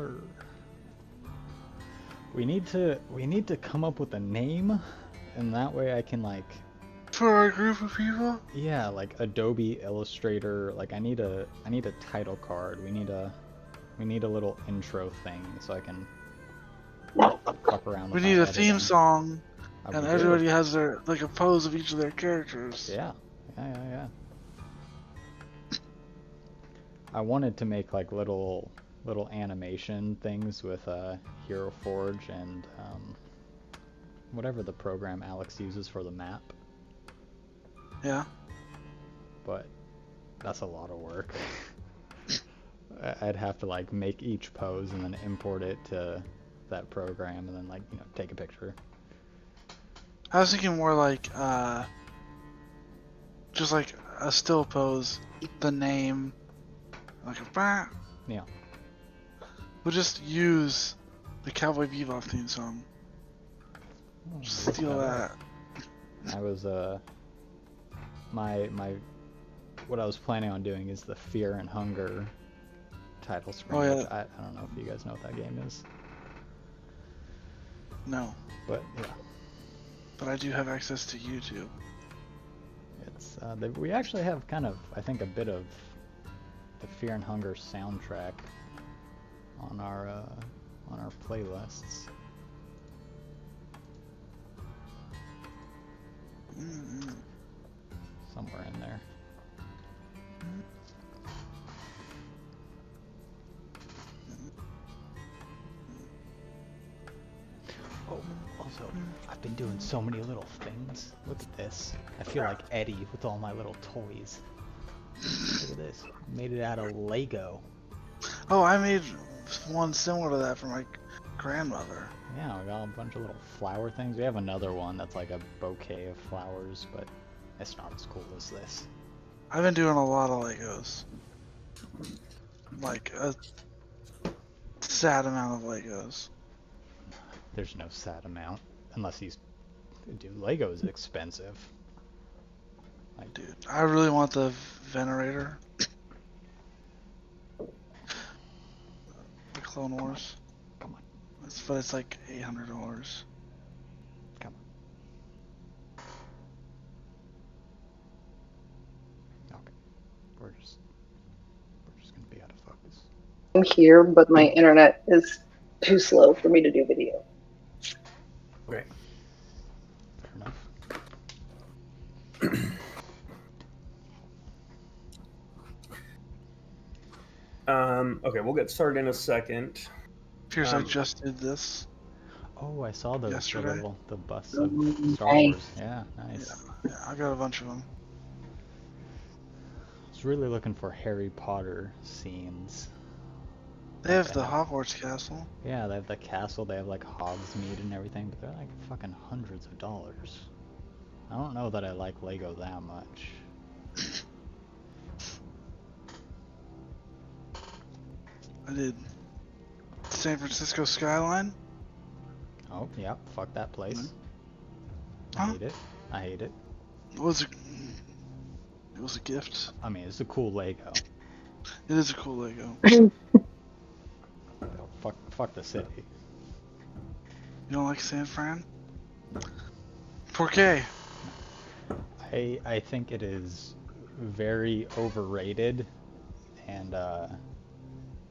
sir. We need to come up with a name, and that way I can like. For our group of people? Yeah, like Adobe Illustrator. Like I need a title card. We need a little intro thing so I can fuck around We with need my a theme editing. song, and We everybody do. has their like a pose of each of their characters. Yeah. I wanted to make like little animation things with Hero Forge and whatever the program Alex uses for the map. Yeah. But that's a lot of work. I'd have to like make each pose and then import it to that program and then like, you know, take a picture. I was thinking more like just like a still pose, the name, like a bah. Yeah. We'll just use the Cowboy Bebop theme song. Just steal that. I was my what I was planning on doing is the Fear and Hunger title screen. Oh yeah. Which I don't know if you guys know what that game is. No. But yeah. But I do have access to YouTube. It's we actually have kind of, I think, a bit of the Fear and Hunger soundtrack on our playlists. Somewhere in there. Oh, also, I've been doing so many little things. Look at this. I feel like Eddie with all my little toys. Look at this. Made it out of Lego. Oh, I made one similar to that for my grandmother. Yeah, we got a bunch of little flower things. We have another one that's like a bouquet of flowers, but it's not as cool as this. I've been doing a lot of Legos. Like a sad amount of Legos. There's no sad amount, unless he's... Dude, Lego is expensive. Like, dude, I really want the Venerator. The Clone Wars. Come on. But it's like $800. Come on. Okay. We're just gonna be out of focus. I'm here, but my internet is too slow for me to do video. Okay. Fair enough. Okay, we'll get started in a second. Here's I just did this. Oh, I saw the bus of Nice. Star Wars. Yeah, nice. Yeah, I got a bunch of them. I was really looking for Harry Potter scenes. They have the Hogwarts castle. Yeah, they have the castle, they have like Hogsmeade and everything, but they're like fucking hundreds of dollars. I don't know that I like Lego that much. I did San Francisco skyline. Oh, yeah, fuck that place. Huh? I hate it. I hate it. It was a gift. I mean, it's a cool Lego. It is a cool Lego. Fuck the city. You don't like San Fran? 4K. I think it is very overrated and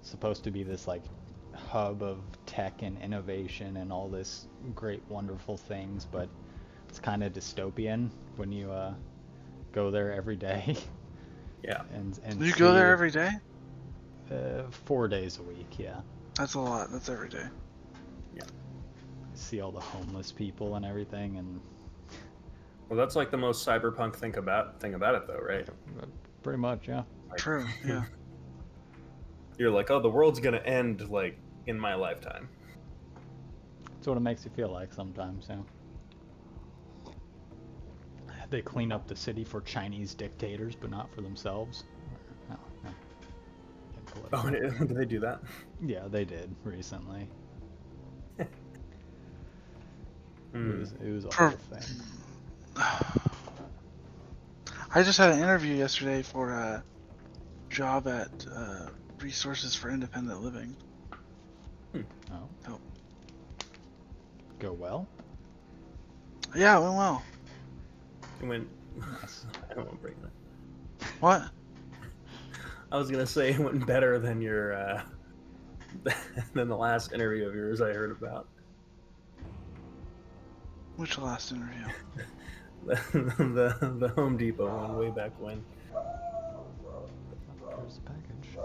supposed to be this like hub of tech and innovation and all this great wonderful things, but it's kind of dystopian when you go there every day. Yeah. And You go there every day? 4 days a week, yeah. That's a lot. That's every day. Yeah. See all the homeless people and everything, and well, that's like the most cyberpunk thing about it, though, right? Pretty much, yeah. Like, true. Yeah. You're like, oh, the world's gonna end like in my lifetime. That's what it makes you feel like sometimes, yeah. They clean up the city for Chinese dictators, but not for themselves. No. Oh, did they do that? Yeah, they did recently. It was a whole thing. I just had an interview yesterday for a job at Resources for Independent Living. Oh. Oh. Go well? Yeah, it went well. It went. Nice. I don't want to bring that. What? I was gonna say it went better than your than the last interview of yours I heard about. Which last interview? the Home Depot one way back when. Here's the package.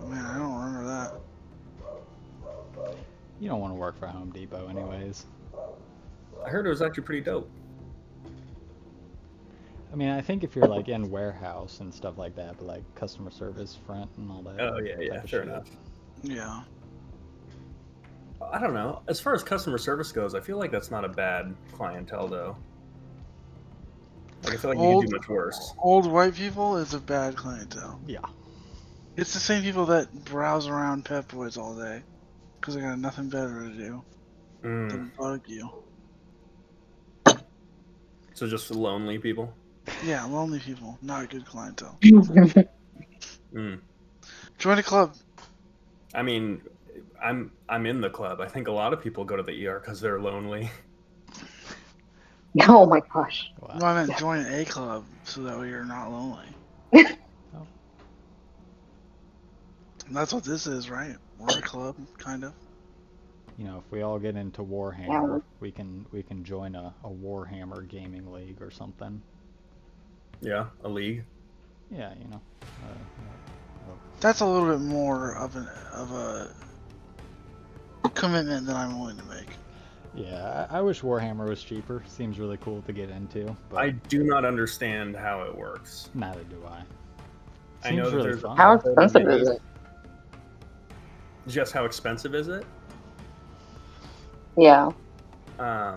Man, I don't remember that. You don't want to work for Home Depot anyways. I heard it was actually pretty dope. I mean, I think if you're like in warehouse and stuff like that, but like customer service front and all that. Oh yeah, type of fair shit. enough. Yeah. I don't know. As far as customer service goes, I feel like that's not a bad clientele though. Like I feel like you can do much worse. Old white people is a bad clientele. Yeah. It's the same people that browse around Pep Boys all day because they got nothing better to do Mm. than bug you. So just lonely people. Yeah, lonely people, not a good clientele. Mm. Join a club. I mean, I'm in the club. I think a lot of people go to the ER because they're lonely. Oh my gosh. Wow. No, I meant join a club so that way you're not lonely. Oh. And that's what this is, right? We're a club, kind of. You know, if we all get into Warhammer, we can join a Warhammer gaming league or something. Yeah, a league. Yeah, you know. That's a little bit more of a commitment than I'm willing to make. Yeah, I wish Warhammer was cheaper. Seems really cool to get into, but I do not understand how it works. neither do I. I Seems know that really there's fun. How expensive is it? Just how expensive is it? Yeah. Too I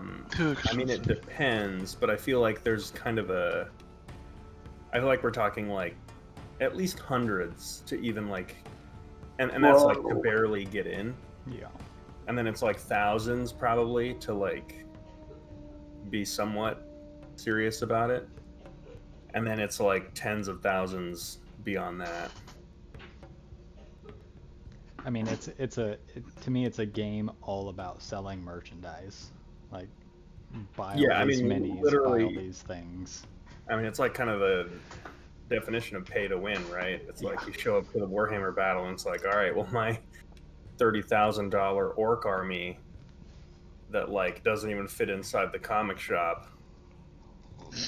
mean, it expensive. depends, but I feel like there's kind of a. I feel like we're talking like at least hundreds to even like, and that's like to Whoa. barely get in, Yeah. and then it's like thousands probably to like be somewhat serious about it, and then it's like tens of thousands beyond that. I mean, to me, it's a game all about selling merchandise. Like, buy all Yeah, I these mean, minis, buy literally- all these things. I mean, it's like kind of the definition of pay to win, right? It's like you show up to the Warhammer battle, and it's like, all right, well, my $30,000 orc army that like doesn't even fit inside the comic shop. And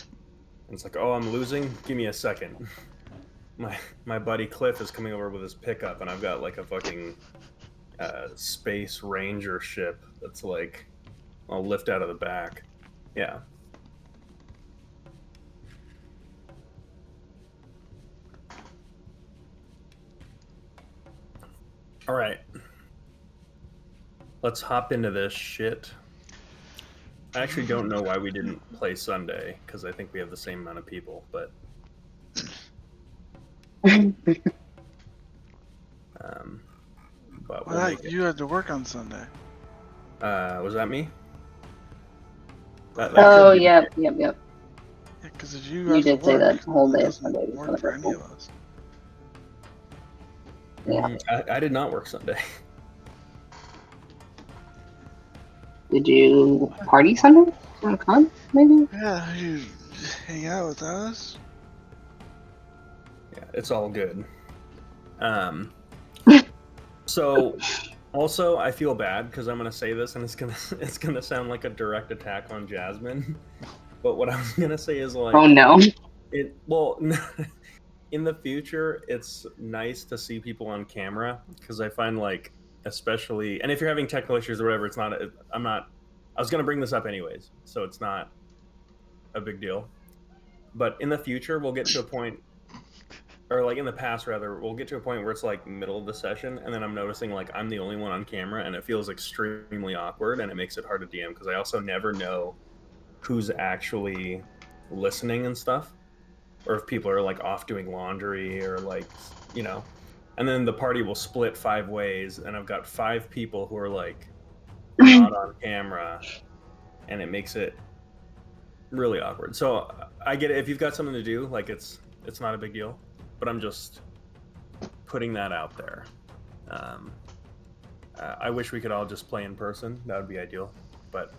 it's like, oh, I'm losing. Give me a second. My buddy Cliff is coming over with his pickup, and I've got like a fucking space ranger ship that's like I'll lift out of the back. Yeah. All right. Let's hop into this shit. I actually don't know why we didn't play Sunday, because I think we have the same amount of people, but but we'll Well, make it. you had to work on Sunday. Was that me? That Oh, could be. yep. Yeah, because if you You have to did say work, that whole day it of doesn't Sunday was work for any wonderful. of us. Yeah. I did not work Sunday. Did you party Sunday? On a con, maybe? Yeah, you hang out with us. Yeah, it's all good. So also I feel bad because I'm gonna say this and it's gonna sound like a direct attack on Jasmine. But what I was gonna say is like Oh no. in the future it's nice to see people on camera because I find like especially and if you're having technical issues or whatever, it's not I was gonna bring this up anyways, so it's not a big deal. But in the future we'll get to a point or like in the past rather, we'll get to a point where it's like middle of the session and then I'm noticing like I'm the only one on camera and it feels extremely awkward and it makes it hard to DM because I also never know who's actually listening and stuff or if people are like off doing laundry or like, you know, and then the party will split 5 ways and I've got 5 people who are like not on camera and it makes it really awkward. So I get it. If you've got something to do, like it's not a big deal. But I'm just putting that out there. I wish we could all just play in person. That would be ideal. But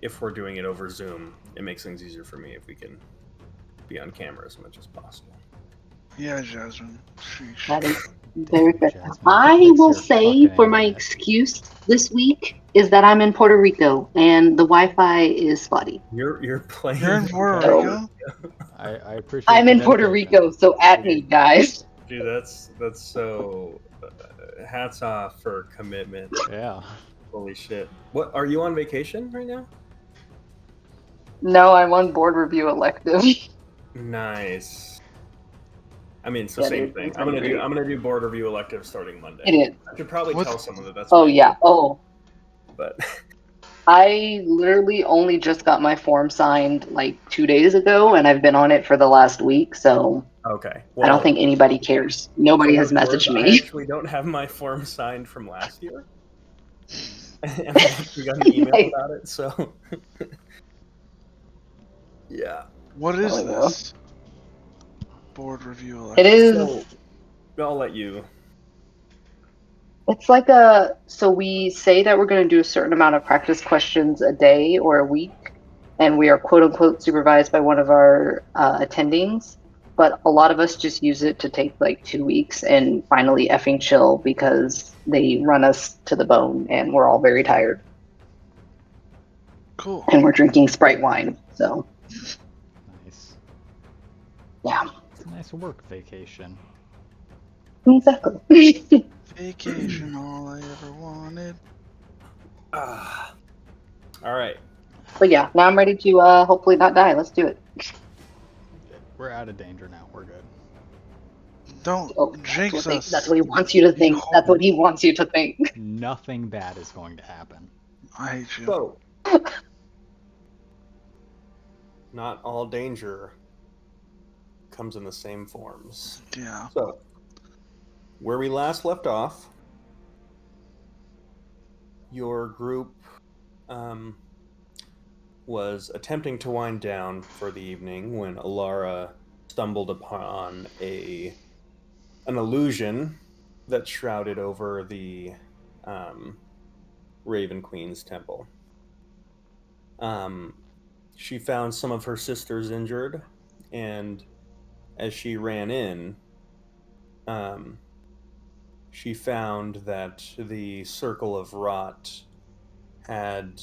if we're doing it over Zoom, it makes things easier for me if we can be on camera as much as possible. Yeah, Jasmine. Sheesh. That is very good. Jasmine, I fix will your say fucking for my internet. excuse this week is that I'm in Puerto Rico and the Wi-Fi is spotty. You're playing. You're in Puerto Okay. Rico? I appreciate I'm the in Puerto dedication. Rico, so at me, guys. Dude, that's so. Hats off for commitment. Yeah. Holy shit! What are you on vacation right now? No, I'm on board review elective. Nice. I mean, it's the Yeah, same dude, thing. it's I'm been gonna do. great. I'm gonna do board review elective starting Monday. It is. I should probably What? tell someone that that's. Oh my yeah. Oh, But I literally only just got my form signed like 2 days ago, and I've been on it for the last week, so okay. I don't think anybody cares. Nobody for has what it's messaged worth, I me. actually don't have my form signed from last year, and I actually got an email Nice. about it. So, yeah. What is Oh, well. this? Board review It elective. is. So, I'll let you. It's like so we say that we're going to do a certain amount of practice questions a day or a week, and we are quote unquote supervised by one of our attendings. But a lot of us just use it to take like 2 weeks and finally effing chill because they run us to the bone and we're all very tired Cool. and we're drinking Sprite wine. So Nice. yeah, It's a nice work vacation. exactly. Vacation, all I ever wanted. Ah. All right. But yeah, now I'm ready to hopefully not die. Let's do it. We're out of danger now. We're good. Don't Oh, jinx us. that's what he wants you to think. That's what he wants you to think. Nothing bad is going to happen. I hate you. So, not all danger comes in the same forms. Yeah. So, where we last left off, your group was attempting to wind down for the evening when Alara stumbled upon an illusion that shrouded over the Raven Queen's temple. She found some of her sisters injured, and as she ran in, she found that the Circle of Rot had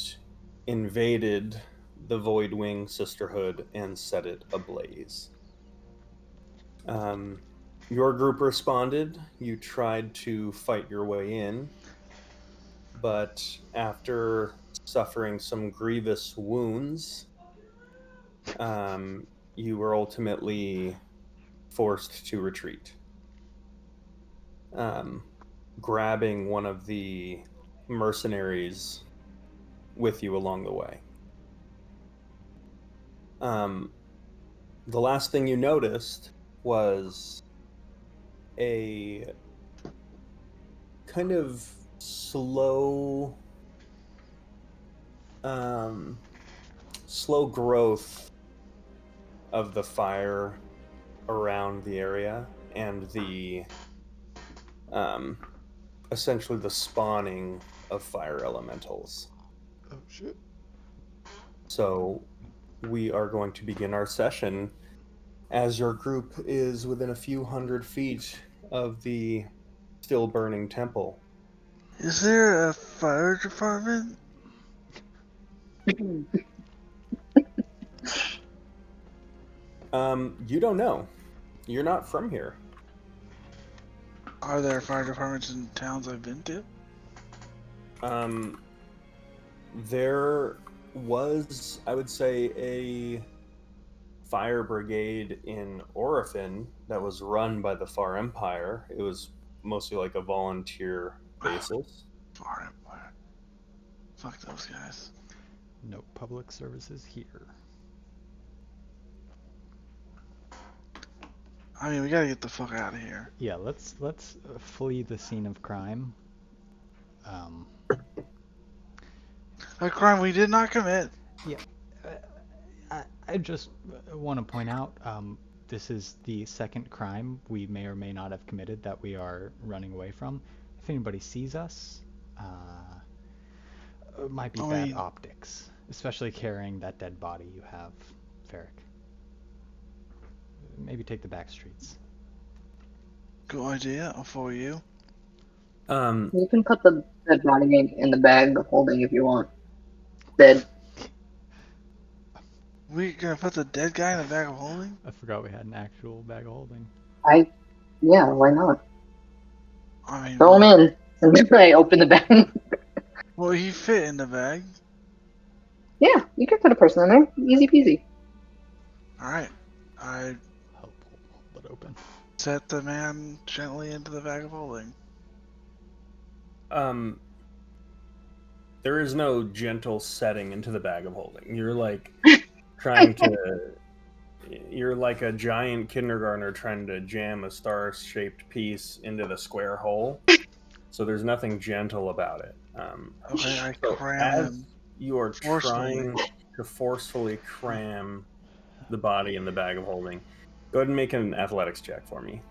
invaded the Voidwing Sisterhood and set it ablaze. Your group responded. You tried to fight your way in, but after suffering some grievous wounds, you were ultimately forced to retreat. Grabbing one of the mercenaries with you along the way. The last thing you noticed was a kind of slow growth of the fire around the area, and the essentially the spawning of fire elementals. Oh shit. So we are going to begin our session as your group is within a few hundred feet of the still burning temple. Is there a fire department? You don't know. You're not from here. Are there fire departments in towns I've been to? There was, I would say, a fire brigade in Oriphan that was run by the Far Empire. It was mostly like a volunteer basis. Fire Empire. Fuck those guys. No public services here. I mean, we gotta get the fuck out of here. Yeah, let's flee the scene of crime. A crime we did not commit. I just want to point out, this is the second crime we may or may not have committed that we are running away from. If anybody sees us, It might be I bad mean- optics, especially carrying that dead body you have, Varric. Maybe take the back streets. Good idea. I'll follow you. You can put the dead body in the bag of holding if you want. Dead. We gonna put the dead guy in the bag of holding? I forgot we had an actual bag of holding. Yeah, why not? I mean, Throw him in. And then I open the bag. will he fit in the bag? Yeah, you can put a person in there. Easy peasy. All right. I Hold it open. set the man gently into the bag of holding. There is no gentle setting into the bag of holding. You're like trying to. You're like a giant kindergartner trying to jam a star-shaped piece into the square hole. So there's nothing gentle about it. Okay, I So cram as him. you are forcefully. trying to forcefully cram the body in the bag of holding, go ahead and make an athletics check for me.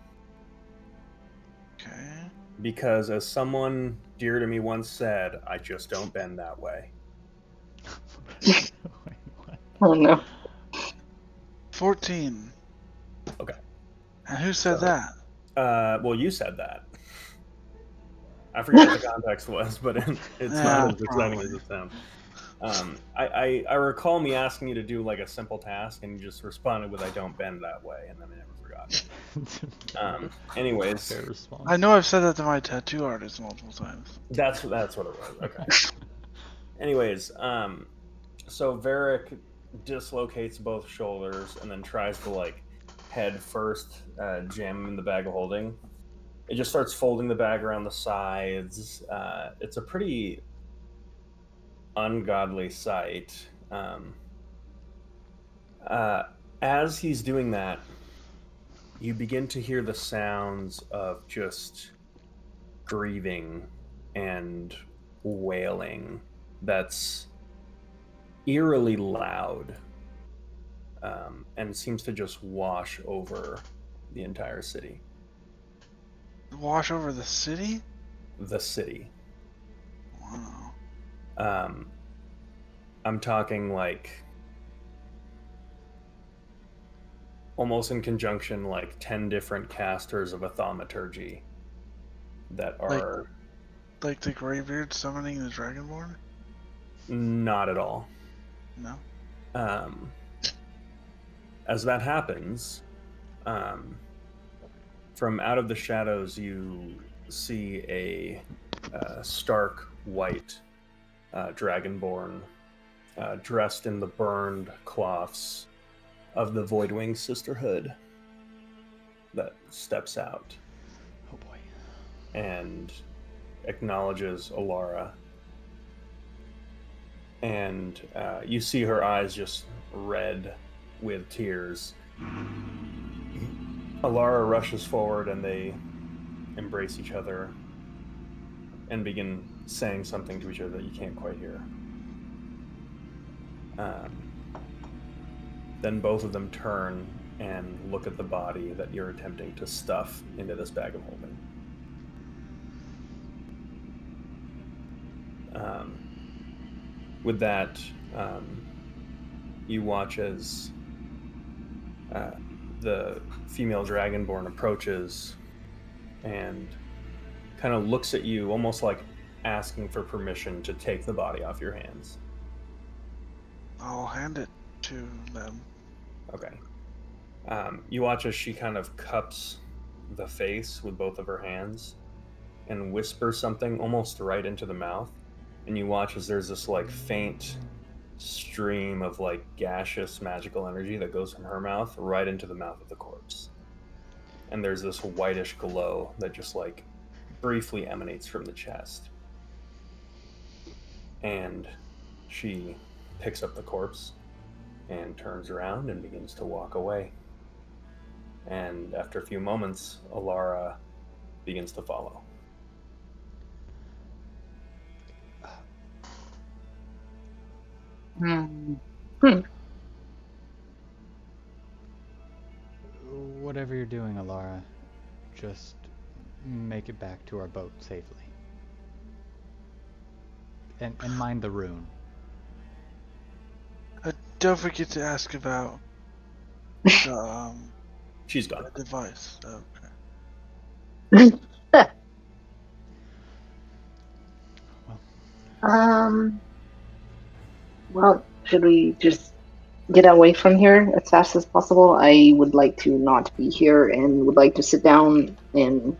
Okay. Because as someone dear to me once said, I just don't bend that way. Wait, what? Oh no. 14. Okay. And who said So- that? Well, you said that. I forget what the context was, but it's Yeah, not as exciting probably. as it sounds. I recall me asking you to do like a simple task, and you just responded with "I don't bend that way," and then I never forgot. Anyways, Fair response. I know I've said that to my tattoo artist multiple times. that's what it was. Okay. Anyways, so Varric dislocates both shoulders and then tries to like head first jam him in the bag of holding. It just starts folding the bag around the sides. It's a pretty ungodly sight. As he's doing that, you begin to hear the sounds of just grieving and wailing that's eerily loud, and seems to just wash over the entire city. Wash over the city? The city. Wow. I'm talking like almost in conjunction, like 10 different casters of a thaumaturgy that are Like the Greybeard summoning the Dragonborn? not at all. No. As that happens, from out of the shadows, you see a stark white dragonborn dressed in the burned cloths of the Voidwing Sisterhood that steps out Oh boy. and acknowledges Alara. And you see her eyes just red with tears. Alara rushes forward and they embrace each other and begin saying something to each other that you can't quite hear. Then both of them turn and look at the body that you're attempting to stuff into this bag of holding. With that, you watch as the female dragonborn approaches and kind of looks at you, almost like asking for permission to take the body off your hands. I'll hand it to them. Okay. You watch as she kind of cups the face with both of her hands and whispers something almost right into the mouth. And you watch as there's this like faint stream of like gaseous magical energy that goes from her mouth right into the mouth of the corpse. And there's this whitish glow that just like briefly emanates from the chest. And she picks up the corpse and turns around and begins to walk away. And after a few moments, Alara begins to follow. Whatever you're doing, Alara, just make it back to our boat safely. And mind the rune. Don't forget to ask about the She's gone. device. Okay. Well, should we just get away from here as fast as possible? I would like to not be here and would like to sit down and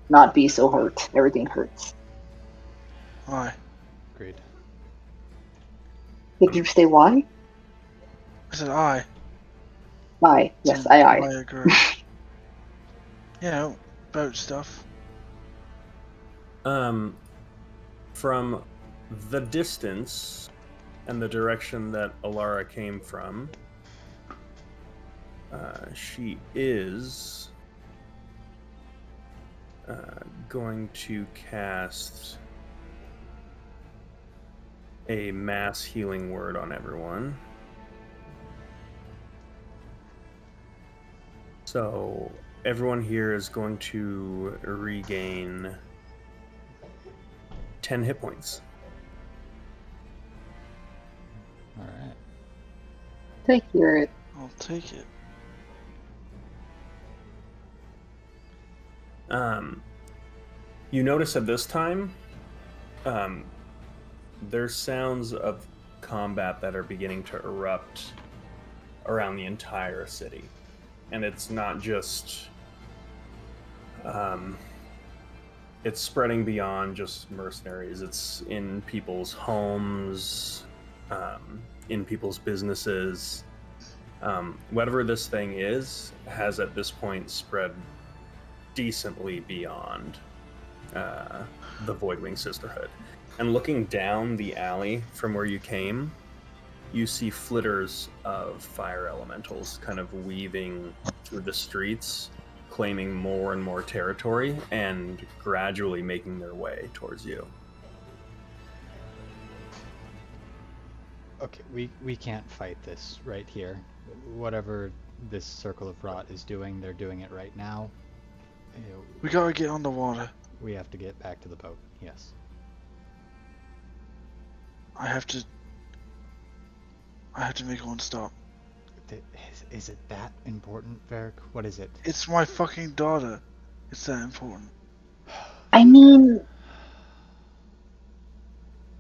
not be so hurt. Everything hurts. Why? Agreed. Did you say why? I said I. Aye. Yes, So I. I agree. You know, boat stuff. From the distance and the direction that Alara came from, she is going to cast a mass healing word on everyone. So everyone here is going to regain 10 hit points. All right. Take your. I'll take it. You notice at this time, there's sounds of combat that are beginning to erupt around the entire city. And it's not just... it's spreading beyond just mercenaries. It's in people's homes, in people's businesses. Whatever this thing is, has at this point spread decently beyond the Voidwing Sisterhood. And looking down the alley from where you came, you see flitters of fire elementals kind of weaving through the streets, claiming more and more territory, and gradually making their way towards you. Okay, we can't fight this right here. Whatever this Circle of Rot is doing, they're doing it right now. You know, We gotta get on the water. we have to get back to the boat. Yes. I have to make one stop. Is it that important, Varric? What is it? It's my fucking daughter. It's that important. I mean,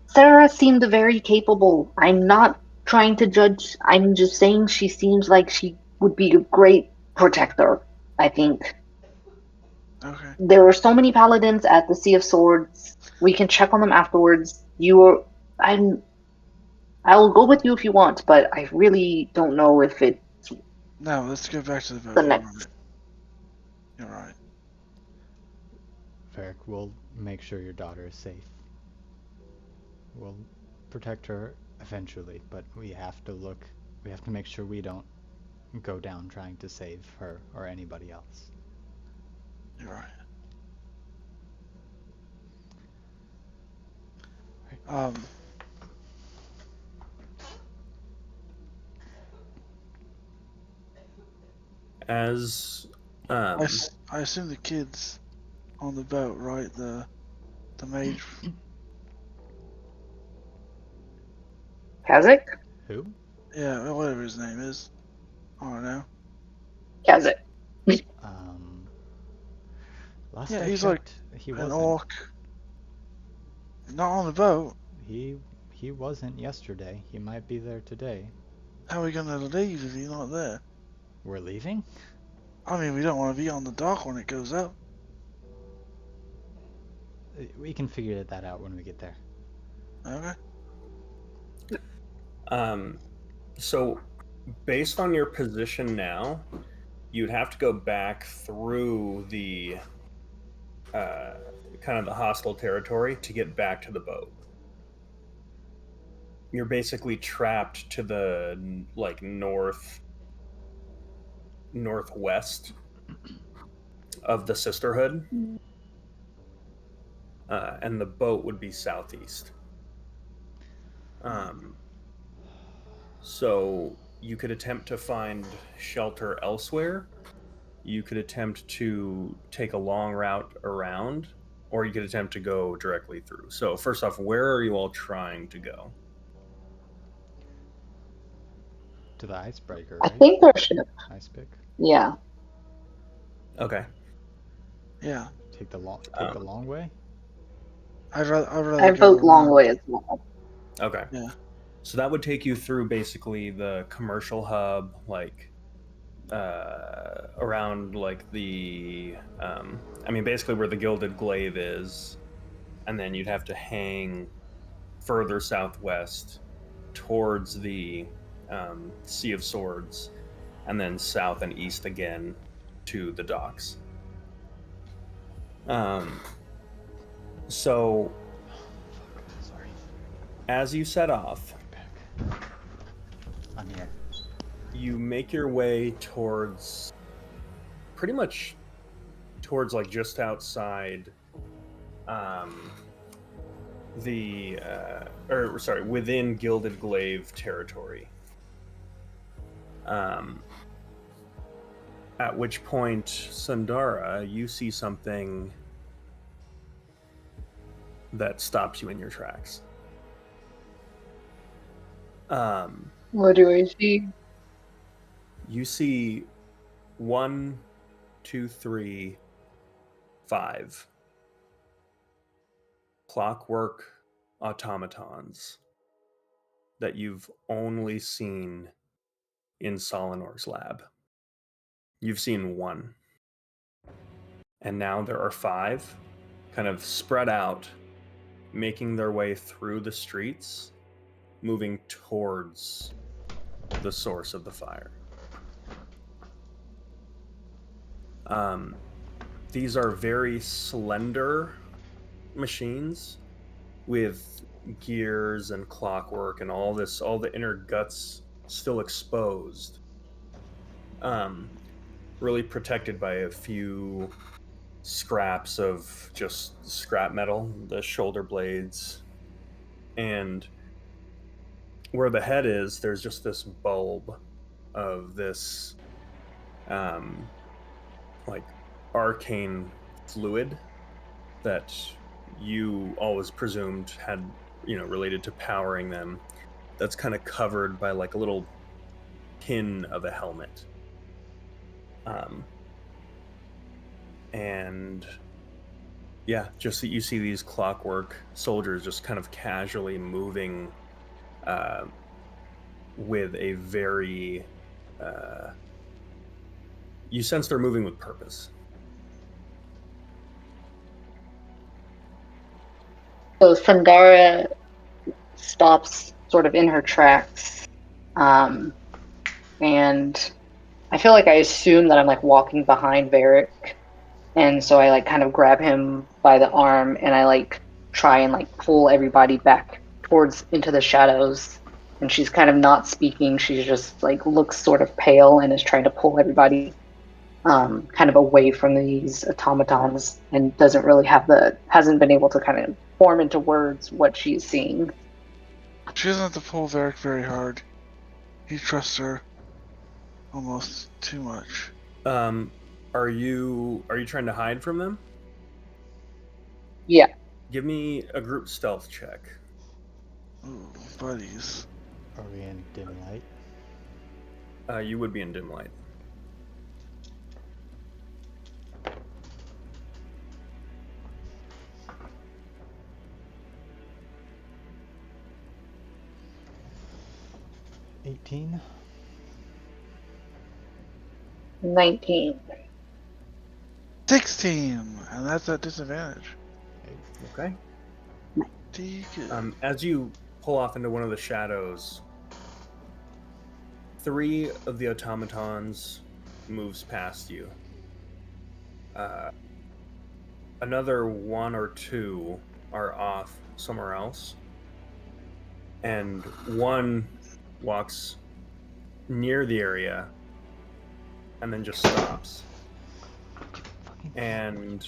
Sarah seemed very capable. I'm not trying to judge. I'm just saying she seems like she would be a great protector. I think Okay. there are so many paladins at the Sea of Swords. We can check on them afterwards. I'll go with you if you want, but I really don't know if it's Now let's go back to the boat. the You're next. right. You're right. Varric, we'll make sure your daughter is safe. We'll protect her eventually, but we have to make sure we don't go down trying to save her or anybody else. You're right. As I assume the kids on the boat, right? The mage. Kazakh? Who? Yeah, whatever his name is. I don't know. Kazakh. Last Yeah, I he's like checked, he An wasn't. orc. Not on the boat. He wasn't yesterday. He might be there today. How are we gonna leave if he's not there? We're leaving? I mean, we don't want to be on the dock when it goes up. We can figure that out when we get there. Okay. So based on your position now, you'd have to go back through the kind of the hostile territory to get back to the boat. You're basically trapped to the like northwest of the Sisterhood, and the boat would be southeast. So you could attempt to find shelter elsewhere. You could attempt to take a long route around, or you could attempt to go directly through. So first off, where are you all trying to go? To the icebreaker, I right? think our ship. Ice pick. Yeah. Okay. Yeah. Take the long way. I'd rather I go vote long around. way as well. Okay. Yeah. So that would take you through basically the commercial hub, like around like the, I mean, basically where the Gilded Glaive is, and then you'd have to hang further southwest towards the Sea of Swords, and then south and east again to the docks. So Sorry. as you set off, Back. I'm here. you make your way towards pretty much towards like just outside within Gilded Glaive territory. At which point, Sundara, you see something that stops you in your tracks. What do I see? You see 1, 2, 3, 5 clockwork automatons that you've only seen in Solinor's lab. You've seen 1. And now there are 5 kind of spread out, making their way through the streets, moving towards the source of the fire. These are very slender machines with gears and clockwork and all the inner guts still exposed. Really protected by a few scraps of just scrap metal, the shoulder blades. And where the head is, there's just this bulb of this like arcane fluid that you always presumed had, related to powering them. That's kind of covered by like a little pin of a helmet. And yeah, just that you see these clockwork soldiers just kind of casually moving with a very you sense they're moving with purpose. So Sundara stops sort of in her tracks. And I feel like I assume that I'm like walking behind Varric. And so I like kind of grab him by the arm and I like try and like pull everybody back towards into the shadows. And she's kind of not speaking. She's just like looks sort of pale and is trying to pull everybody kind of away from these automatons and hasn't been able to kind of form into words what she's seeing. She doesn't have to pull Varric very hard. He trusts her almost too much. Are you trying to hide from them? Yeah. Give me a group stealth check. Ooh, buddies. Are we in dim light? You would be in dim light. $18. 19. 16! And that's at disadvantage. Okay. Good. As you pull off into one of the shadows, 3 of the automatons moves past you. Another 1 or 2 are off somewhere else. And 1 walks near the area and then just stops. And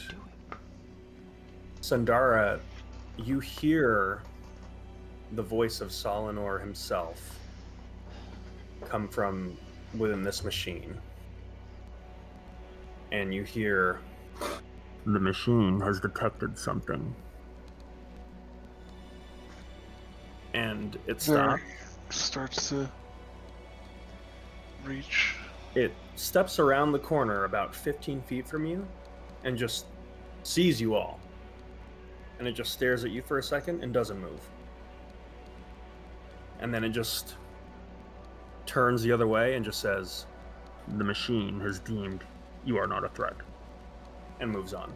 Sundara, you hear the voice of Solinor himself come from within this machine. And you hear, The machine has detected something. And it stops. Varric starts to reach. It steps around the corner about 15 feet from you and just sees you all. And it just stares at you for a second and doesn't move. And then it just turns the other way and just says, "The machine has deemed you are not a threat," and moves on.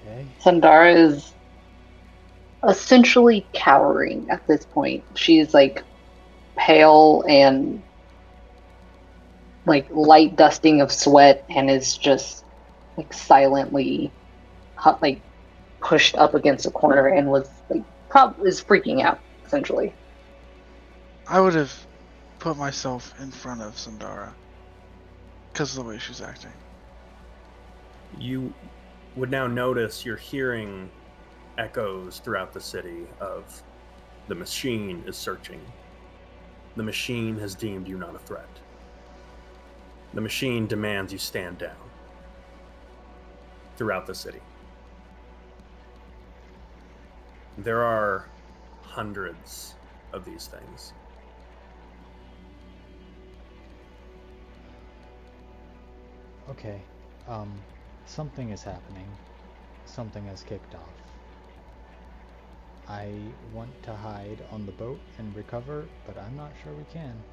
Okay. Sandara is essentially cowering at this point. She's like pale and like light dusting of sweat, and is just like silently like pushed up against a corner, and was like is freaking out essentially. I would have put myself in front of Sandara because of the way she's acting. You would now notice you're hearing echoes throughout the city of the machine is searching. The machine has deemed you not a threat. The machine demands you stand down. Throughout the city. There are hundreds of these things. Okay. Something is happening. Something has kicked off. I want to hide on the boat and recover, but I'm not sure we can.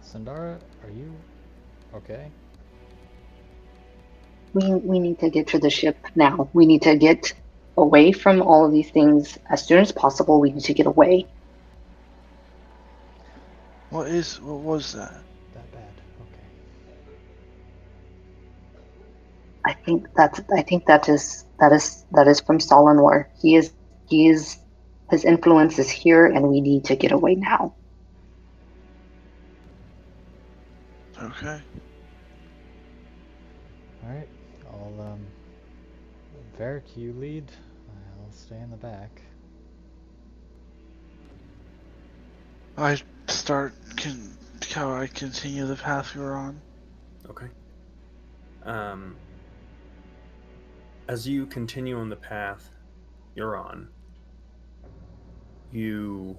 Sandara, are you okay? We need to get to the ship now. We need to get away from all of these things as soon as possible. We need to get away. What was that? That bad. Okay. I think that is from Stalinor. His influence is here, and we need to get away now. Okay. Alright. I'll Varric, you lead. I'll stay in the back. I continue the path we were on. Okay. As you continue on the path you're on, you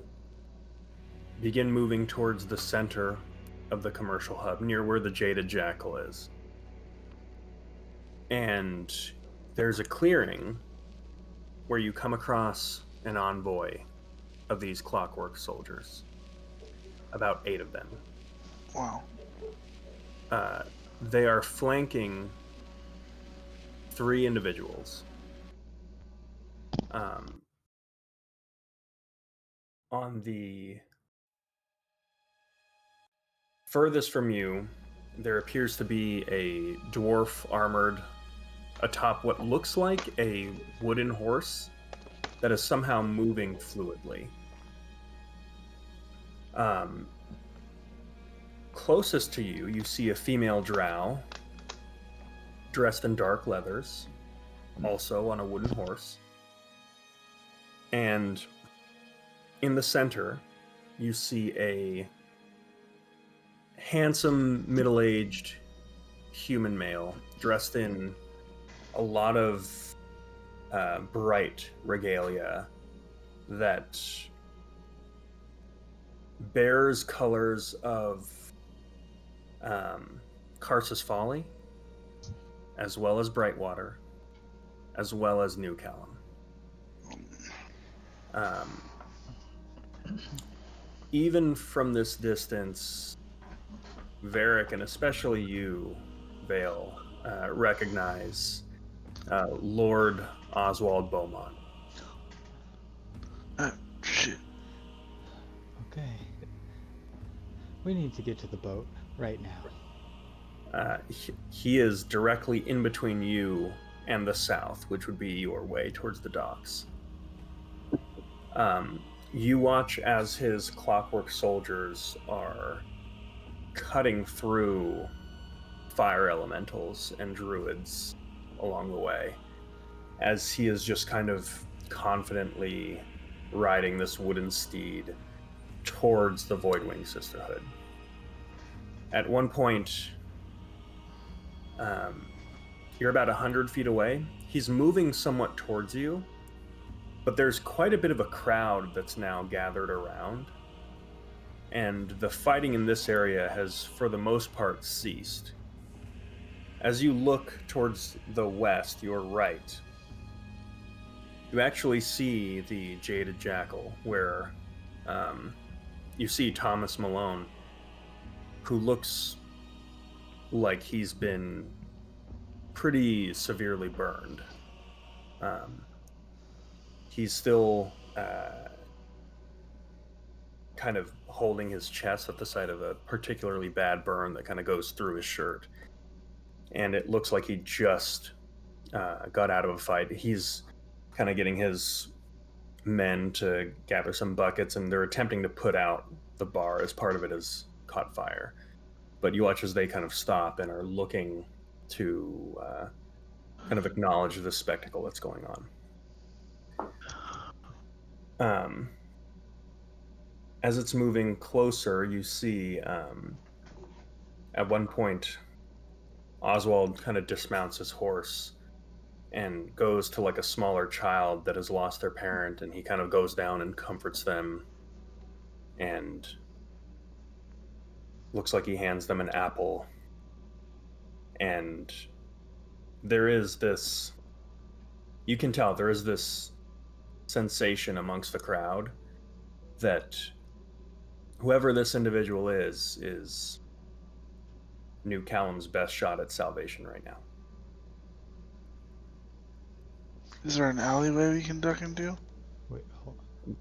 begin moving towards the center of the commercial hub, near where the Jaded Jackal is. And there's a clearing where you come across an envoy of these Clockwork Soldiers. About 8 of them. Wow. They are flanking 3 individuals. On the furthest from you, there appears to be a dwarf armored atop what looks like a wooden horse that is somehow moving fluidly. Closest to you, you see a female drow dressed in dark leathers, also on a wooden horse. And in the center, you see a handsome, middle-aged human male dressed in a lot of bright regalia that bears colors of Karsus Folly, as well as Brightwater, as well as New Callum. Even from this distance, Varric, and especially you, Vale, recognize Lord Oswald Beaumont. Shit. Okay. We need to get to the boat right now. He is directly in between you and the south, which would be your way towards the docks. You watch as his Clockwork Soldiers are cutting through fire elementals and druids along the way, as he is just kind of confidently riding this wooden steed, towards the Voidwing Sisterhood. At one point, you're about 100 feet away. He's moving somewhat towards you, but there's quite a bit of a crowd that's now gathered around. And the fighting in this area has, for the most part, ceased. As you look towards the west, your right, you actually see the Jaded Jackal, where you see Thomas Malone, who looks like he's been pretty severely burned. He's still kind of holding his chest at the site of a particularly bad burn that kind of goes through his shirt. And it looks like he just got out of a fight. He's kind of getting his men to gather some buckets, and they're attempting to put out the bar as part of it has caught fire. But you watch as they kind of stop and are looking to kind of acknowledge the spectacle that's going on. As it's moving closer, you see at one point Oswald kind of dismounts his horse and goes to like a smaller child that has lost their parent, and he kind of goes down and comforts them and looks like he hands them an apple. And there is this, you can tell there is this sensation amongst the crowd that whoever this individual is New Callum's best shot at salvation right now. Is there an alleyway we can duck into? Wait, hold on.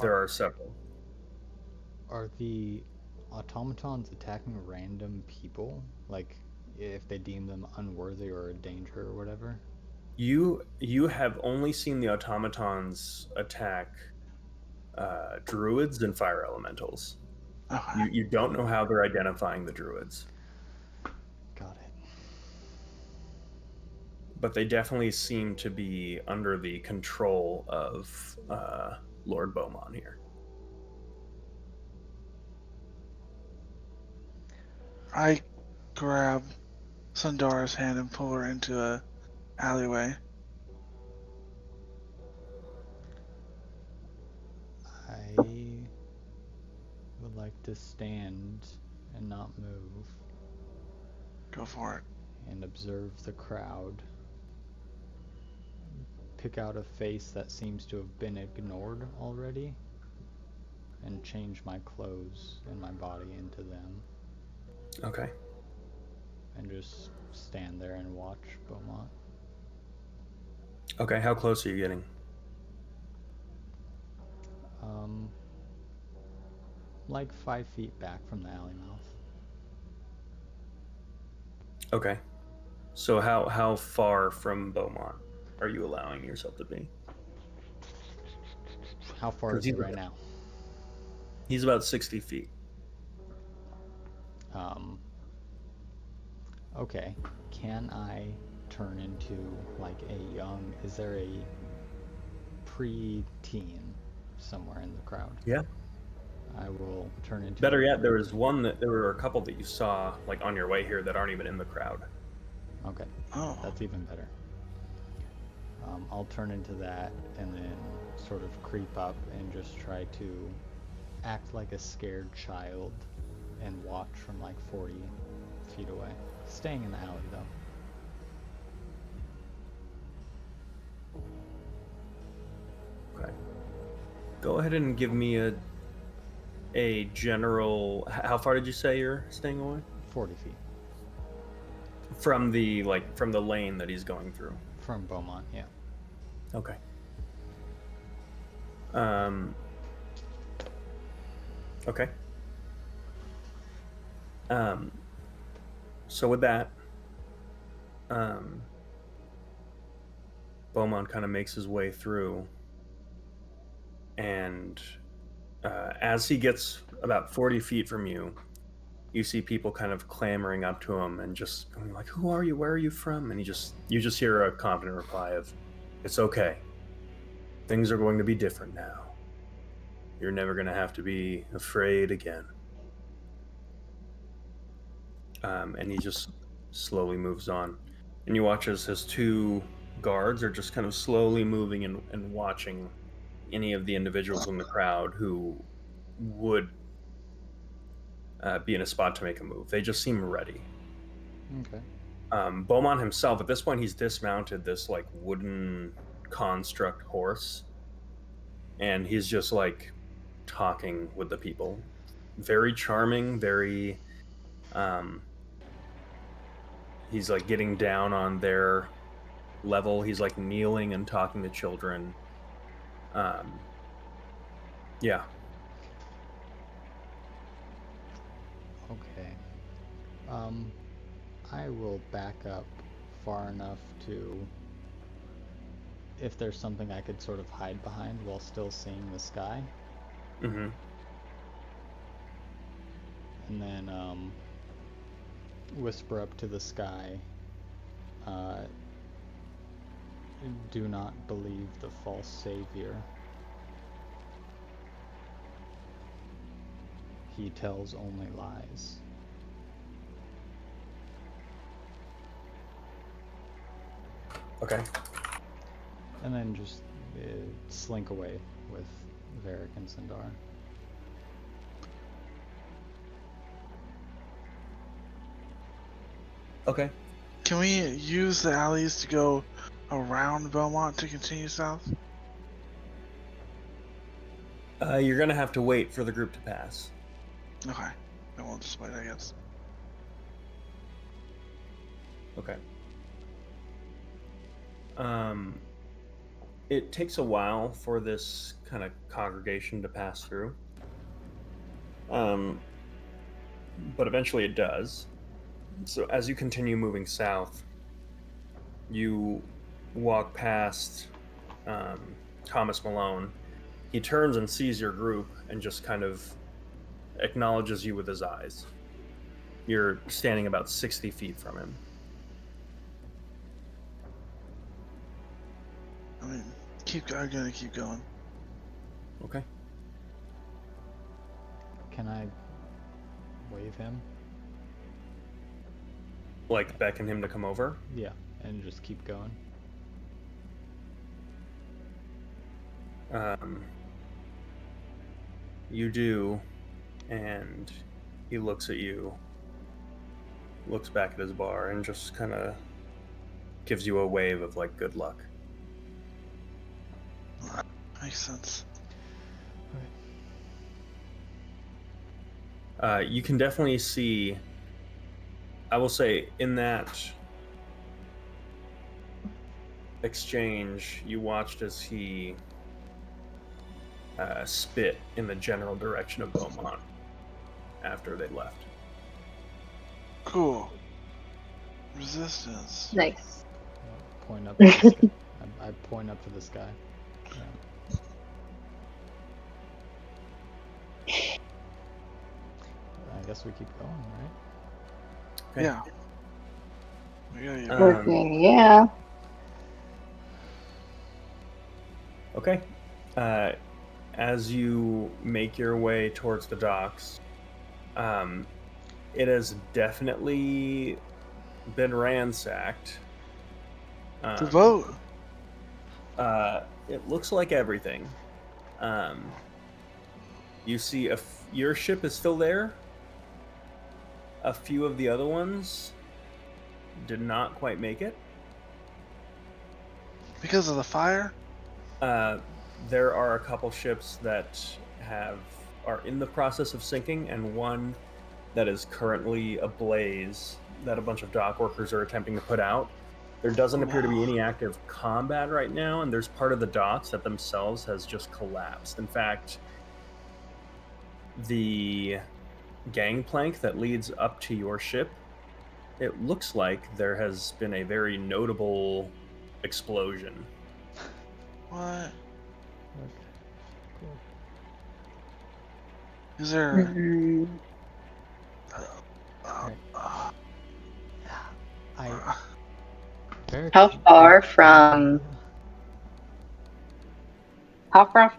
There are several. Are the automatons attacking random people? Like, if they deem them unworthy or a danger or whatever? You have only seen the automatons attack druids and fire elementals. Okay. You don't know how they're identifying the druids. Got it. But they definitely seem to be under the control of Lord Beaumont here. I grab Sundara's hand and pull her into a alleyway. I would like to stand and not move Go for it. and observe the crowd. Pick out a face that seems to have been ignored already and change my clothes and my body into them Okay. and just stand there and watch Beaumont. Okay, how close are you getting? Like 5 feet back from the alley mouth. Okay. So how far from Beaumont are you allowing yourself to be? How far 'Cause is he he's right about- now? He's about 60 feet. Okay. Can I turn into like a young, is there a pre-teen somewhere in the crowd? Yeah. I will turn into Better a yet, there were a couple that you saw like on your way here that aren't even in the crowd. Okay, Oh. that's even better. I'll turn into that and then sort of creep up and just try to act like a scared child and watch from like 40 feet away. Staying in the alley though. Okay. Go ahead and give me a general. How far did you say you're staying away? 40 feet From the lane that he's going through. from Beaumont, yeah. Okay. Okay. So with that, Beaumont kind of makes his way through, and as he gets about 40 feet from you, you see people kind of clamoring up to him and just going like, "Who are you? Where are you from?" And you just hear a confident reply of, "It's okay. Things are going to be different now." You're never going to have to be afraid again. And he just slowly moves on. And you watch as his two guards are just kind of slowly moving and watching any of the individuals in the crowd who would be in a spot to make a move. They just seem ready. Okay. Beaumont himself, at this point, he's dismounted this like wooden construct horse, and he's just like talking with the people. Very charming, very he's like getting down on their level. He's like kneeling and talking to children. Yeah. Okay. I will back up far enough to, if there's something I could sort of hide behind while still seeing the sky. Mm-hmm. And then whisper up to the sky, do not believe the false savior. He tells only lies. Okay. And then just slink away with Varric and Sindar. Okay. Can we use the alleys to go around Belmont to continue south? You're gonna have to wait for the group to pass. Okay. Then we'll just wait, I guess. Okay. It takes a while for this kind of congregation to pass through. But eventually it does. So as you continue moving south, you walk past Thomas Malone. He turns and sees your group and just kind of acknowledges you with his eyes. You're standing about 60 feet from him. I mean, I'm gonna keep going. Okay. Can I wave him? Like beckon him to come over? Yeah, and just keep going. You do, and he looks at you, looks back at his bar, and just kind of gives you a wave of like good luck. Makes sense. You can definitely see, I will say, in that exchange, you watched as he spit in the general direction of Beaumont after they left. Cool. Resistance. Nice. Point up to the sky. I point up to the sky. Yeah. I guess we keep going, right? Okay. Yeah. We gotta Working, yeah. Okay. As you make your way towards the docks, it has definitely been ransacked. the boat. It looks like everything. You see, your ship is still there. A few of the other ones did not quite make it. Because of the fire? There are a couple ships that are in the process of sinking, and one that is currently ablaze that a bunch of dock workers are attempting to put out. There doesn't appear to be any active combat right now, and there's part of the docks that themselves has just collapsed. In fact, the gangplank that leads up to your ship, it looks like there has been a very notable explosion. What? Okay. Cool. Is there... Mhm. Varric, How far from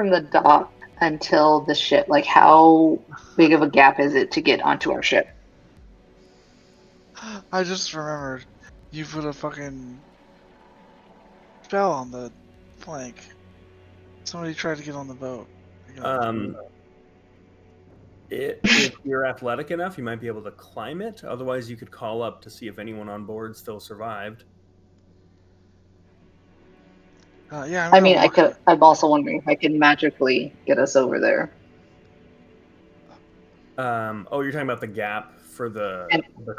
the dock until the ship? Like, how big of a gap is it to get onto our ship? I just remembered you put a fucking spell on the plank. Somebody tried to get on the boat. If you're athletic enough, you might be able to climb it. Otherwise, you could call up to see if anyone on board still survived. Yeah, I mean, I could. I'm also wondering if I can magically get us over there. Oh, you're talking about the gap for the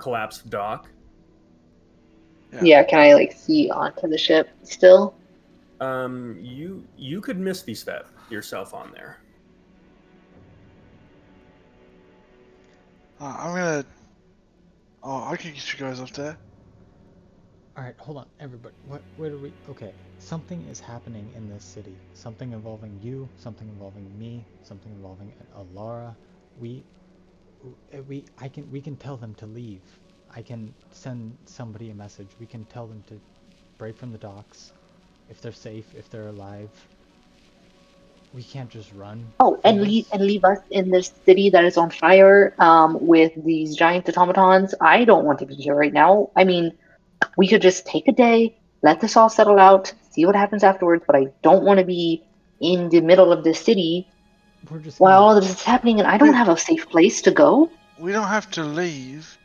collapsed dock? Yeah, can I like see onto the ship still? You could misty step yourself on there. I'm gonna. Oh, I can get you guys up there. All right, hold on, everybody. What are we? Okay, something is happening in this city. Something involving you. Something involving me. Something involving Alara. We can tell them to leave. I can send somebody a message. We can tell them to break from the docks. If they're safe, if they're alive. We can't just run. Oh, and leave us in this city that is on fire, with these giant automatons. I don't want to be here right now. I mean, we could just take a day, let this all settle out, see what happens afterwards. But I don't want to be in the middle of this city while all of this is happening, and I don't have a safe place to go. We don't have to leave,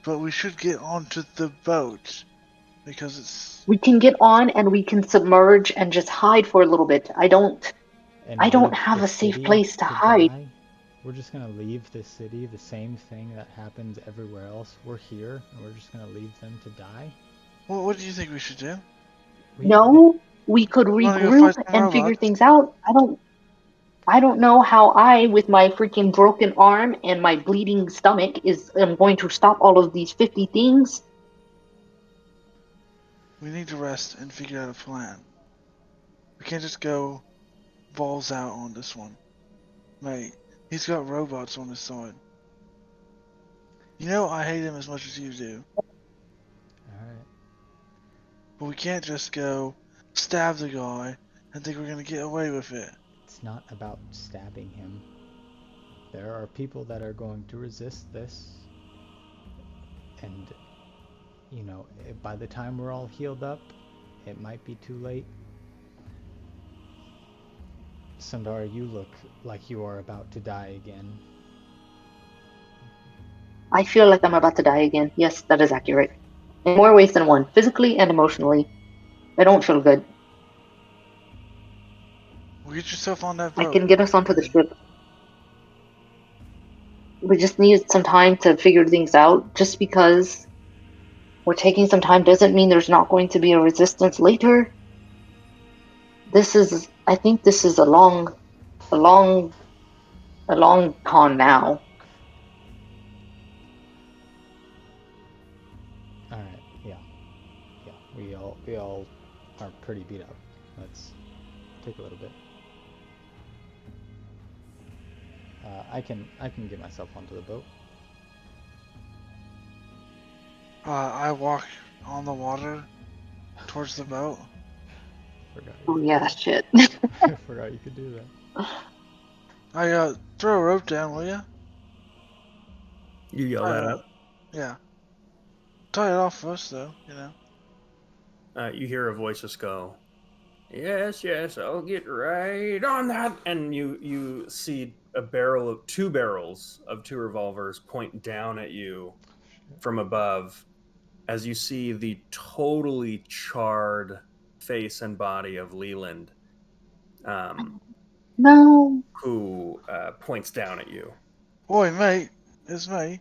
but we should get onto the boat because it's. We can get on and we can submerge and just hide for a little bit. I don't have a safe place to hide. Die? We're just gonna leave this city, the same thing that happens everywhere else. We're here, and we're just gonna leave them to die? Well, what do you think we should do? We could regroup and figure things out. I don't know how I, with my freaking broken arm and my bleeding stomach, am going to stop all of these 50 things. We need to rest and figure out a plan. We can't just go balls out on this one. Mate, he's got robots on his side. You know I hate him as much as you do. Alright. But we can't just go stab the guy and think we're gonna get away with it. It's not about stabbing him. There are people that are going to resist this. And, you know, by the time we're all healed up, it might be too late. Sundara, you look like you are about to die again. I feel like I'm about to die again. Yes, that is accurate. In more ways than one, physically and emotionally. I don't feel good. Well, get yourself on that boat. I can get us onto the ship. We just need some time to figure things out. Just because we're taking some time doesn't mean there's not going to be a resistance later. I think this is a long con now. Alright, yeah. We all are pretty beat up. Let's take a little bit. I can get myself onto the boat. I walk on the water towards the boat. Oh yeah, shit. I forgot you could do that. I throw a rope down, will ya? You yell that up? Yeah. Tie it off first, though, you know. You hear a voice just go, yes, I'll get right on that. And you see two barrels of 2 revolvers point down at you from above as you see the totally charred face and body of Leland, No. who points down at you. Oi, mate, it's me.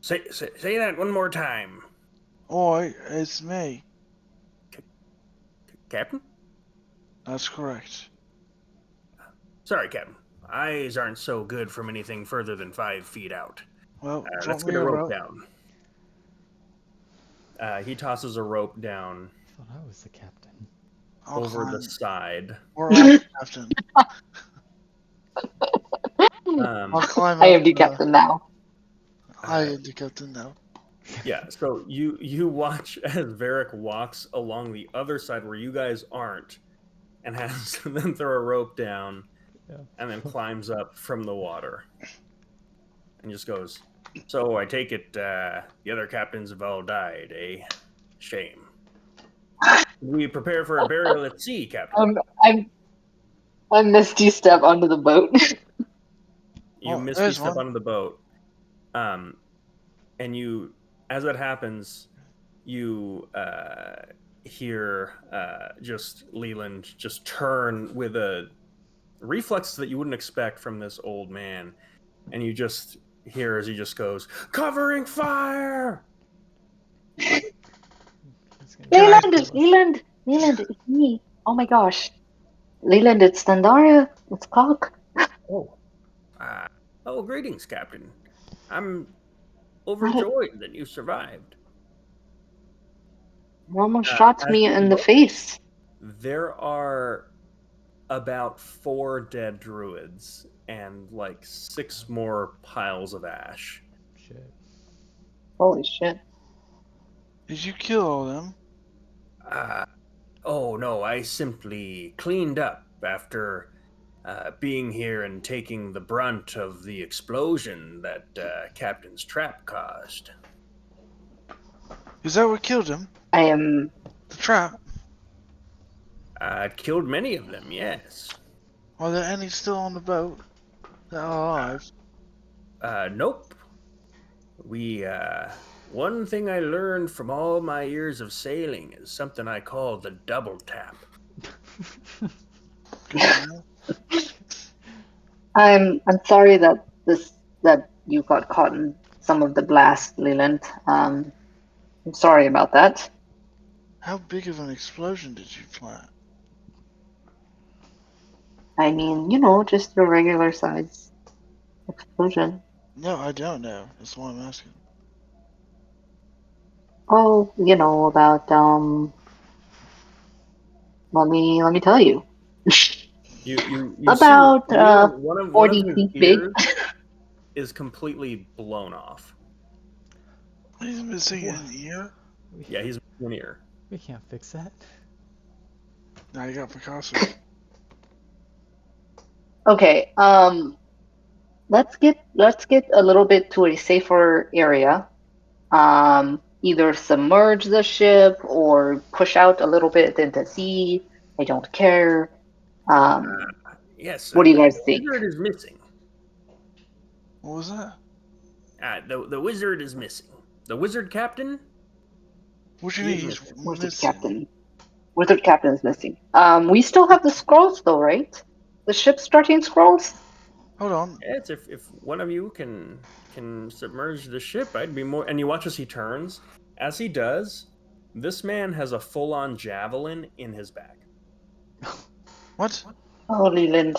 Say that one more time. Oi, it's me. Captain? That's correct. Sorry, Captain. Eyes aren't so good from anything further than 5 feet out. Well, let's get a rope down. He tosses a rope down. I thought I was the captain. Over the side. We're all the captain. I'll climb up. I am the captain now. I am the captain now. Yeah, so you watch as Varric walks along the other side where you guys aren't, and has them throw a rope down, Yeah. and then climbs up from the water, and just goes. So I take it the other captains have all died, eh? Shame. We prepare for a burial at sea, Captain. I misty step onto the boat. You Oh, misty there's step one. onto the boat, and you, as that happens, you hear just Leland just turn with a reflex that you wouldn't expect from this old man, and you just hear as he just goes, "Covering fire!" He's gonna Can I- kill us. Leland, it's me. Oh my gosh. Leland, it's Standaria. It's Clock. Oh, uh, oh, greetings, Captain. I'm How did- overjoyed that you survived. You almost shot As me you in the look, face. there are about 4 dead druids and like 6 more piles of ash. Shit. Holy shit. Did you kill all of them? Oh no, I simply cleaned up after being here and taking the brunt of the explosion that Captain's trap caused. Is that what killed him? I am. The trap? It killed many of them, yes. Are there any still on the boat that are alive? Nope. We, one thing I learned from all my years of sailing is something I call the double tap. Good to know. I'm sorry that you got caught in some of the blast, Leland. I'm sorry about that. How big of an explosion did you plant? I mean, just your regular size explosion. No, I don't know. That's why I'm asking. Oh, about let me tell you. You see About one of 40 his feet big. ears is completely blown off. He's missing What? an ear? Yeah, he's an ear. We can't fix that. Now you got Picasso. Okay, let's get a little bit to a safer area. Either submerge the ship or push out a little bit into sea. I don't care. Yes, What do you the guys think? wizard is missing. What was that? The wizard is missing. The wizard captain? What do you mean He's he's missing. Wizard missing? Captain. Wizard Captain is missing. We still have the scrolls though, right? The ship's starting scrolls? Hold on. Yes, if one of you can submerge the ship, I'd be more. And you watch as he turns. As he does, this man has a full-on javelin in his back. What? Oh, Leland.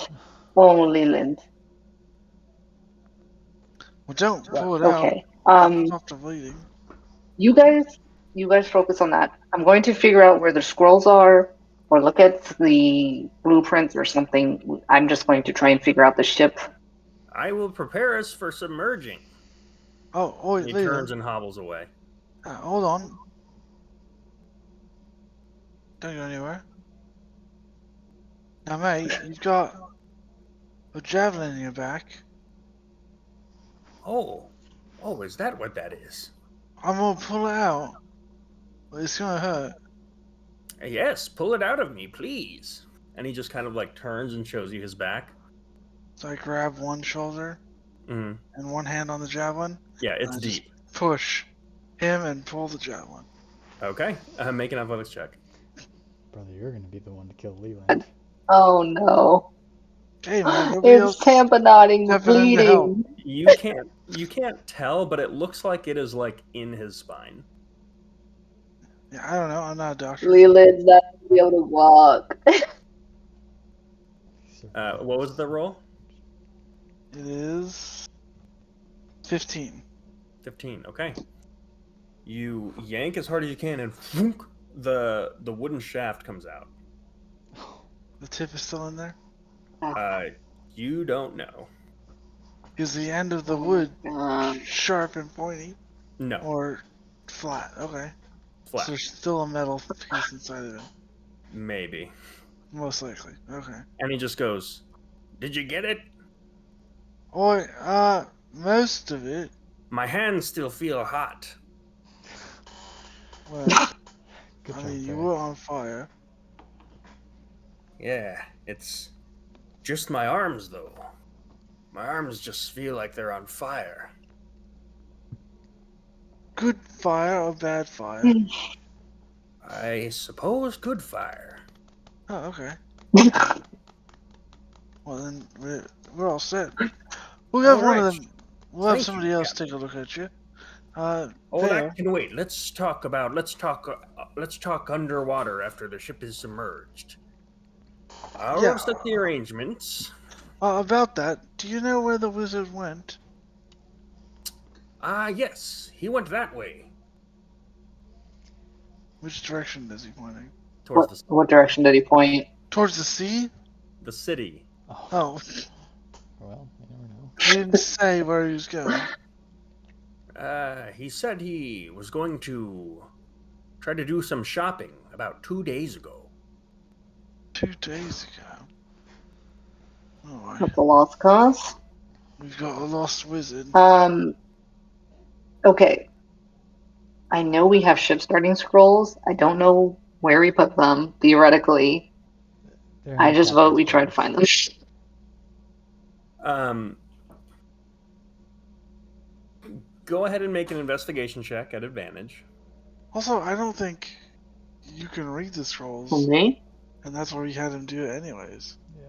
Oh, Leland. Well, don't pull it out. Okay. Stop the bleeding. You guys focus on that. I'm going to figure out where the scrolls are or look at the blueprints or something. I'm just going to try and figure out the ship. I will prepare us for submerging. Oh, wait, He Leland. turns and hobbles away. Hold on. Don't go anywhere. Now, mate, you've got a javelin in your back. Oh, is that what that is? I'm gonna pull it out. But it's gonna hurt. Yes, pull it out of me, please. And he just kind of like turns and shows you his back. So I grab one shoulder Mm-hmm. and one hand on the javelin. Yeah, it's I just deep. push him and pull the javelin. Okay, make an athletics check. Brother, you're gonna be the one to kill Leland. Oh no. Hey, man, nobody It's else tamponading stepping in to help. bleeding. You can't tell, but it looks like it is like in his spine. Yeah, I don't know. I'm not a doctor. Leland's not gonna be able to walk. What was the roll? It is 15. 15. Okay. You yank as hard as you can, and whoonk, the wooden shaft comes out. The tip is still in there. You don't know. Is the end of the wood Uh, sharp and pointy? No. Or Flat. Okay. Flat. So there's still a metal piece inside of it. Maybe. Most likely. Okay. And he just goes, "Did you get it? Oi, most of it. My hands still feel hot." Well, Good I job, mean, you Barry. were on fire. Yeah, it's just my arms, though. My arms just feel like they're on fire. Good fire or bad fire? I suppose good fire. Oh, okay. Well, then we're all set. We'll have one of Alright. them. We'll have Thank somebody you, else take a look at you. Oh, Vale. that can wait. Let's talk underwater after the ship is submerged. I'll Yeah. set the arrangements. About that, do you know where the wizard went? Yes, he went that way. Which direction is he pointing? Towards What direction did he point? Towards the sea? the city. Oh, Oh, well, you never know. he didn't say where he was going. He said he was going to try to do some shopping about 2 days ago. 2 days ago. Alright. That's a lost cause. We've got a lost wizard. Okay. I know we have ship starting scrolls. I don't know where we put them, theoretically. They're in I the just vote captain's we try to quarters. find them. Go ahead and make an investigation check at advantage. Also, I don't think you can read the scrolls. For me? And that's where we had him do it anyways. Yeah.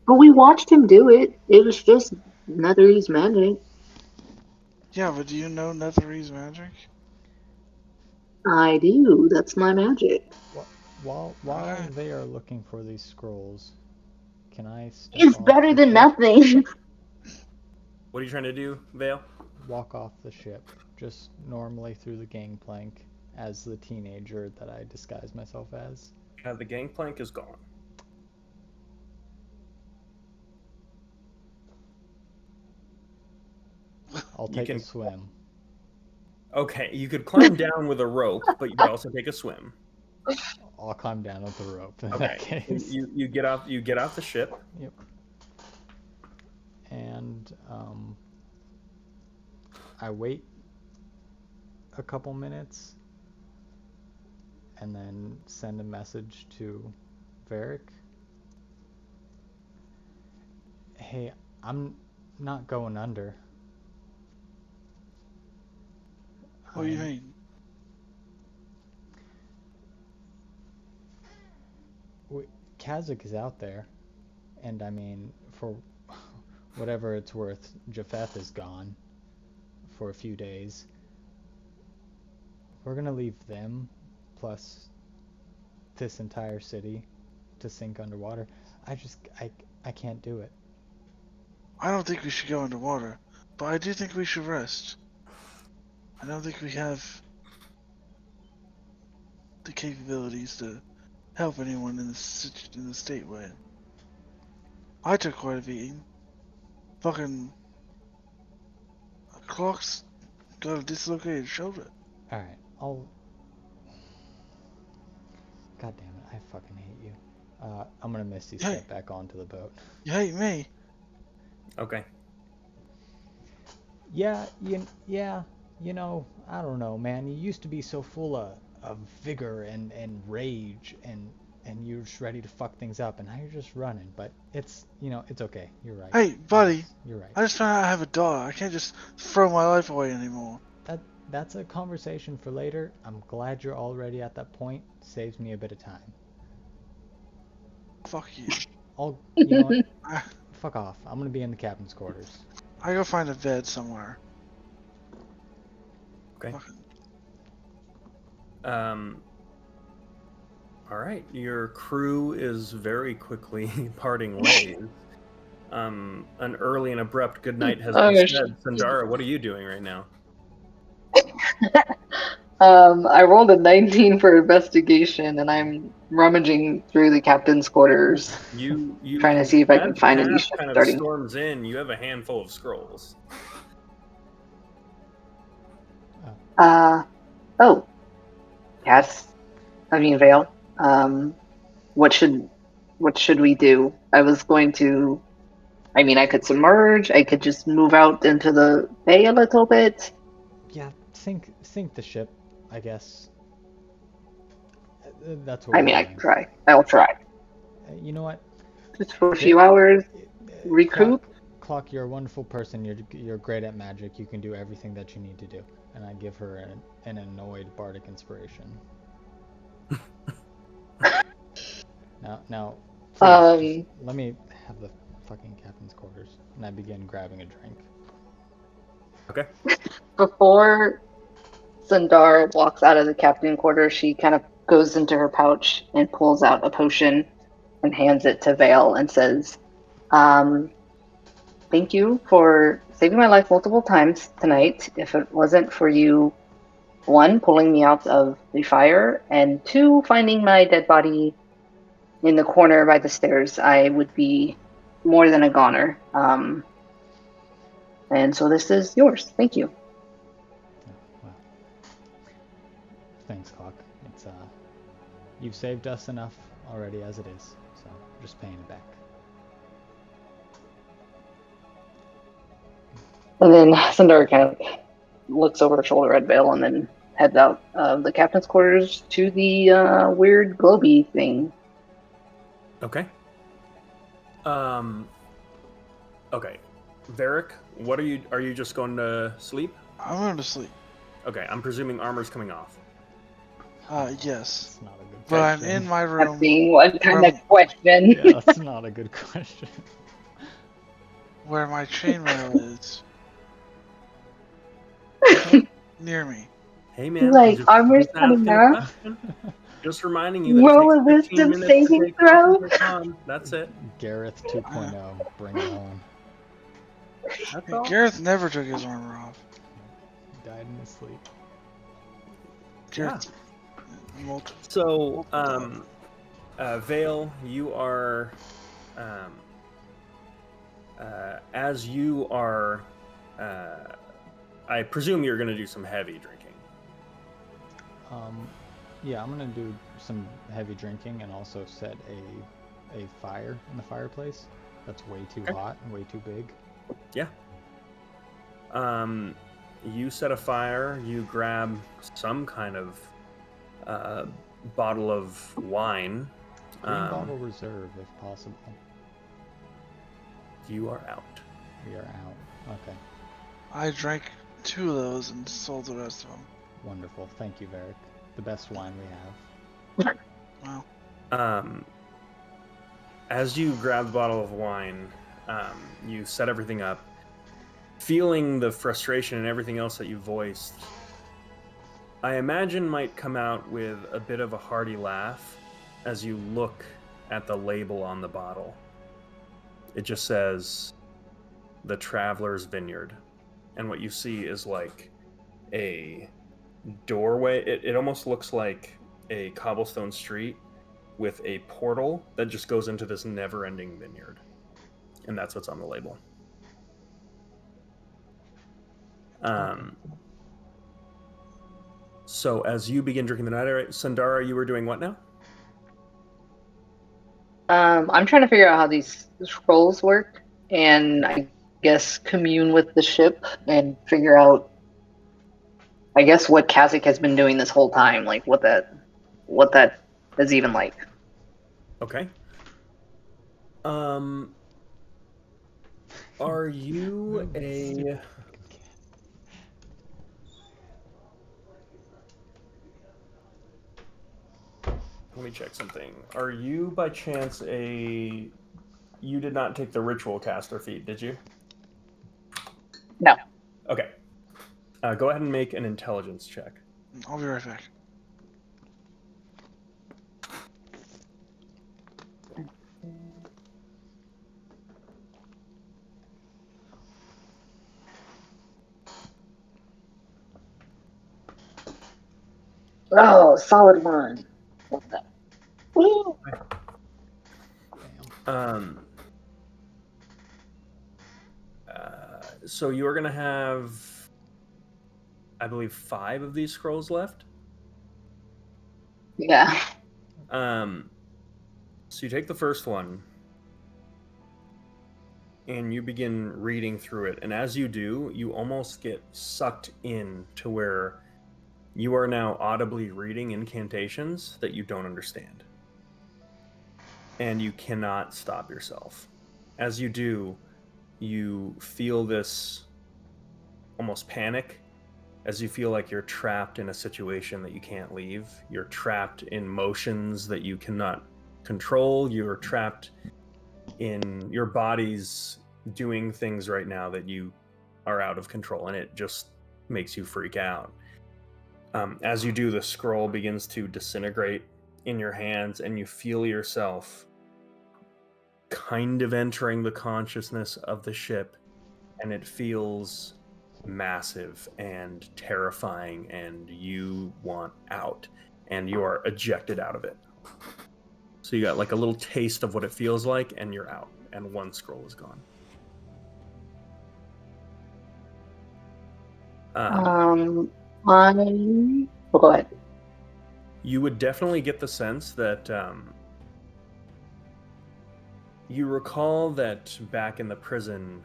But we watched him do it. It was just Netherese magic. Yeah, but do you know Netherese magic? I do. That's my magic. While Okay. they are looking for these scrolls, can I step It's off better the than ship? nothing. What are you trying to do, Vale? Walk off the ship, just normally through the gangplank as the teenager that I disguise myself as. The gangplank is gone. I'll You take can- a swim. Okay, you could climb down with a rope, but you could also take a swim. I'll climb down with the rope in Okay, that case. you get off the ship. Yep. And I wait a couple minutes and then send a message to Varric. Hey, I'm not going under. What do you mean? Kazakh is out there, and I mean, for whatever it's worth, Japheth is gone for a few days. We're gonna leave them, plus this entire city, to sink underwater. I can't do it. I don't think we should go underwater, but I do think we should rest. I don't think we have the capabilities to help anyone in the state we're in. I took quite a beating. Fucking Clark's got a dislocated shoulder. Alright, God damn it, I fucking hate you. I'm gonna Misty step back onto the boat. You hate me. Okay. Yeah, you know, I don't know, man. You used to be so full of vigor and rage and you're just ready to fuck things up, and now you're just running. But it's, it's okay. You're right. Hey, buddy. You're right. I just found out I have a daughter. I can't just throw my life away anymore. That's a conversation for later. I'm glad you're already at that point. Saves me a bit of time. Fuck you. You know what? Fuck off. I'm gonna be in the captain's quarters. I go find a bed somewhere. Okay. Fucking- All right. Your crew is very quickly parting ways. An early and abrupt goodnight has been said. Sandara, what are you doing right now? I rolled a 19 for investigation, and I'm rummaging through the captain's quarters, You trying to see if I can find any as ship kind of starting. storms in. You have a handful of scrolls. Oh, Cass. I mean, Vale. What should we do? I was going to. I mean, I could submerge. I could just move out into the bay a little bit. Yeah, sink the ship, I guess. That's what I we're mean, I can doing. try. I'll try. You know what? Just for a Vi- few hours, Clock, recoup. Clock, you're a wonderful person. You're great at magic. You can do everything that you need to do. And I give her an annoyed bardic inspiration. Now, please, just Um, let me have the fucking captain's quarters. And I begin grabbing a drink. Okay. Before Sundar walks out of the captain quarters, she kind of goes into her pouch and pulls out a potion and hands it to Vale and says, um, "Thank you for saving my life multiple times tonight. If it wasn't for you, one, pulling me out of the fire, and two, finding my dead body in the corner by the stairs, I would be more than a goner. And so this is yours. Thank you." Oh, well, thanks, Clock. It's you've saved us enough already as it is, so I'm just paying it back. And then Sundar kind of looks over her shoulder at Vale and then heads out of the captain's quarters to the weird globy thing. Okay. Okay. Varric, what are you? Are you just going to sleep? I'm going to sleep. Okay, I'm presuming armor's coming off. Yes. That's not a good But I'm question. in my room. Asking what kind of From- question? Yeah, that's not a good question. where my chainmail is. Near me. Hey man, Like, just, armor's just coming asking a off? question. Just reminding you that Roll a it takes 15 wisdom minutes to saving take throw? something on. That's it. Gareth 2.0, bring it on. That's all. Gareth never took his armor off. Died in his sleep. Gareth. Multiple. So, Vale, you are, as you are, I presume you're going to do some heavy drinking. Yeah, I'm gonna do some heavy drinking and also set a fire in the fireplace. That's way too Okay. hot and way too big. Yeah. You set a fire. You grab some kind of bottle of wine. Green bottle reserve, if possible. You are out. We are out. Okay, I drank 2 of those and sold the rest of them. wonderful. Thank you, Varric. The best wine we have. Wow. As you grab the bottle of wine, you set everything up, feeling the frustration and everything else that you voiced. I imagine might come out with a bit of a hearty laugh as you look at the label on the bottle. It just says, "The Traveler's Vineyard," and what you see is like a doorway. It almost looks like a cobblestone street with a portal that just goes into this never-ending vineyard, and that's what's on the label. So as you begin drinking the night, Sundara, you were doing what now? I'm trying to figure out how these scrolls work and I guess commune with the ship and figure out, I guess, what Kasich has been doing this whole time, like what that is even like. Okay. Are you a... Let me check something. Are you, by chance, a... You did not take the ritual caster feat, did you? No. Okay. Go ahead and make an intelligence check. I'll be right back. Oh, solid one. What's that? Woo! So you're going to have I believe 5 of these scrolls left. Yeah. So you take the first one and you begin reading through it. And as you do, you almost get sucked in to where you are now audibly reading incantations that you don't understand. And you cannot stop yourself. As you do, you feel this almost panic as you feel like you're trapped in a situation that you can't leave. You're trapped in motions that you cannot control. You're trapped in your body's doing things right now that you are out of control, and it just makes you freak out. As you do, the scroll begins to disintegrate in your hands, and you feel yourself kind of entering the consciousness of the ship, and it feels massive and terrifying, and you want out, and you are ejected out of it. So you got like a little taste of what it feels like, and you're out, and one scroll is gone. Go ahead. You would definitely get the sense that you recall that back in the prison,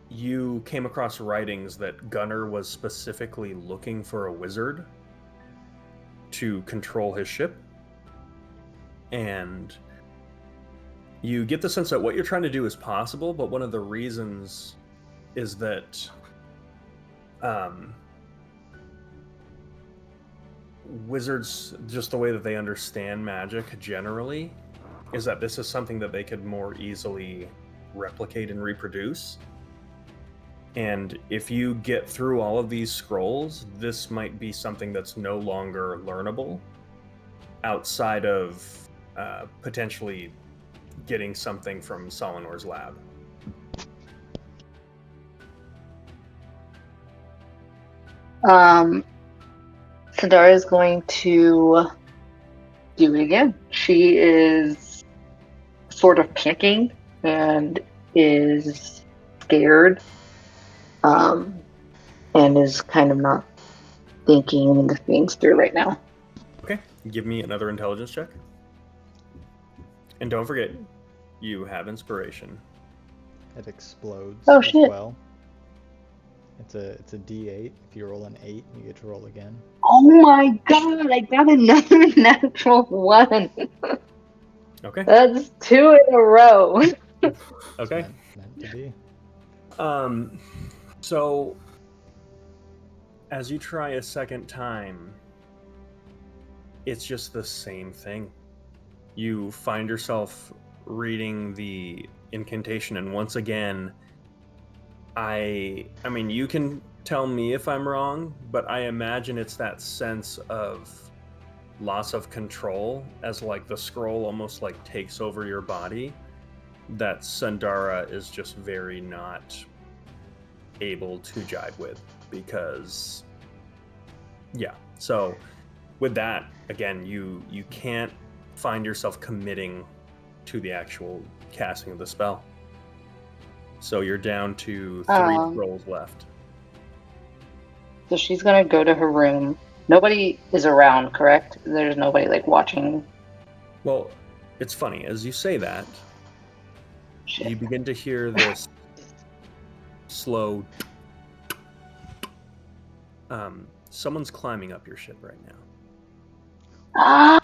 you came across writings that Gunnar was specifically looking for a wizard to control his ship. And you get the sense that what you're trying to do is possible, but one of the reasons is that wizards, just the way that they understand magic generally, is that this is something that they could more easily replicate and reproduce. And if you get through all of these scrolls, this might be something that's no longer learnable outside of potentially getting something from Solinor's lab. Sandara is going to do it again. She is sort of panicking and is scared, and is kind of not thinking things through right now. Okay, give me another intelligence check. And don't forget, you have inspiration. It explodes Oh, as shit. well. It's a D8. If you roll an 8, you get to roll again. Oh my god, I got another natural 1. Okay. That's 2 in a row. Okay. Meant to be. So as you try a second time, it's just the same thing. You find yourself reading the incantation, and once again, I mean, you can tell me if I'm wrong, but I imagine it's that sense of loss of control as like the scroll almost like takes over your body, that Sandara is just very not able to jive with, because yeah. So with that, again, you can't find yourself committing to the actual casting of the spell. So you're down to 3 scrolls left. So she's gonna go to her room. Nobody is around, correct? There's nobody like watching. Well, it's funny, as you say that, Shit. you begin to hear this slow someone's climbing up your ship right now. Ah!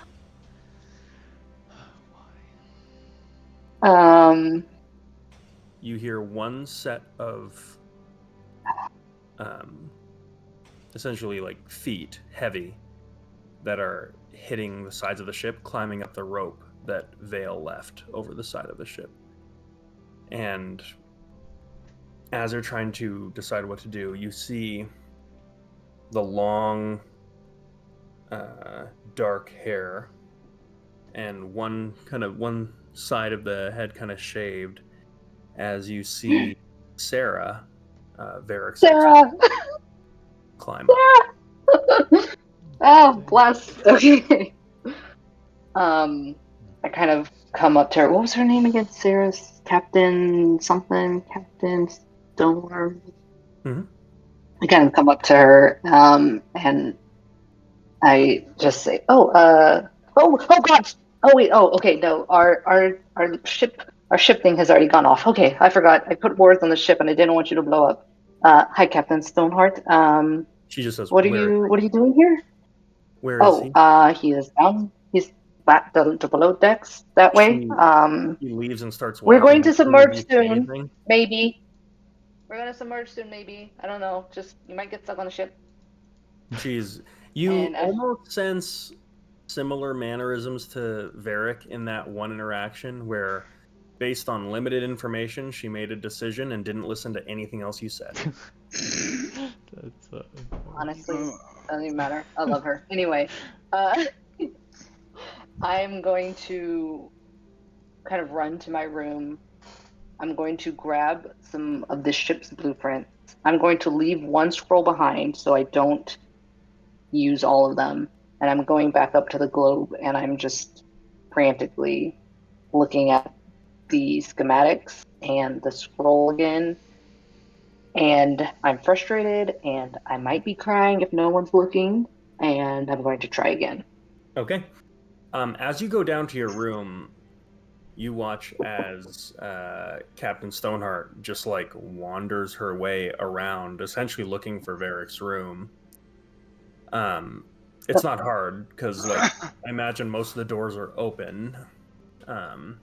You hear one set of essentially like feet, heavy, that are hitting the sides of the ship, climbing up the rope that Vale left over the side of the ship. And as they're trying to decide what to do, you see the long, dark hair, and one side of the head kind of shaved, as you see Sarah, Varric's Sarah! climb up. Oh, bless. Okay. I kind of come up to her. What was her name again? Sarah's Captain something? Captain Storm? Mhm. I kind of come up to her, and I just say, oh God, oh wait, oh okay, no, our ship thing has already gone off. Okay, I forgot. I put wards on the ship, and I didn't want you to blow up. Hi, Captain Stoneheart. She just says, What are you doing here? Where is Oh, he? he is down. He's back to below decks that way. She he leaves and starts We're going walking. to Before submerge you say soon, anything. maybe. We're gonna submerge soon, maybe. I don't know. Just you might get stuck on the ship. You And almost sense similar mannerisms to Varric in that one interaction where, based on limited information, she made a decision and didn't listen to anything else you said. That's honestly, doesn't even matter. I love her. Anyway, uh, I'm going to kind of run to my room. I'm going to grab some of the ship's blueprints. I'm going to leave one scroll behind so I don't use all of them. And I'm going back up to the globe and I'm just frantically looking at the schematics and the scroll again. And I'm frustrated and I might be crying if no one's looking. And I'm going to try again. Okay. As you go down to your room, you watch as Captain Stoneheart just like wanders her way around, essentially looking for Varric's room. It's not hard because, like, I imagine most of the doors are open. And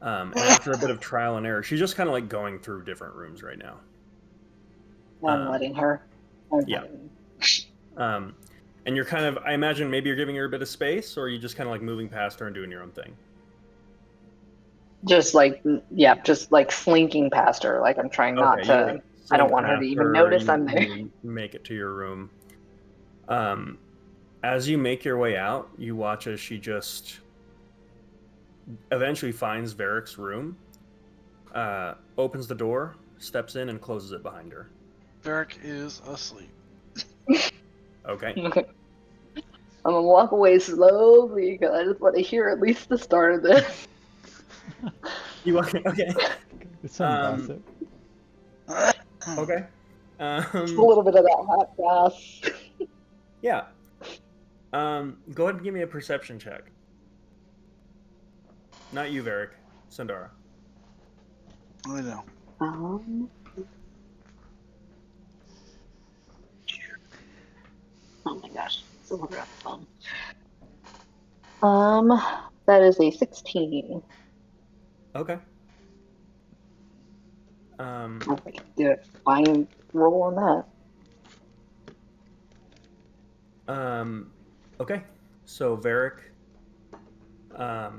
after a bit of trial and error, she's just kind of like going through different rooms right now. I'm letting her. Yeah. And you're kind of, I imagine maybe you're giving her a bit of space, or are you just kind of like moving past her and doing your own thing? Just like, yeah, just like slinking past her. Like I'm trying not Okay, to. I don't want her to even notice I'm there. You make it to your room. As you make your way out, you watch as she just eventually finds Varric's room, opens the door, steps in, and closes it behind her. Varric is asleep. Okay. Okay. I'm gonna walk away slowly because I just want to hear at least the start of this. You walk. Okay. It's some gossip. Okay. Just a little bit of that hot gas. Yeah. Go ahead and give me a perception check. Not you, Varric. Sandara. I know. Oh my gosh, so rough. That is a 16. Okay. Okay, do it. Fine roll on that. Okay. So Varric, I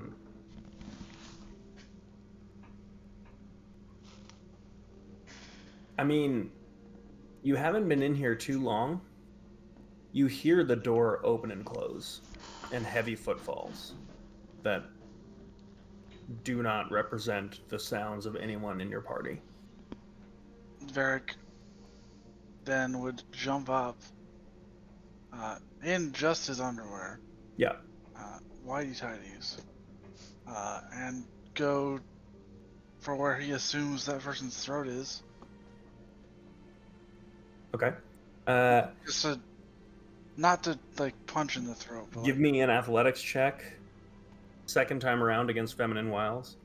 mean, you haven't been in here too long. You hear the door open and close, and heavy footfalls that do not represent the sounds of anyone in your party. Varric then would jump up in just his underwear. Yeah. Whitey tighties. And go for where he assumes that person's throat is. Okay. Just to, not to like punch in the throat. But Give me an athletics check. Second time around against Feminine Wiles.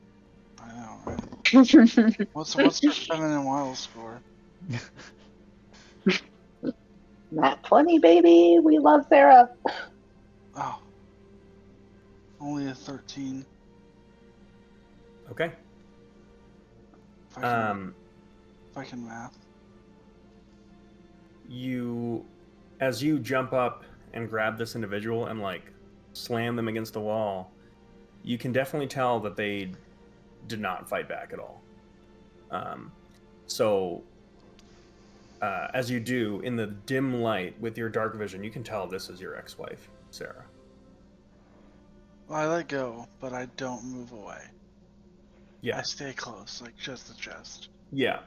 I know, right? What's your feminine wild score? Nat 20, baby. We love Sarah. Oh, only a 13. Okay. If I can math. As you jump up and grab this individual and like slam them against the wall, you can definitely tell that they did not fight back at all. As you do in the dim light with your dark vision, you can tell this is your ex-wife, Sarah. Well, I let go, but I don't move away. Yeah. I stay close, like just the chest. Yeah.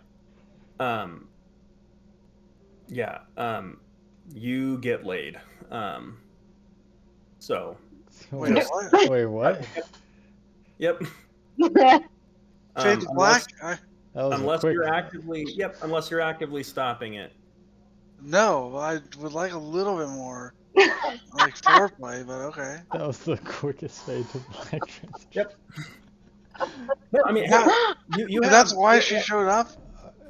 You get laid. So. Wait, what? Wait, what? Yep. Fade to black? That was a Unless quick. unless you're actively stopping it. No, I would like a little bit more, like foreplay, but okay. That was the quickest fade to black transition. Yep. No, I mean, Yeah. you And have, that's why she showed up.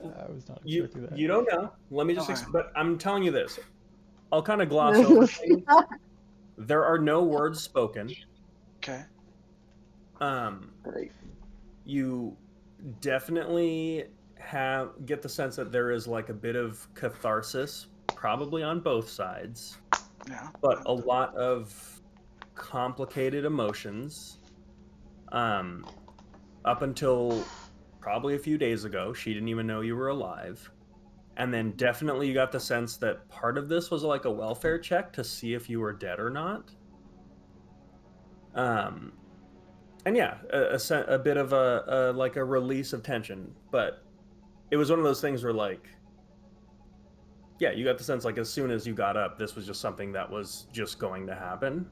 I was not you expecting that. you don't know. Let me just Okay. but I'm telling you this. I'll kind of gloss over things. There are no words spoken. Okay. Great. You definitely get the sense that there is like a bit of catharsis, probably on both sides, Yeah. but a lot of complicated emotions. Up until probably a few days ago, she didn't even know you were alive. And then definitely you got the sense that part of this was like a welfare check to see if you were dead or not. And yeah, a bit of a like a release of tension, but it was one of those things where like, yeah, you got the sense like as soon as you got up, this was just something that was just going to happen,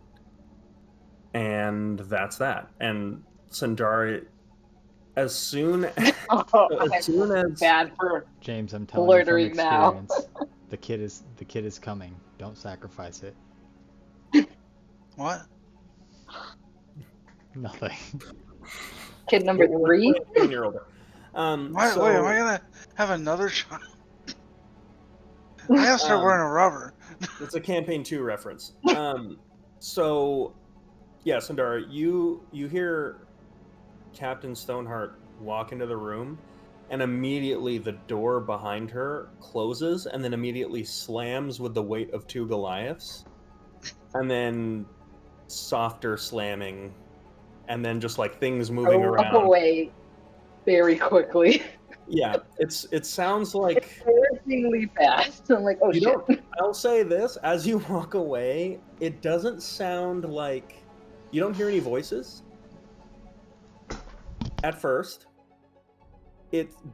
and that's that. And Sandari, as soon as Bad for James, I'm telling you from Loitering now. experience, the kid is coming. Don't sacrifice it. What? Nothing. kid number 3. when you're older. Wait, am I gonna have another child? I gotta start wearing a rubber. It's a campaign 2 reference. So yeah, Sundar, you hear Captain Stoneheart walk into the room, and immediately the door behind her closes and then immediately slams with the weight of 2 Goliaths, and then softer slamming, and then just like things moving Walk around. away very quickly. Yeah, it sounds like Embarrassingly fast. I'm like, oh you shit. don't. I'll say this: as you walk away, it doesn't sound like you don't hear any voices at first.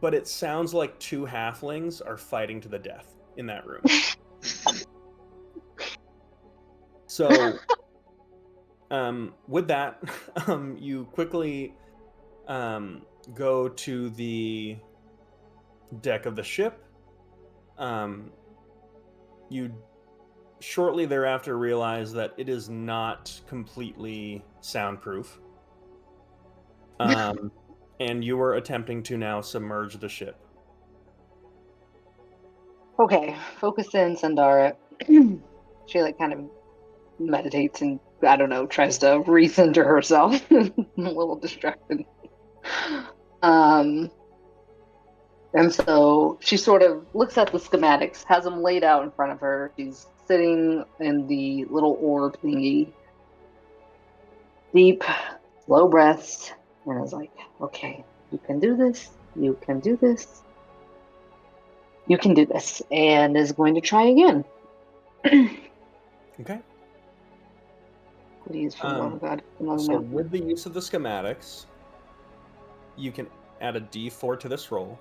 But it sounds like 2 halflings are fighting to the death in that room. So, with that, you quickly go to the deck of the ship. You shortly thereafter realize that it is not completely soundproof. And you are attempting to now submerge the ship. Okay, focus in, Sandara. She like kind of meditates and I don't know, tries to recenter herself. I'm a little distracted. And so she sort of looks at the schematics, has them laid out in front of her. She's sitting in the little orb thingy. Deep, slow breaths, and is like, okay, you can do this, you can do this, you can do this, and is going to try again. Okay. Please, for the love of God. So with the use of the schematics, you can add a D4 to this roll.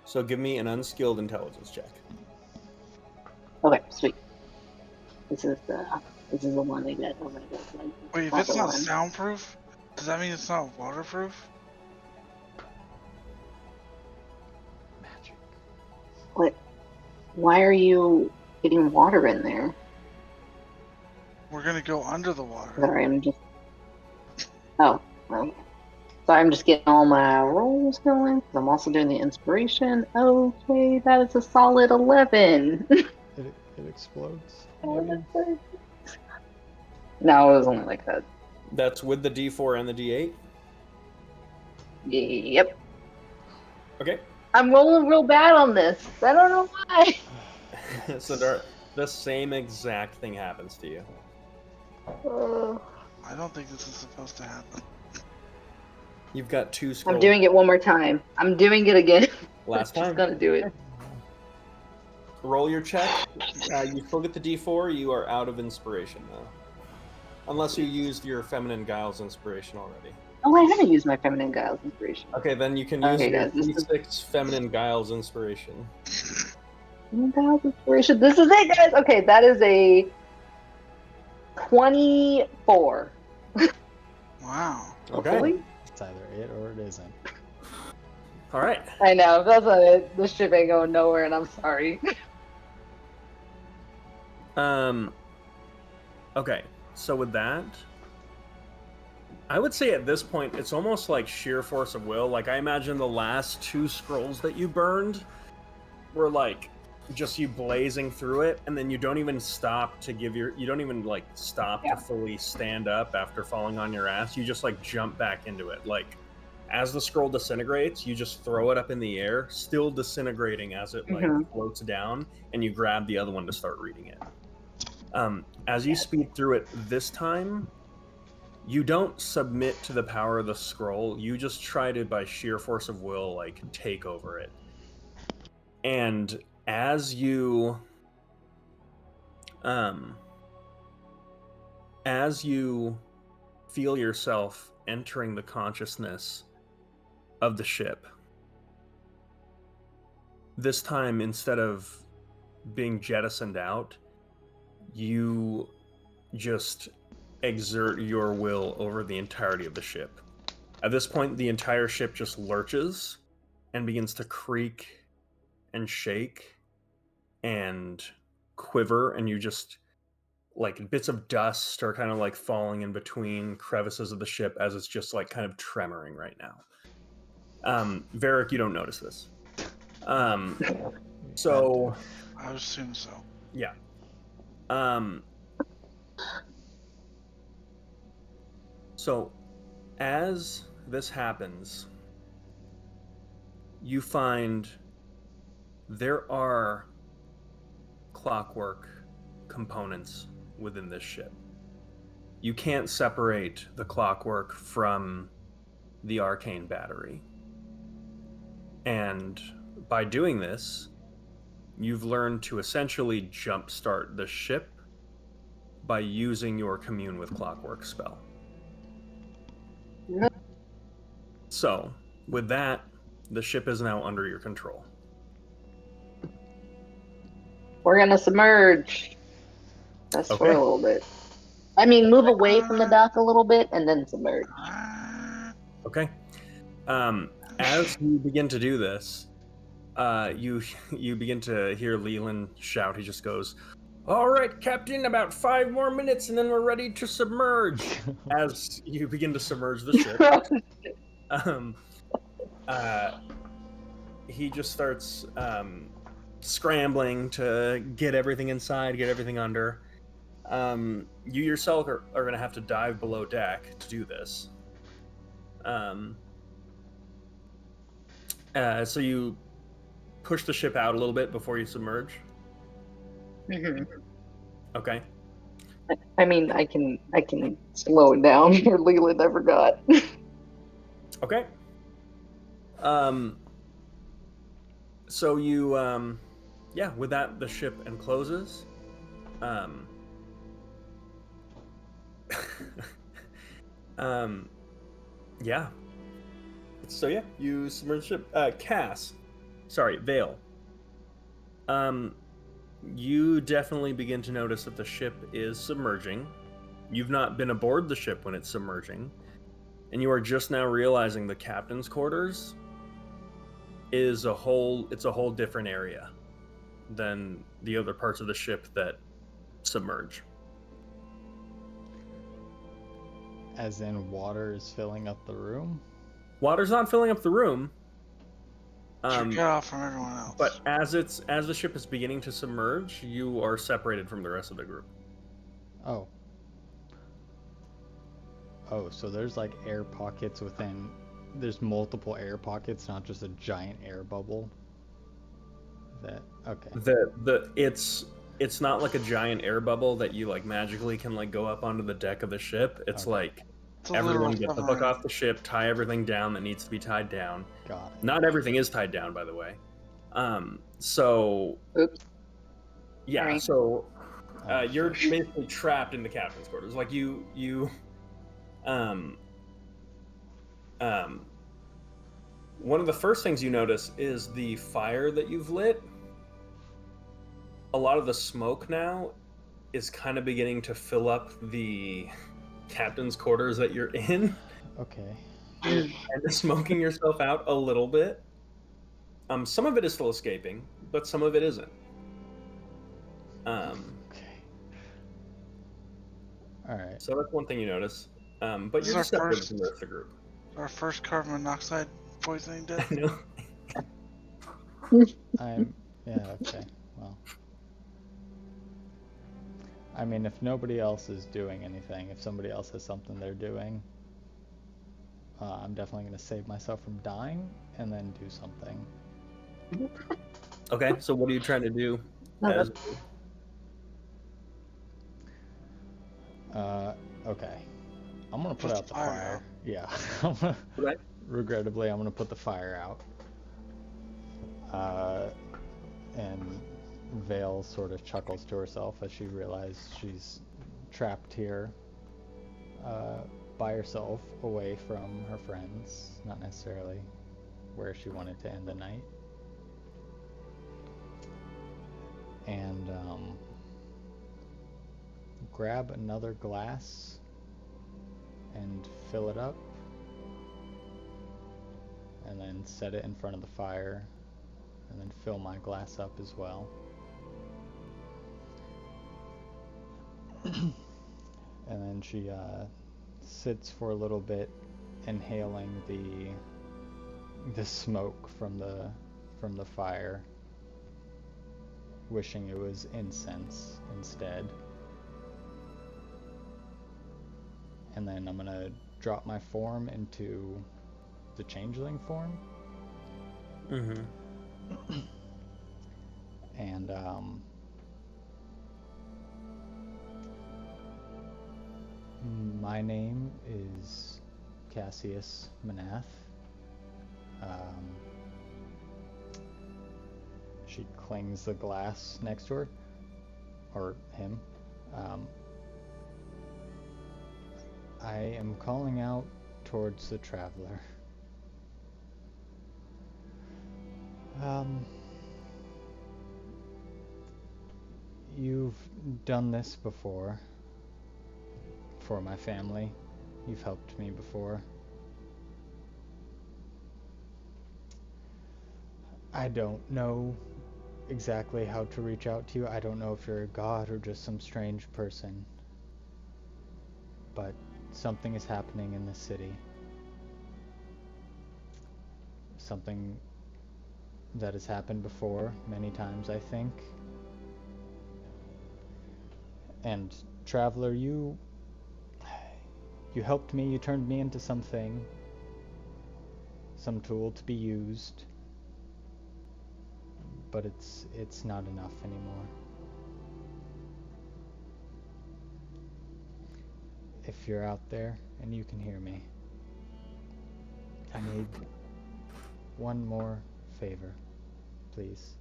So give me an unskilled intelligence check. Okay, sweet. This is the one I get. Oh my God, Wait, if it's not soundproof, does that mean it's not waterproof? Magic. What? Why are you getting water in there? We're gonna go under the water. Sorry, I'm just. Oh, well. Sorry, I'm just getting all my rolls going. I'm also doing the inspiration. Okay, that is a solid 11. It explodes. Maybe? No, it was only like that. That's with the D4 and the D8? Yep. Okay. I'm rolling real bad on this. I don't know why. So the same exact thing happens to you. I don't think this is supposed to happen. You've got 2 scrolls. I'm doing it one more time. I'm doing it again. Last I'm time. just gonna do it. Roll your check. You still get the D4. You are out of inspiration now. Unless you used your Feminine Guiles inspiration already. Oh, I haven't used my Feminine Guiles inspiration. Okay, then you can use Okay, your guys, this is- D6 Feminine Guiles inspiration. Feminine Guiles inspiration. This is it, guys. Okay, that is a 24. Wow. Okay. Hopefully. It's either it or it isn't. All right. I know, that's not it. This ship ain't going nowhere, and I'm sorry. Okay, so with that, I would say at this point it's almost like sheer force of will. Like I imagine the last 2 scrolls that you burned were like just you blazing through it, and then you don't even stop to you don't even like stop to fully stand up after falling on your ass. You just like jump back into it. Like as the scroll disintegrates, you just throw it up in the air, still disintegrating as it like floats down, and you grab the other one to start reading it. As you speed through it this time, you don't submit to the power of the scroll. You just try to, by sheer force of will, like take over it. And as you feel yourself entering the consciousness of the ship, this time instead of being jettisoned out, you just exert your will over the entirety of the ship. At this point, the entire ship just lurches and begins to creak and shake and quiver, and you just like bits of dust are kind of like falling in between crevices of the ship as it's just like kind of tremoring right now. Varric, you don't notice this. So I would assume so. yeah. So as this happens, you find there are clockwork components within this ship. You can't separate the clockwork from the arcane battery. And by doing this, you've learned to essentially jumpstart the ship by using your Commune with Clockwork spell. So, with that, the ship is now under your control. We're gonna submerge. That's for a little bit. I mean, move away from the dock a little bit and then submerge. Okay. As you begin to do this, you begin to hear Leland shout. He just goes, "All right, Captain, about 5 more minutes and then we're ready to submerge." As you begin to submerge the ship, he just starts scrambling to get everything inside, get everything under. You yourself are going to have to dive below deck to do this. So you push the ship out a little bit before you submerge. Mm-hmm. Okay. I mean, I can slow it down where Leland never got. Okay. So you, yeah, with that, the ship encloses. Yeah. So yeah, you submerge the ship. Cass. Sorry, Vale. You definitely begin to notice that the ship is submerging. You've not been aboard the ship when it's submerging. And you are just now realizing the captain's quarters is a whole different area than the other parts of the ship that submerge. As in water is filling up the room? Water's not filling up the room. Cut off from everyone else. But as the ship is beginning to submerge, you are separated from the rest of the group. Oh. Oh, so there's like air pockets within. There's multiple air pockets, not just a giant air bubble. Okay. It's not like a giant air bubble that you like magically can like go up onto the deck of the ship. It's Okay. like everyone get the hook off the ship, tie everything down that needs to be tied down. Got it. Not everything is tied down, by the way. So Oops. yeah, Sorry. so you're basically trapped in the captain's quarters. Like one of the first things you notice is the fire that you've lit. A lot of the smoke now is kind of beginning to fill up the captain's quarters that you're in. Okay. And smoking yourself out a little bit. Some of it is still escaping, but some of it isn't. Okay. All right. So that's one thing you notice. But This is you're our just separate first- from the rest of the group. Our first carbon monoxide poisoning I death. know. Yeah. Okay. Well. I mean, if nobody else is doing anything, if somebody else has something they're doing, I'm definitely going to save myself from dying and then do something. Okay, so what are you trying to do? As Okay. I'm going to put Put out the the fire fire. out. Yeah. Okay. Regrettably, I'm going to put the fire out. And Vale sort of chuckles to herself as she realizes she's trapped here by herself, away from her friends, not necessarily where she wanted to end the night. And grab another glass and fill it up, and then set it in front of the fire, and then fill my glass up as well. And then she sits for a little bit, inhaling the smoke from the fire, wishing it was incense instead. And then I'm gonna drop my form into the changeling form. Mm-hmm. And my name is Cassius Manath. She clings the glass next to her, or him. I am calling out towards the traveler. You've done this before for my family. You've helped me before. I don't know exactly how to reach out to you. I don't know if you're a god or just some strange person. But something is happening in the city. Something that has happened before, many times, I think. And traveler, you helped me, you turned me into something, some tool to be used, but it's not enough anymore. If you're out there and you can hear me, I need one more favor, please.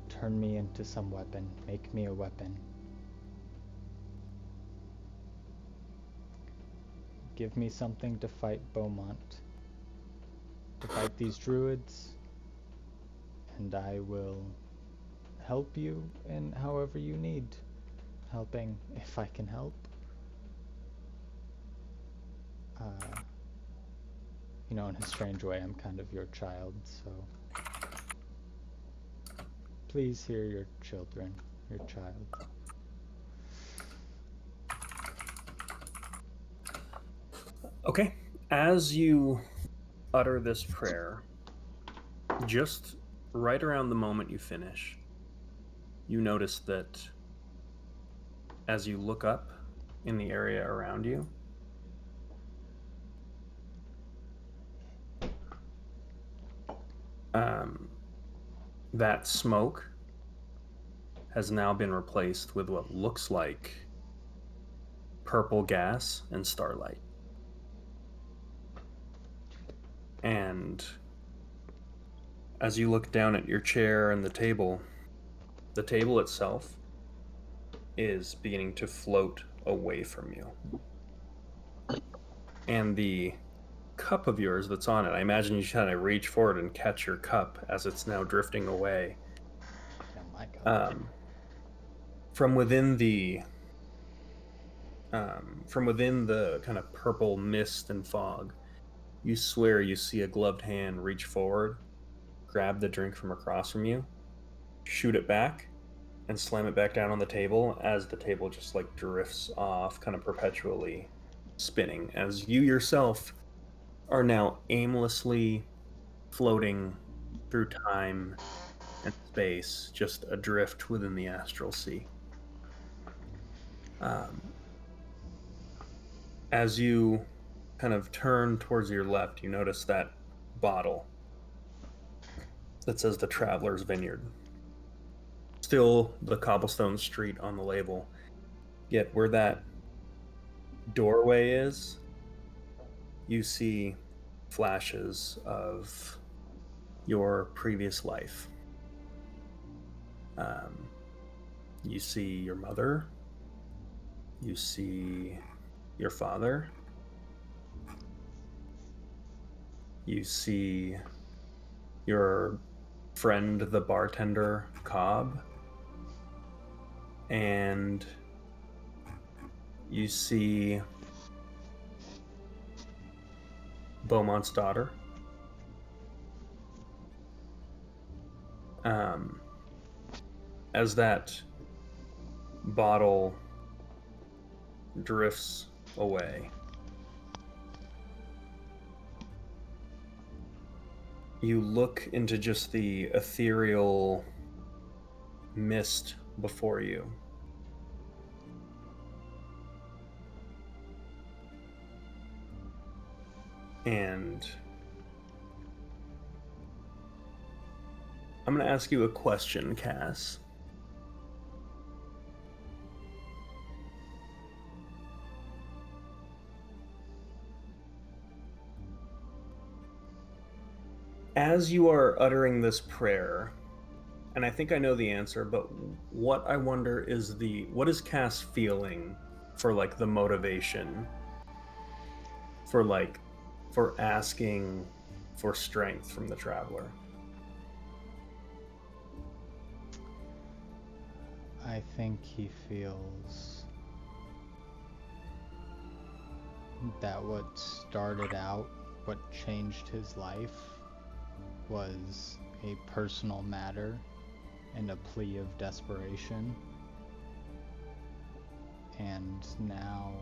Turn me into some weapon. Make me a weapon. Give me something to fight Beaumont, to fight these druids, and I will help you in however you need helping, if I can help. You know, in a strange way, I'm kind of your child, so please hear your children, your child. Okay. As you utter this prayer, just right around the moment you finish, you notice that as you look up in the area around you, that smoke has now been replaced with what looks like purple gas and starlight. And as you look down at your chair and the table itself is beginning to float away from you. And the cup of yours that's on it, I imagine you kind of reach forward and catch your cup as it's now drifting away. Yeah, my God. From within the from within the kind of purple mist and fog, you swear you see a gloved hand reach forward, grab the drink from across from you, shoot it back, and slam it back down on the table as the table just like drifts off, kind of perpetually spinning, as you yourself are now aimlessly floating through time and space, just adrift within the astral sea. As you kind of turn towards your left, you notice that bottle that says the Traveler's Vineyard. Still the cobblestone street on the label, yet where that doorway is, you see flashes of your previous life. You see your mother, you see your father, you see your friend, the bartender, Cobb, and you see Beaumont's daughter. As that bottle drifts away, you look into just the ethereal mist before you. And I'm going to ask you a question, Cass. As you are uttering this prayer, and I think I know the answer, but what I wonder is what is Cass feeling for like the motivation for asking for strength from the Traveler? I think he feels that what started out, what changed his life, was a personal matter and a plea of desperation. And now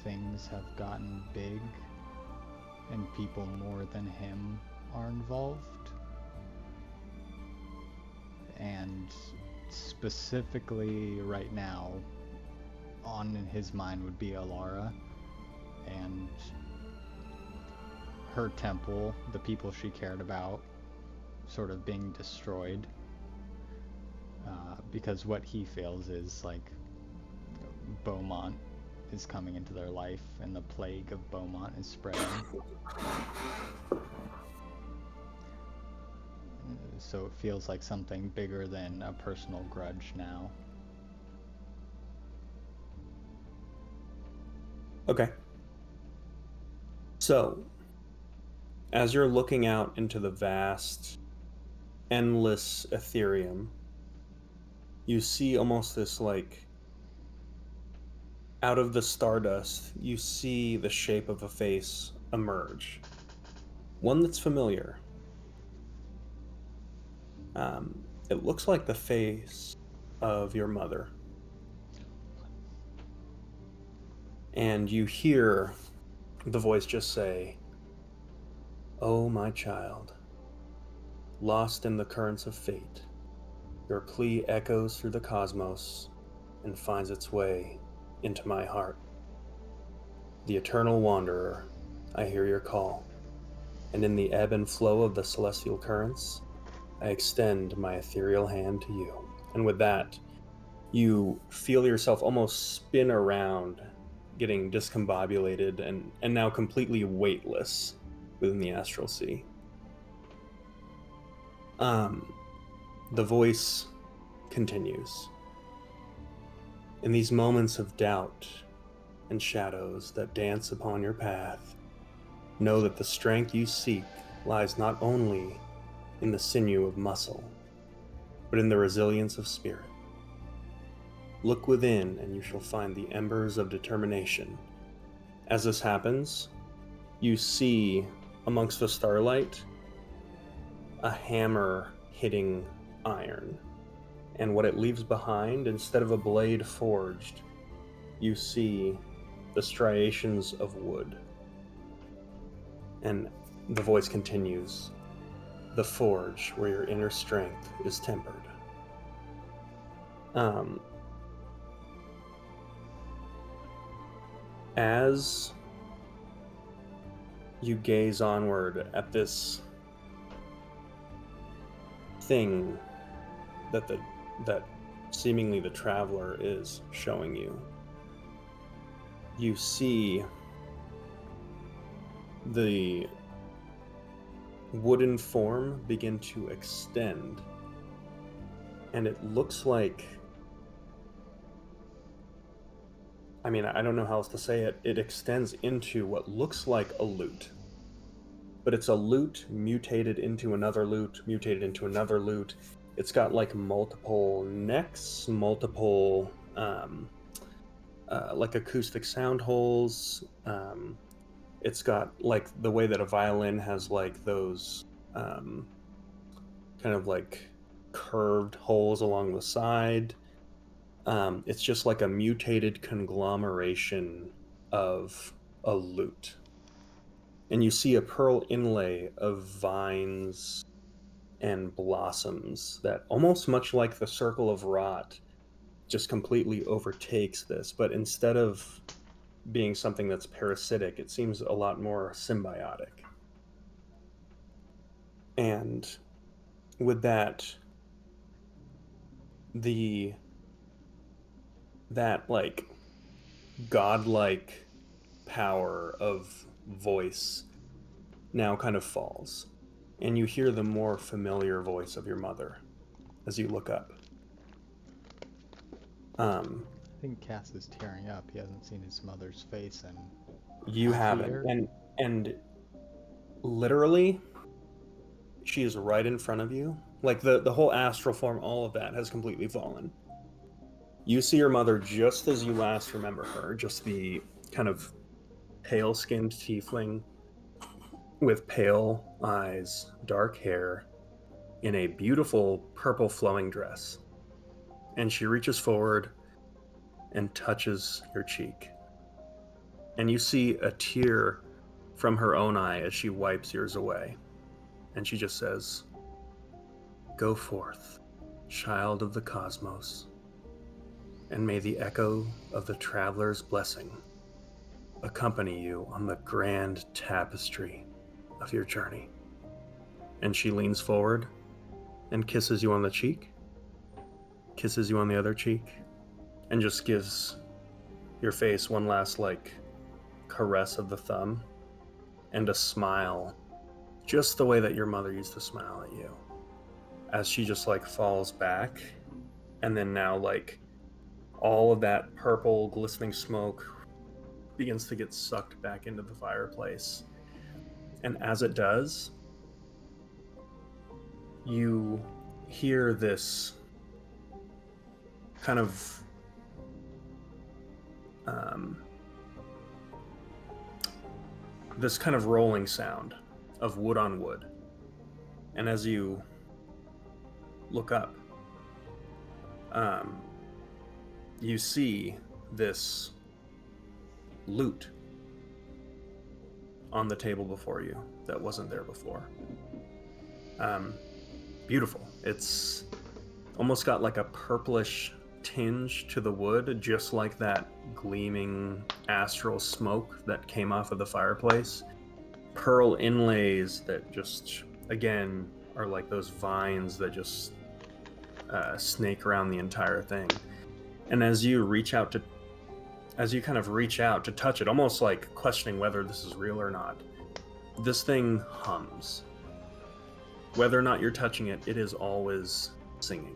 things have gotten big and people more than him are involved. And specifically right now, on in his mind would be Alara and her temple, the people she cared about, sort of being destroyed. Because what he feels is like Beaumont is coming into their life and the plague of Beaumont is spreading. So it feels like something bigger than a personal grudge now. Okay. So, as you're looking out into the vast, endless Ethereum, you see almost this like, out of the stardust, you see the shape of a face emerge. One that's familiar. It looks like the face of your mother. And you hear the voice just say, "Oh, my child, lost in the currents of fate, your plea echoes through the cosmos and finds its way into my heart. The eternal wanderer, I hear your call, and in the ebb and flow of the celestial currents, I extend my ethereal hand to you." And with that, you feel yourself almost spin around, getting discombobulated and now completely weightless within the astral sea. The voice continues. In these moments of doubt and shadows that dance upon your path, know that the strength you seek lies not only in the sinew of muscle, but in the resilience of spirit. Look within, and you shall find the embers of determination. As this happens, you see, amongst the starlight, a hammer hitting iron. And what it leaves behind, instead of a blade forged, you see the striations of wood. And the voice continues, the forge where your inner strength is tempered. As you gaze onward at this thing that seemingly the traveler is showing you, you see the wooden form begin to extend, and it looks like, I mean, I don't know how else to say it. It extends into what looks like a lute. But it's a lute mutated into another lute, mutated into another lute. It's got like multiple necks, multiple like acoustic sound holes. It's got like the way that a violin has like those kind of like curved holes along the side. It's just like a mutated conglomeration of a lute. And you see a pearl inlay of vines and blossoms that, almost much like the circle of rot, just completely overtakes this. But instead of being something that's parasitic, it seems a lot more symbiotic. And with that, that like godlike power of voice now kind of falls, and you hear the more familiar voice of your mother as you look up. I think Cass is tearing up. He hasn't seen his mother's face and You haven't, and literally, she is right in front of you. Like the whole astral form, all of that has completely fallen. You see your mother just as you last remember her, just the kind of pale-skinned tiefling with pale eyes, dark hair, in a beautiful purple flowing dress. And she reaches forward and touches your cheek. And you see a tear from her own eye as she wipes yours away. And she just says, "Go forth, child of the cosmos, and may the echo of the traveler's blessing accompany you on the grand tapestry of your journey." And she leans forward and kisses you on the cheek, kisses you on the other cheek, and just gives your face one last like caress of the thumb and a smile, just the way that your mother used to smile at you, as she just like falls back. And then now like all of that purple glistening smoke begins to get sucked back into the fireplace. And as it does, you hear this kind of rolling sound of wood on wood. And as you look up, you see this lute on the table before you that wasn't there before. Beautiful. It's almost got like a purplish tinge to the wood, just like that gleaming astral smoke that came off of the fireplace. Pearl inlays that just, again, are like those vines that just snake around the entire thing. And as you kind of reach out to touch it, almost like questioning whether this is real or not, this thing hums. Whether or not you're touching it, it is always singing.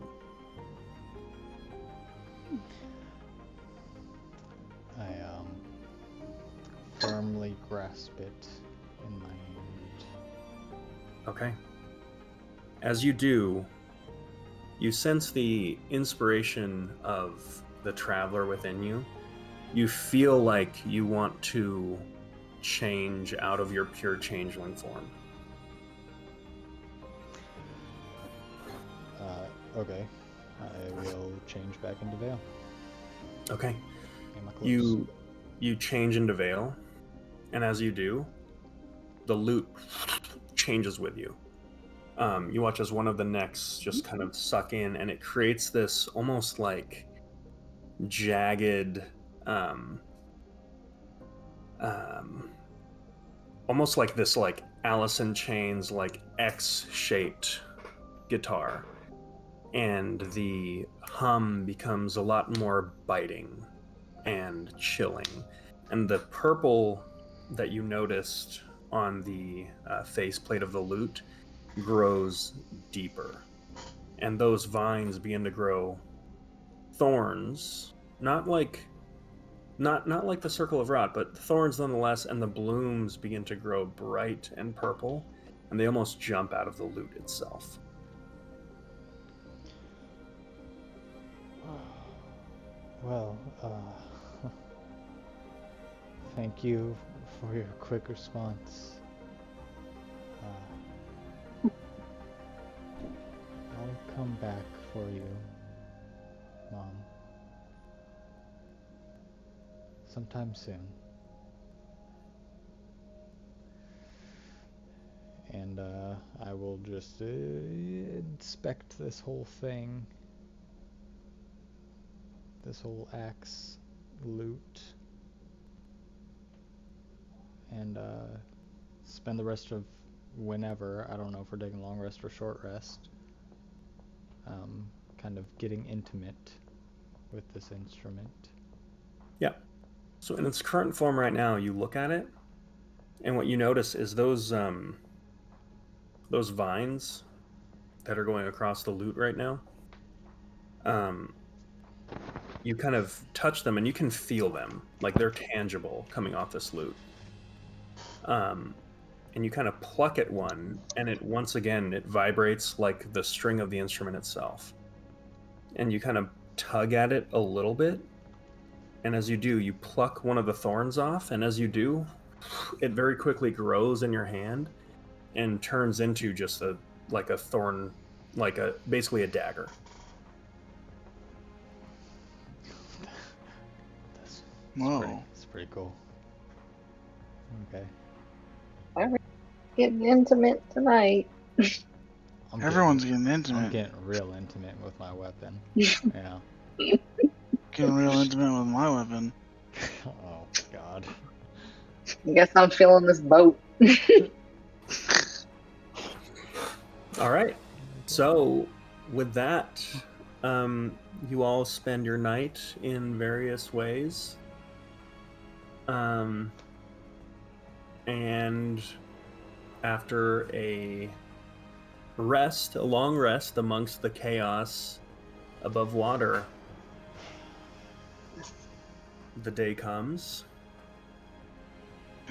I firmly grasp it in my hand. Okay. As you do, you sense the inspiration of the traveler within you, you feel like you want to change out of your pure changeling form. Okay. I will change back into Vale. Okay. Get my clothes. You change into Vale, and as you do, the loot changes with you. You watch as one of the necks just kind of suck in, and it creates this almost like jagged, almost like this like Alice in Chains like X-shaped guitar, and the hum becomes a lot more biting and chilling, and the purple that you noticed on the faceplate of the lute grows deeper, and those vines begin to grow thorns, not like the circle of rot, but thorns nonetheless, and the blooms begin to grow bright and purple, and they almost jump out of the lute itself. Well, thank you for your quick response. I'll come back for you, Mom. Sometime soon. And I will just inspect this whole thing. This whole axe loot. And spend the rest of whenever, I don't know if we're taking a long rest or short rest, kind of getting intimate with this instrument. Yeah. So in its current form right now, you look at it, and what you notice is those vines that are going across the lute right now. You kind of touch them, and you can feel them, like they're tangible coming off this lute. And you kind of pluck at one, and it once again it vibrates like the string of the instrument itself. And you kind of tug at it a little bit, and as you do, you pluck one of the thorns off, and as you do, it very quickly grows in your hand and turns into just a thorn, basically a dagger. Whoa. It's pretty cool. Okay. Getting intimate tonight. Everyone's getting I'm intimate. getting real intimate with my weapon. Yeah. Getting real intimate with my weapon. Oh, God. I guess I'm feeling this boat. All right. So with that, you all spend your night in various ways. And after a long rest amongst the chaos above water, the day comes.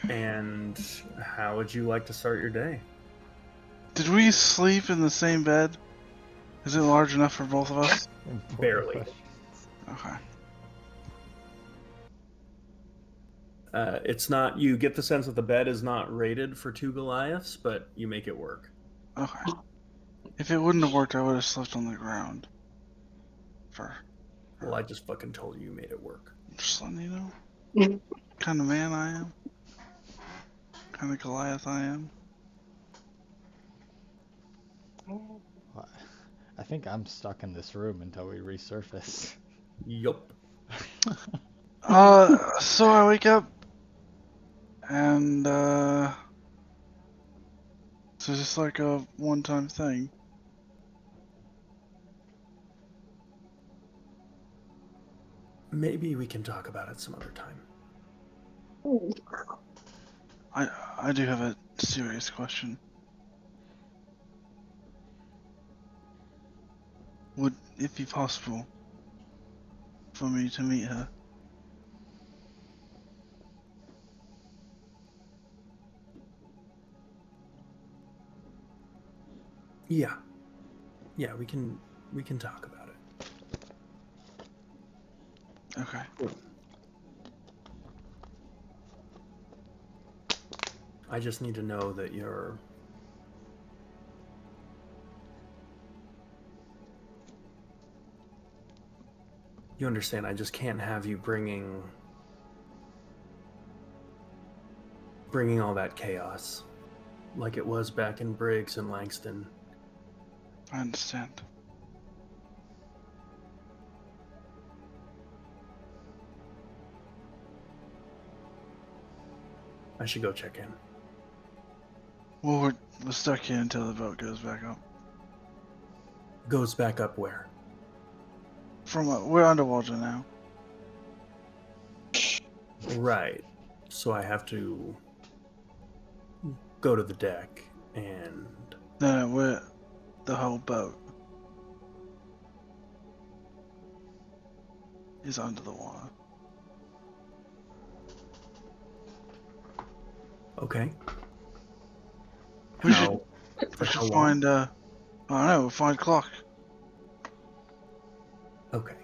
And how would you like to start your day? Did we sleep in the same bed? Is it large enough for both of us? Important Barely. questions. Okay. It's not, you get the sense that the bed is not rated for 2 Goliaths, but you make it work. Okay. If it wouldn't have worked, I would have slept on the ground. Well, I just fucking told you made it work. Just letting you know. Kind of man I am. Kind of Goliath I am. Well, I think I'm stuck in this room until we resurface. Yup. So I wake up and so it's just like a one-time thing. Maybe we can talk about it some other time. I do have a serious question. Would it be possible for me to meet her? Yeah, we can talk about it. Okay. I just need to know that you're... You understand, I just can't have you bringing all that chaos like it was back in Briggs and Langston. I understand. I should go check in. Well, we're stuck here until the boat goes back up. Goes back up where? We're underwater now. Right. So I have to go to the deck and... No, we're the whole boat is under the water. Okay. We How- should for how long? find I don't know, we'll find clock. Okay.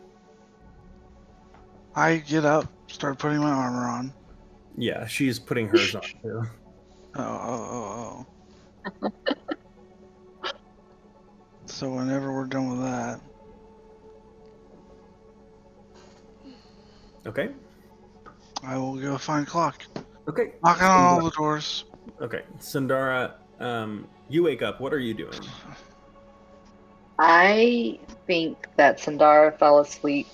I get up, start putting my armor on. Yeah, she's putting hers on too. Oh. So whenever we're done with that, Okay. I will go find clock. Okay. Knocking on all the doors. Okay. Sundara, you wake up. What are you doing? I think that Sandara fell asleep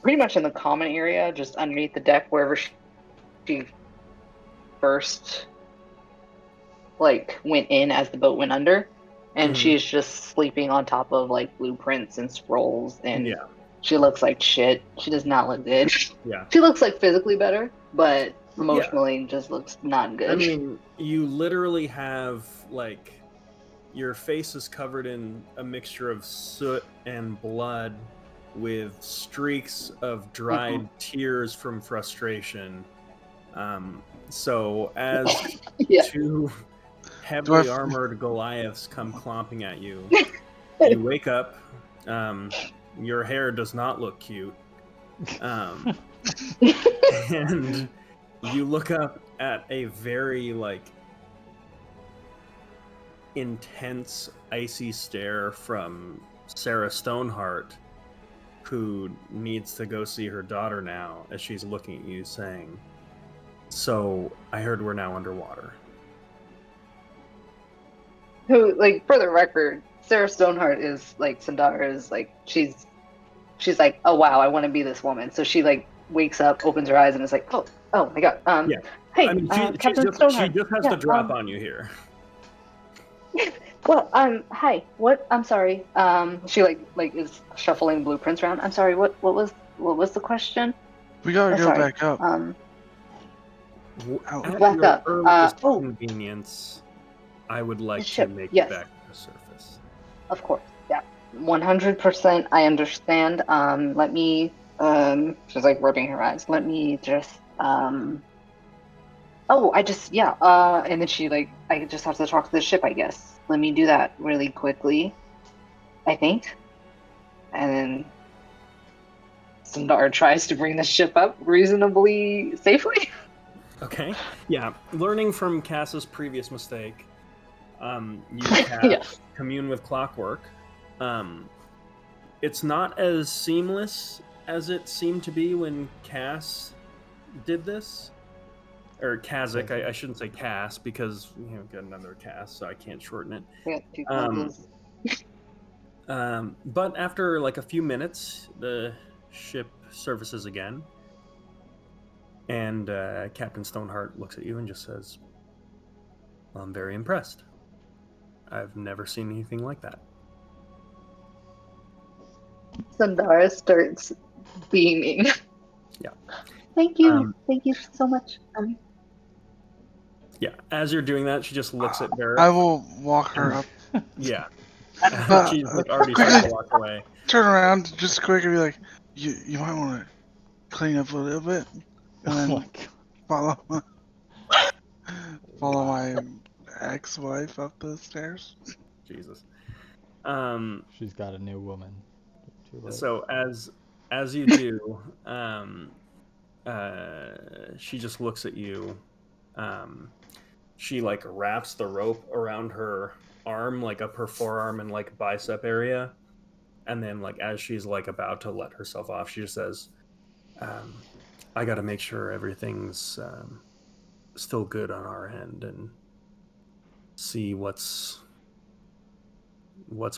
pretty much in the common area, just underneath the deck, wherever she first went in as the boat went under. And Mhm. she's just sleeping on top of blueprints and scrolls, and Yeah. she looks like shit. She does not look good. Yeah. She looks physically better, but emotionally just looks not good. I mean, you literally have your face is covered in a mixture of soot and blood with streaks of dried tears from frustration. So as Yeah. two heavily armored Goliaths come clomping at you, you wake up. Your hair does not look cute. And you look up at a very intense icy stare from Sarah Stoneheart, who needs to go see her daughter now, as she's looking at you saying, "So I heard we're now underwater." Who, for the record, Sarah Stoneheart is Sandara's she's like, oh wow, I want to be this woman. So she wakes up, opens her eyes, and is like, oh my god. Yeah. Hey, I mean, Captain she Stoneheart. just has the drop on you here. Well, hi. What? I'm sorry. She is shuffling blueprints around. I'm sorry. What was the question? We gotta go sorry. back up. At Back your up. earliest convenience, I would like to make yes. it back to the surface. Of course. Yeah. 100%. I understand. Let me. She's rubbing her eyes. Let me just. Oh, I just and then she I just have to talk to the ship, I guess. Let me do that really quickly, I think. And then Sundar tries to bring the ship up reasonably safely. Okay. Yeah. Learning from Cass's previous mistake, you cast Commune with Clockwork. It's not as seamless as it seemed to be when Cass did this. Or Kazik, I shouldn't say Cass, because got another Cass, so I can't shorten it. But after a few minutes, the ship surfaces again, and Captain Stoneheart looks at you and just says, well, "I'm very impressed. I've never seen anything like that." Sundara starts beaming. Yeah. Thank you. Thank you so much. Yeah, as you're doing that, she just looks at Barrett. I will walk her up. Yeah. She's already starting to walk away. Turn around just quick and be like, you might want to clean up a little bit. And then follow my ex-wife up the stairs. Jesus. She's got a new woman. So as as you do, she just looks at you. She like wraps the rope around her arm, like up her forearm and like bicep area, and then like as she's like about to let herself off, she just says, "I got to make sure everything's still good on our end and see what's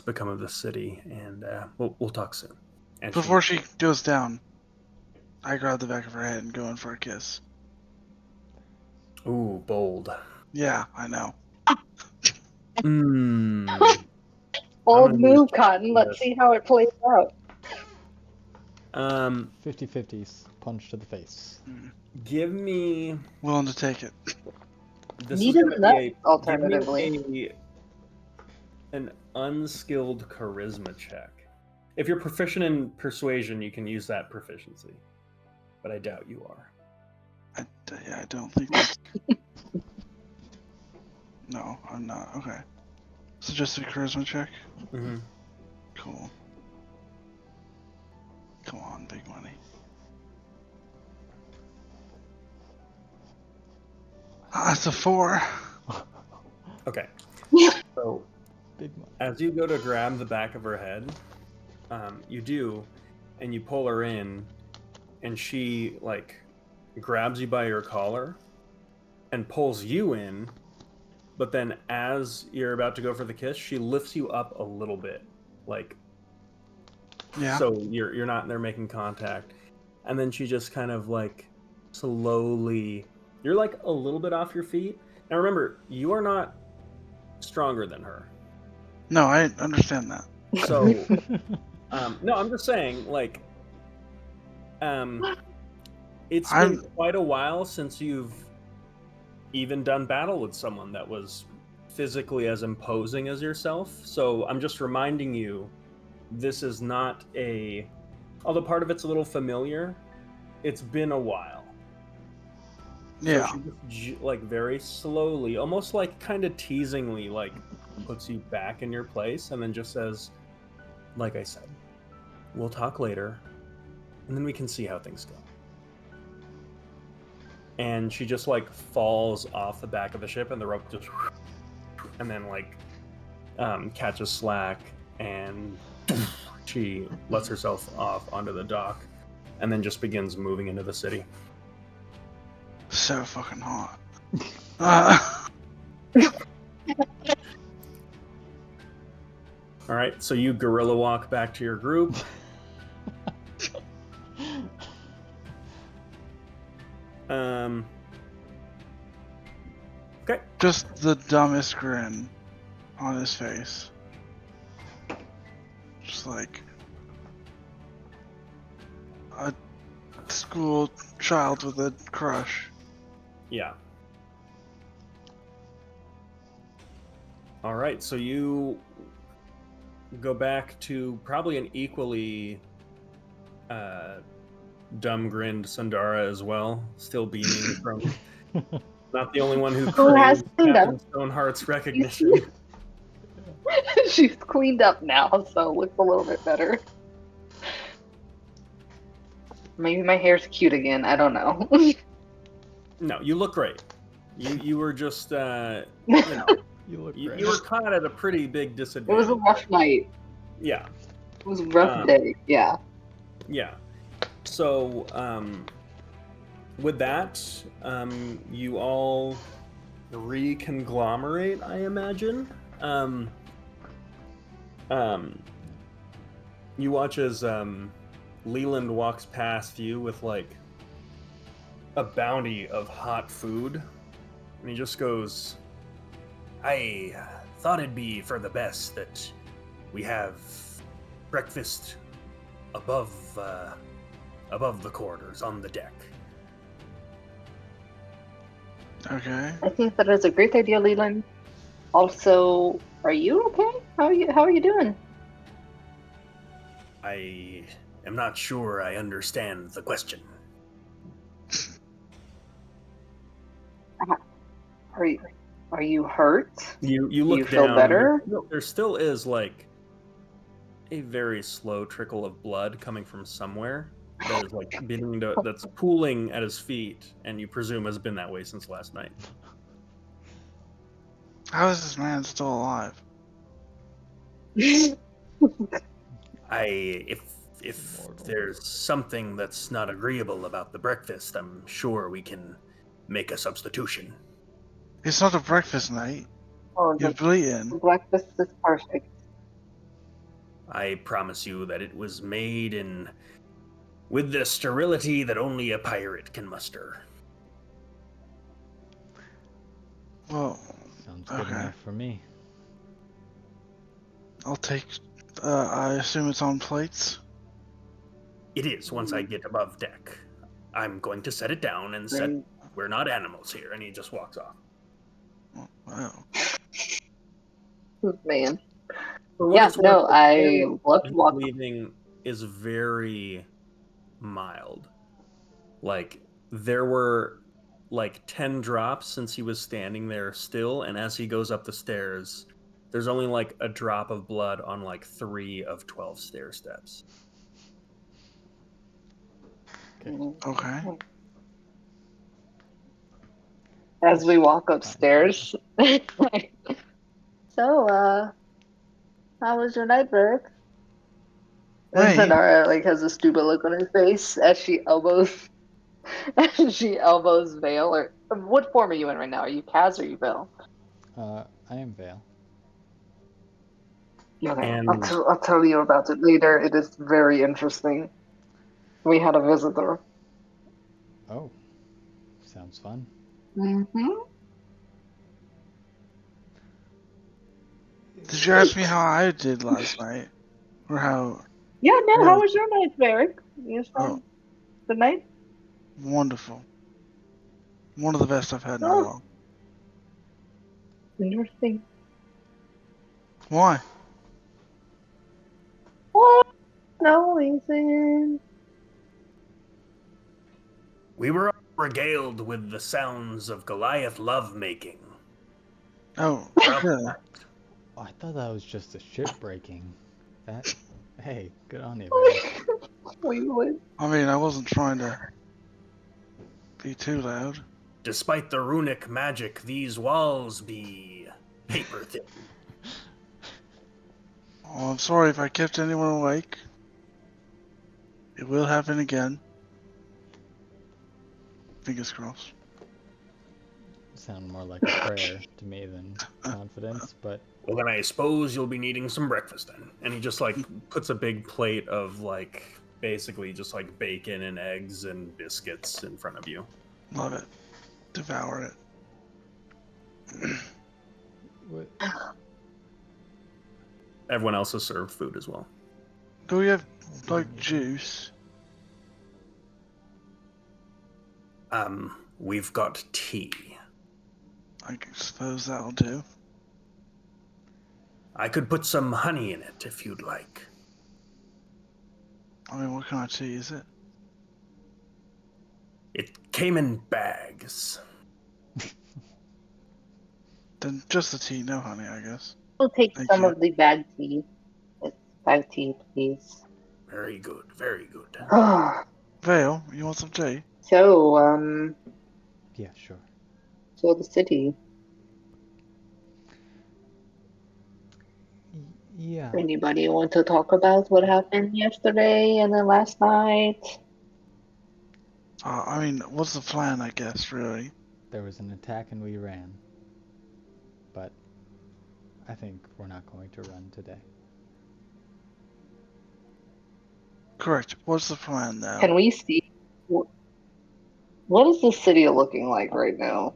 become of the city, and we'll talk soon." And Before she goes down, I grab the back of her head and go in for a kiss. Ooh, bold. Yeah, I know. Mm. Bold I'm gonna move, use Cotton. Let's this. see how it plays out. 50-50 punch to the face. Give me. Willing to take it. This Neat is as gonna nuts, be alternatively. give me an unskilled charisma check. If you're proficient in persuasion, you can use that proficiency, but I doubt you are. I don't think that's... No, I'm not. Okay. So just a charisma check? Mm-hmm. Cool. Come on, big money. That's a 4. Okay. So Big money. as you go to grab the back of her head, you do, and you pull her in, and she like grabs you by your collar and pulls you in, but then as you're about to go for the kiss, she lifts you up a little bit, like Yeah. so you're not there making contact, and then she just kind of like slowly, you're like a little bit off your feet. Now remember, you are not stronger than her. No, I understand that. So, no, I'm just saying, like, it's been quite a while since you've even done battle with someone that was physically as imposing as yourself. So I'm just reminding you, this is not a, although part of it's a little familiar, it's been a while. Yeah. So she just, like, very slowly, almost like kind of teasingly, like, puts you back in your place and then just says, like I said, we'll talk later, and then we can see how things go. And she just like falls off the back of the ship, and the rope just, and then like catches slack, and she lets herself off onto the dock, and then just begins moving into the city. So fucking hot. All right, so you gorilla walk back to your group. Okay. Just the dumbest grin on his face. Just like a school child with a crush. Yeah. All right, so you go back to probably an equally dumb-grinned Sundara as well, still beaming from not the only one who has craved cleaned up. Captain Stoneheart's recognition. She's cleaned up now, so it looks a little bit better. Maybe my hair's cute again. I don't know. No, you look great. You were just you know, You look you great. were caught at a pretty big It disadvantage. was a rough night. Yeah. It was a rough day. Yeah. Yeah. So, with that, you all reconglomerate, I imagine. You watch as Leland walks past you with like a bounty of hot food, and he just goes, "I thought it'd be for the best that we have breakfast above the quarters on the deck." Okay. I think that is a great idea, Leland. Also, are you okay? How are you doing? I am not sure I understand the question. Are you hurt? You Do look you feel down. better? There still is like a very slow trickle of blood coming from somewhere that is like beginning to, that's pooling at his feet, and you presume has been that way since last night. How is this man still alive? If Immortal. there's something that's not agreeable about the breakfast, I'm sure we can make a substitution. It's not a breakfast, mate. Oh, You're the bleeding. breakfast is perfect. I promise you that it was made with the sterility that only a pirate can muster. Well, Sounds good Okay. enough for me. I'll take. I assume it's on plates. It is once I get above deck. I'm going to set it down and set. Great. We're not animals here, and he just walks off. Oh, wow. Man. For what Yeah, it's no, worth, the I pain love to he's walk. leaving is very mild. Like, there were like 10 drops since he was standing there still, and as he goes up the stairs, there's only like a drop of blood on like 3 of 12 stair steps. Okay. Okay. As we walk Fine. upstairs. So, how was your night, Burke? And Wait. Tanara like has a stupid look on her face as she elbows Vale. Or what form are you in right now? Are you Kaz or you Vale? I am Vale. Okay, And I'll tell you about it later. It is very interesting. We had a visitor. Oh, sounds fun. Mm-hmm. Did you ask me how I did last night, or how? Yeah, no, Yeah. how was your night, Varric? You Oh, said the night? wonderful. One of the best I've had in a Oh. while. Interesting. Why? Oh, no reason. we were all regaled with the sounds of Goliath lovemaking. Oh, Well, yeah. Oh, I thought that was just a ship breaking. That. Hey, good on you, Vale. We would. I mean, I wasn't trying to be too loud. despite the runic magic, these walls be paper thin. Oh, I'm sorry if I kept anyone awake. It will happen again. Fingers crossed. Sound more like a prayer to me than confidence, but Well, then I suppose you'll be needing some breakfast then. And he just like puts a big plate of like basically just like bacon and eggs and biscuits in front of you. Love it. Devour it. what, Everyone else is served food as well. Do we have, like, juice? We've got tea. I suppose that'll do. I could put some honey in it if you'd like. I mean, what kind of tea is it? It came in bags. Then just the tea, no honey, I guess. We'll take Thank some you. of the bag tea. It's bag tea, please. Very good, very good. Vale, you want some tea? So, yeah, sure. so the city. Yeah. Anybody want to talk about what happened yesterday and then last night? I mean, what's the plan, I guess, really? There was an attack and we ran. But I think we're not going to run today. Correct. What's the plan now? Can we see? What is the city looking like right now?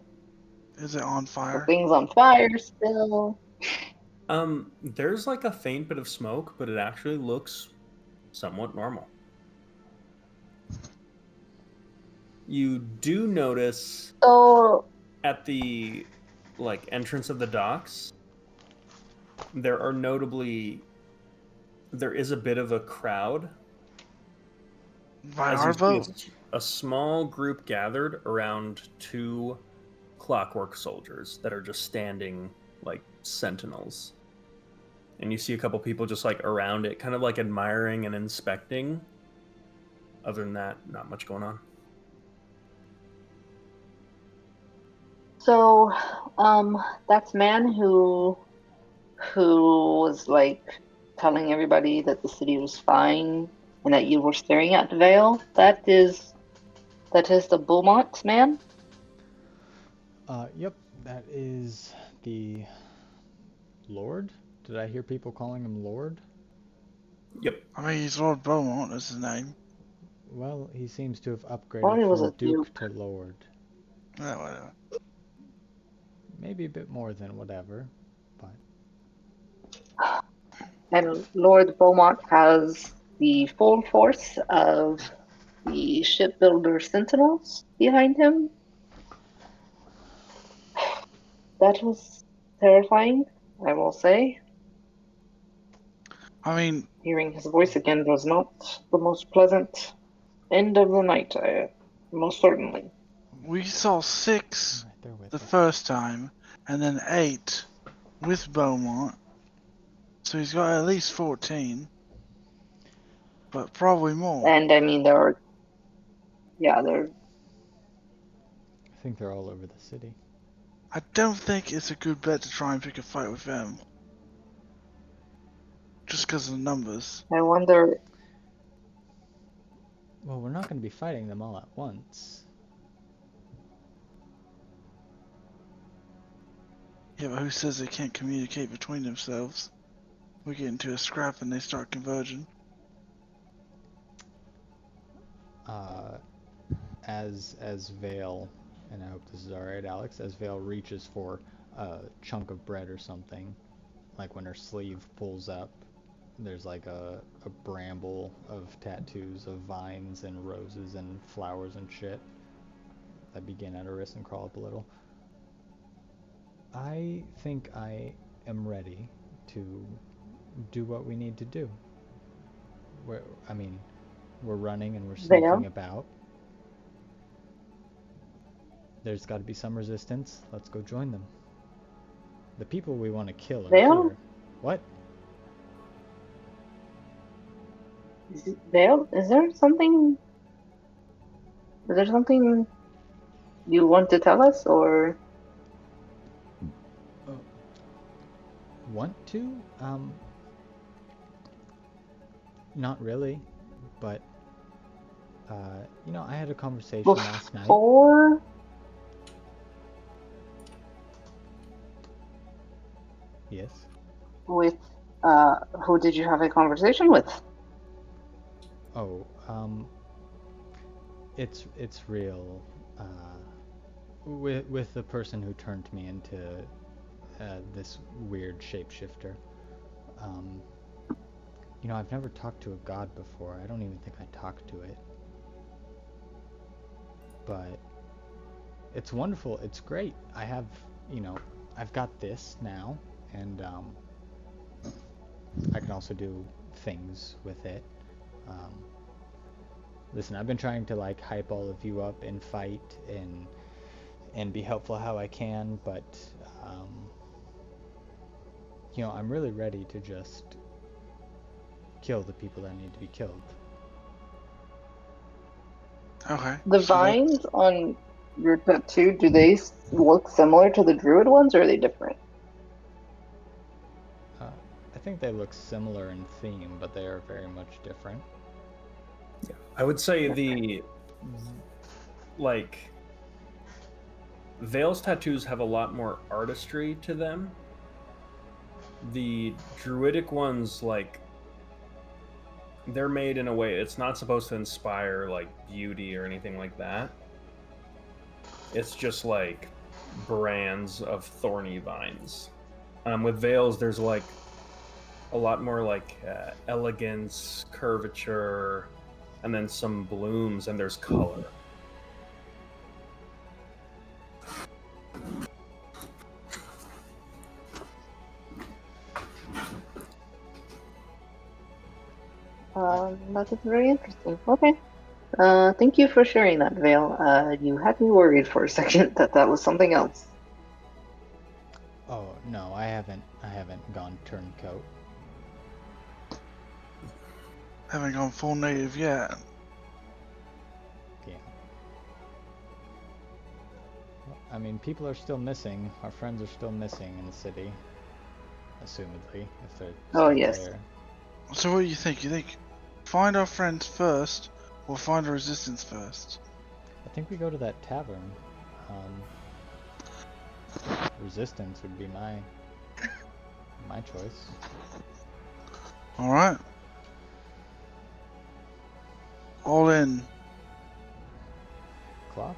Is it on Are fire? things on fire still? There's like a faint bit of smoke, but it actually looks somewhat normal. You do notice So, at the like entrance of the docks, there is a bit of a crowd. By As our you see boat? a small group gathered around 2 clockwork soldiers that are just standing like sentinels. and you see a couple people just like around it, kind of like admiring and inspecting. Other than that, not much going on. So, that's man who was like telling everybody that the city was fine and that you were staring at the veil. That is the Beaumont man. Yep, that is the Lord. Did I hear people calling him Lord? Yep. I mean, he's Lord Beaumont, that's his name. Well, he seems to have Thought upgraded he was from a Duke duke. to Lord. Yeah, whatever. Maybe a bit more than whatever, but And Lord Beaumont has the full force of the shipbuilder sentinels behind him. That was terrifying, I will say. I mean, Hearing his voice again was not the most pleasant end of the night, most certainly. we saw I'm 6 right there with the it. first time, and then 8 with Beaumont. So he's got at least 14. But probably more. And I mean, there are, yeah, there. I think they're all over the city. I don't think it's a good bet to try and pick a fight with them. Just because of the numbers. I wonder. Well, we're not going to be fighting them all at once. Yeah, but who says they can't communicate between themselves? We get into a scrap and they start converging. As Vale, and I hope this is alright, Alex, as Vale reaches for a chunk of bread or something, like when her sleeve pulls up, there's like a bramble of tattoos of vines and roses and flowers and shit that begin at her wrist and crawl up a little. I think I am ready to do what we need to do. We're running and we're sneaking Vale? about. There's got to be some resistance. Let's go join them. The people we want to kill are Vale? here. What? Vale, is there something? Is there something you want to tell us, or? Want to? Not really, but I had a conversation last night. Before? Yes. With, who did you have a conversation with? Oh, it's real. With the person who turned me into this weird shapeshifter. I've never talked to a god before. I don't even think I talked to it. But it's wonderful. It's great. I've got this now, and I can also do things with it. Listen, I've been trying to like hype all of you up and fight and be helpful how I can, but I'm really ready to just kill the people that need to be killed. Okay. The so vines on your tattoo, do they look similar to the druid ones, or are they different? I think they look similar in theme, but they are very much different. Yeah, I would say Vale's tattoos have a lot more artistry to them. The druidic ones, they're made in a way it's not supposed to inspire like beauty or anything like that. It's just like brands of thorny vines. With Vale's, there's like a lot more like elegance, curvature, and then some blooms, and there's color. That is very interesting. Okay. Thank you for sharing that, Vale. You had me worried for a second that was something else. Oh no, I haven't gone turncoat. haven't gone full native yet. Yeah. Well, I mean, people are still missing. Our friends are still missing in the city. Assumedly, if they're Oh, still yes. there. So what do you think? You think find our friends first, or find the resistance first? I think we go to that tavern. Resistance would be my choice. All right. All in. Clock?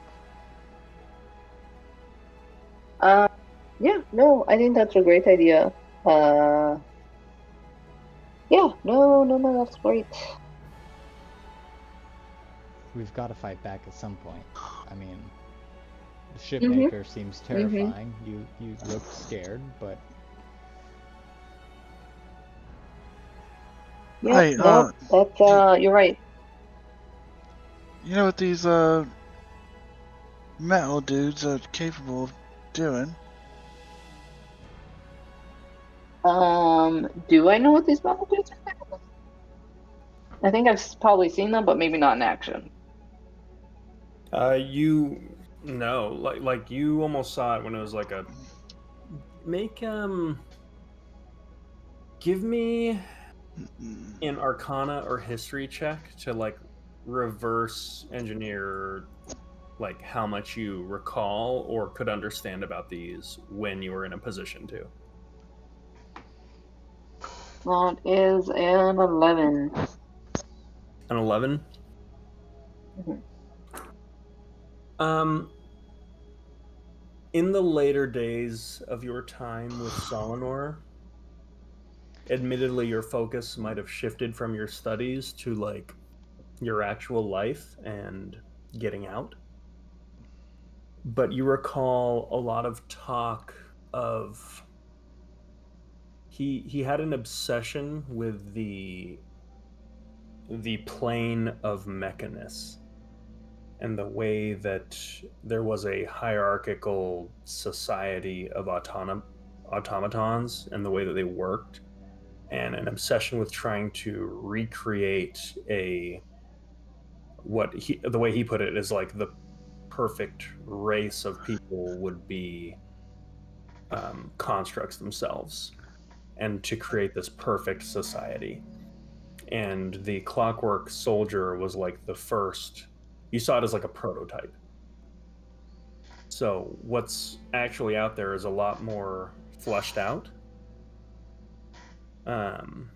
Yeah, no, I think that's a great idea. Yeah, no, that's great. We've got to fight back at some point. I mean, the Mhm. shipmaker seems terrifying. You looked scared, but Yeah, Hey, no, that's you're right. you know what these metal dudes are capable of doing? Do I know what these metal dudes are? I think probably seen them, but maybe not in action. You no, like you almost saw it when it was like a make give me an Arcana or History check to like reverse engineer like how much you recall or could understand about these when you were in a position to. That is an 11. An 11. Mhm. Um, in the later days of your time with Solinor, admittedly, your focus might have shifted from your studies to like your actual life and getting out. But you recall a lot of talk of he had an obsession with the plane of Mechanus and the way that there was a hierarchical society of automatons and the way that they worked, and an obsession with trying to recreate the way he put it is like the perfect race of people would be constructs themselves, and to create this perfect society. And the Clockwork Soldier was like the first. You saw it as like a prototype. So what's actually out there is a lot more fleshed out. Um,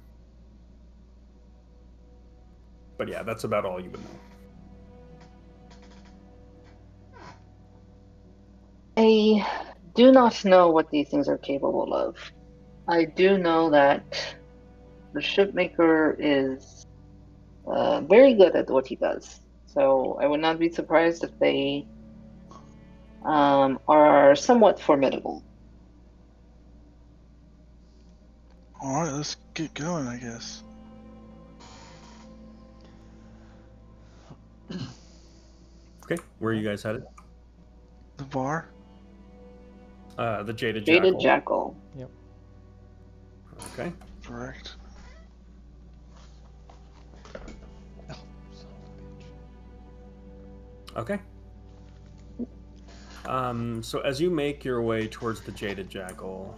but yeah, that's about all you would know. I do not know what these things are capable of. I do know that the shipmaker is very good at what he does. So I would not be surprised if they are somewhat formidable. All right, let's get going, I guess. Okay, where are you guys headed? The bar. The Jaded Jaded Jackal. Jackal. yep. Okay. Correct. Oh, son of a bitch. Okay. So as you make your way towards the Jaded Jackal,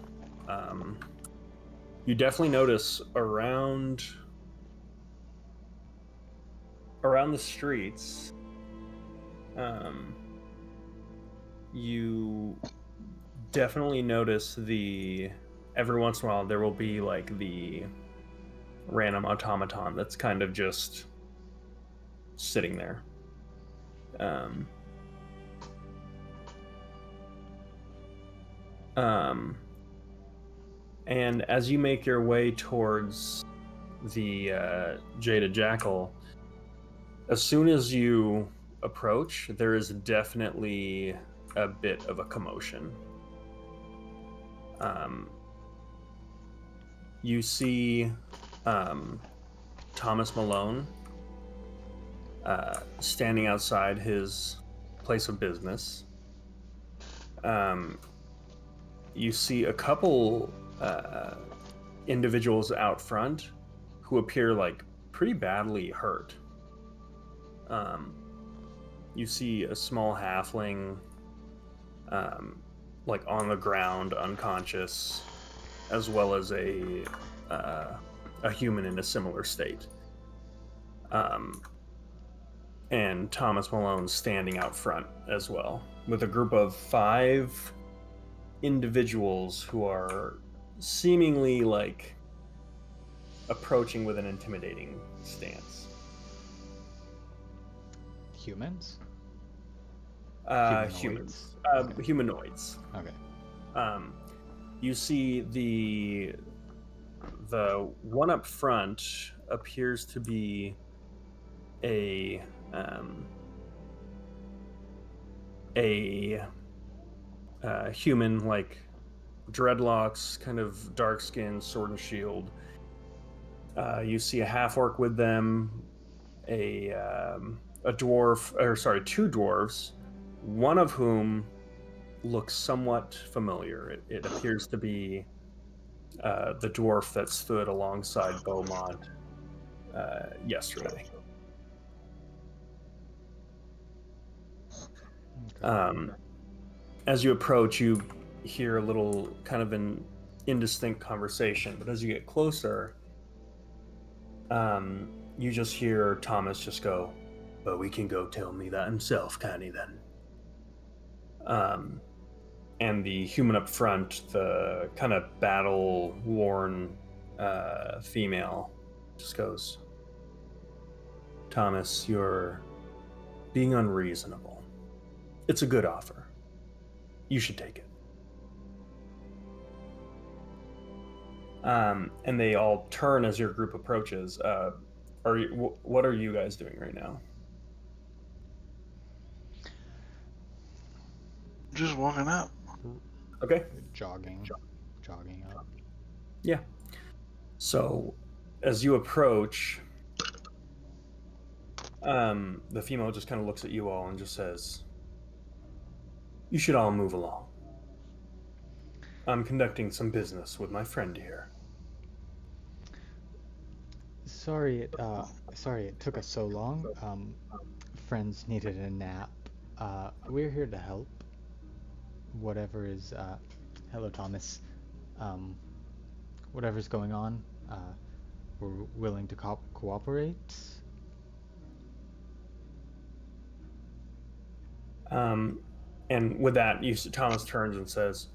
you definitely notice around the streets, you definitely notice every once in a while there will be like the random automaton that's kind of just sitting there. And as you make your way towards the Jaded Jackal, as soon as you approach, there is definitely a bit of a commotion. You see Thomas Malone standing outside his place of business. You see a couple individuals out front who appear like pretty badly hurt. You see a small halfling, like on the ground, unconscious, as well as a human in a similar state. And Thomas Malone standing out front as well, with a group of 5 individuals who are seemingly like approaching with an intimidating stance. Humans? Humans. Humanoids. Okay. You see the one up front appears to be a human, like dreadlocks, kind of dark skin, sword and shield. You see a half orc with them, a dwarf, or sorry, 2 dwarves, one of whom looks somewhat familiar. It appears to be the dwarf that stood alongside Beaumont yesterday. Okay. As you approach, you hear a little kind of an indistinct conversation, but as you get closer, you just hear Thomas just go, "But we can go tell me that himself, can't he then?" And the human up front, the kind of battle-worn female, just goes, "Thomas, you're being unreasonable. It's a good offer. You should take it." And they all turn as your group approaches. What are you guys doing right now? Just walking up. Okay. Jogging up. Yeah. So, as you approach, the female just kind of looks at you all and just says, "You should all move along. I'm conducting some business with my friend here." Sorry it took us so long. Friends needed a nap. We're here to help. Whatever is, hello Thomas. Whatever's going on, we're willing to cooperate. And with that, Thomas turns and says,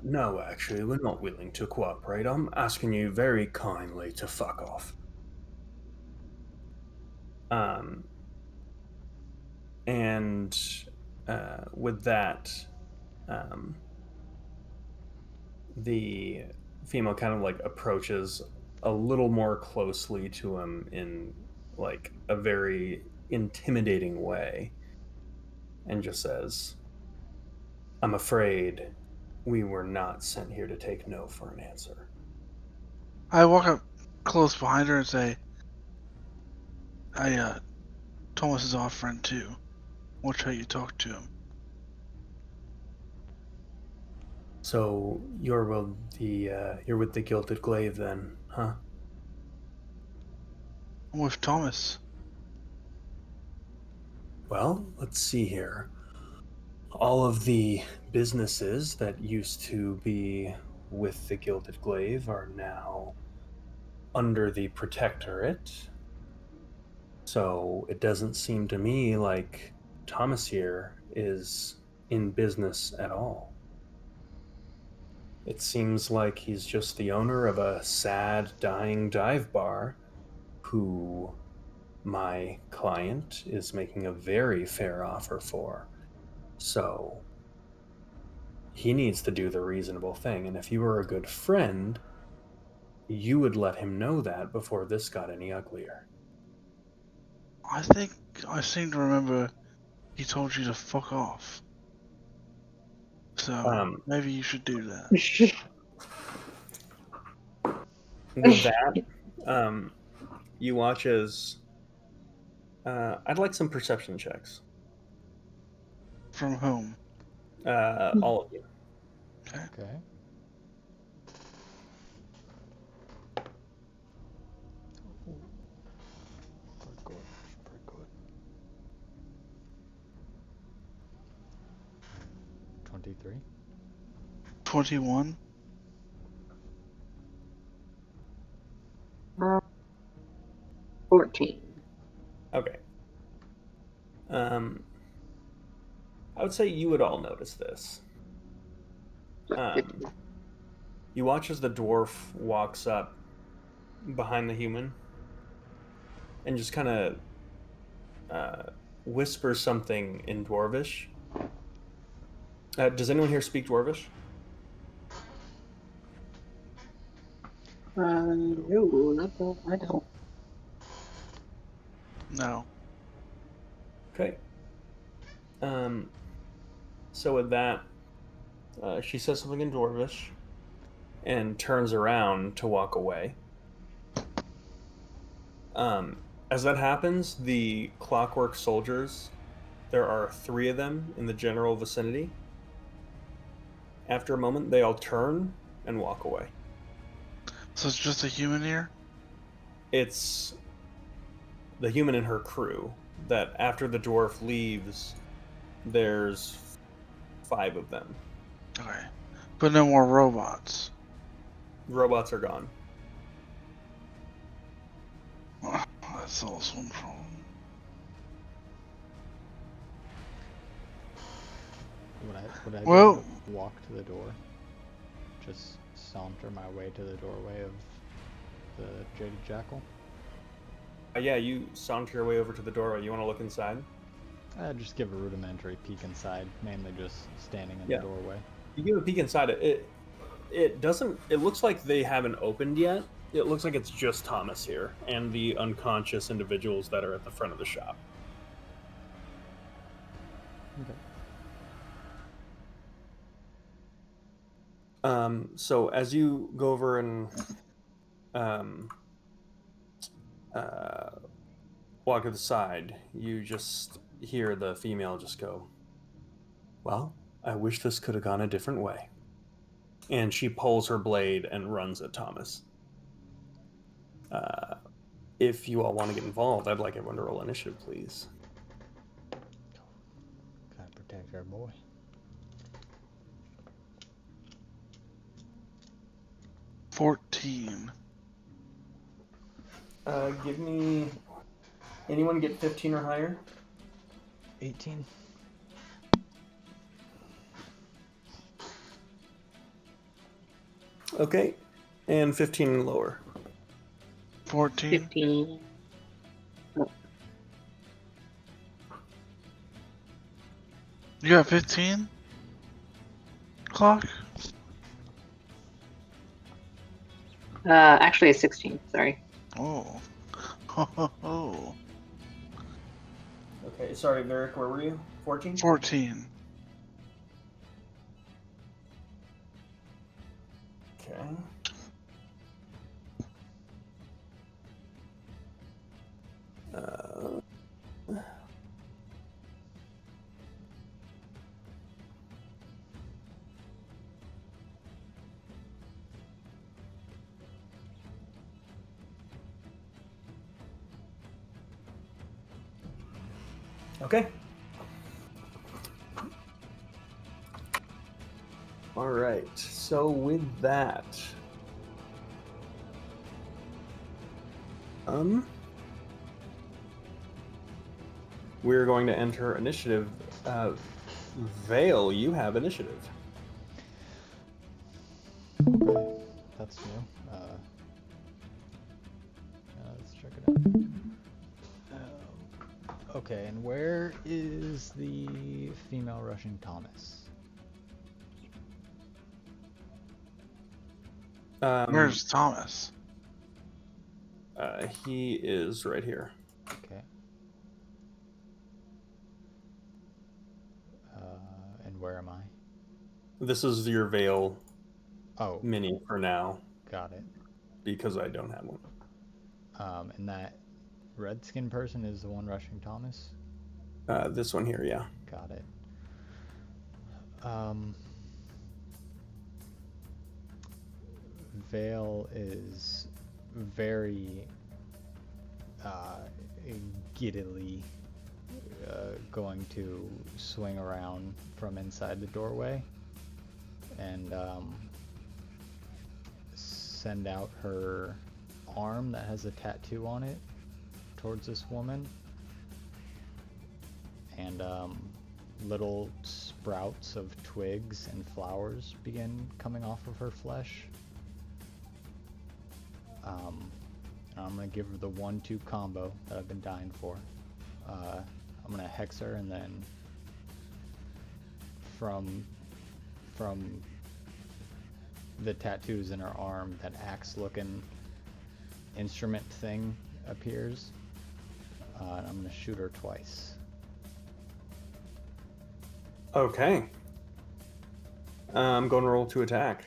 "No, actually, we're not willing to cooperate. I'm asking you very kindly to fuck off." And with that, the female kind of like approaches a little more closely to him in like a very intimidating way and just says, "I'm afraid we were not sent here to take no for an answer." I walk up close behind her and say, Thomas is our friend too. Watch how you talk to him." "So you're with the Gilded Glaive then, huh?" I'm with Thomas. "Well, let's see here. All of the businesses that used to be with the Gilded Glaive are now under the Protectorate. So it doesn't seem to me like Thomas here is in business at all. It seems like he's just the owner of a sad, dying dive bar who my client is making a very fair offer for. So he needs to do the reasonable thing, and if you were a good friend, you would let him know that before this got any uglier." I think I seem to remember he told you to fuck off. So maybe you should do that. With that, you watch as I'd like some perception checks. From whom? All of you. Okay. Okay. 23. 21. 14. Okay. I would say you would all notice this. You watch as the dwarf walks up behind the human and just kind of whispers something in Dwarvish. Does anyone here speak Dwarvish? No, not that. I don't. No. Okay. So with that, she says something in Dwarvish and turns around to walk away. As that happens, the Clockwork Soldiers, there are 3 of them in the general vicinity. After a moment, they all turn and walk away. So it's just a human here? It's the human and her crew that after the dwarf leaves, there's 5 of them. Okay. But no more robots. Robots are gone. That solves one problem. Would I Well- walk to the door? Just saunter my way to the doorway of the Jaded Jackal? Yeah, you saunter your way over to the doorway. You want to look inside? Just give a rudimentary peek inside, mainly just standing in Yeah. the doorway. You give a peek inside. It doesn't. It looks like they haven't opened yet. It looks like it's just Thomas here and the unconscious individuals that are at the front of the shop. Okay. So as you go over and walk to the side, you just hear the female just go, "Well, I wish this could have gone a different way." And she pulls her blade and runs at Thomas. If you all want to get involved, I'd like everyone to roll initiative, please. Gotta protect our boy. $14. Give me... Anyone get 15 or higher? 18. Okay. And 15 and lower. 14. 15. You got 15? Clock? Actually, a 16. Sorry. Oh. Oh. Okay, sorry, Varric, where were you? 14? 14. Okay. Okay. All right. So with that, we're going to enter initiative. Vale, you have initiative. Okay, that's new. Let's check it out. Okay, and where is the female rushing Thomas? Where's Thomas? He is right here. Okay. And where am I? This is your Vale Oh, mini for now got it. because I don't have one. And that redskin person is the one rushing Thomas? This one here, yeah. Got it. Vale is very giddily going to swing around from inside the doorway and send out her arm that has a tattoo on it towards this woman, and little sprouts of twigs and flowers begin coming off of her flesh. I'm gonna give her the 1-2 combo that I've been dying for. I'm gonna hex her, and then from the tattoos in her arm, that axe-looking instrument thing appears. And I'm gonna shoot her twice. Okay. I'm going to roll to attack.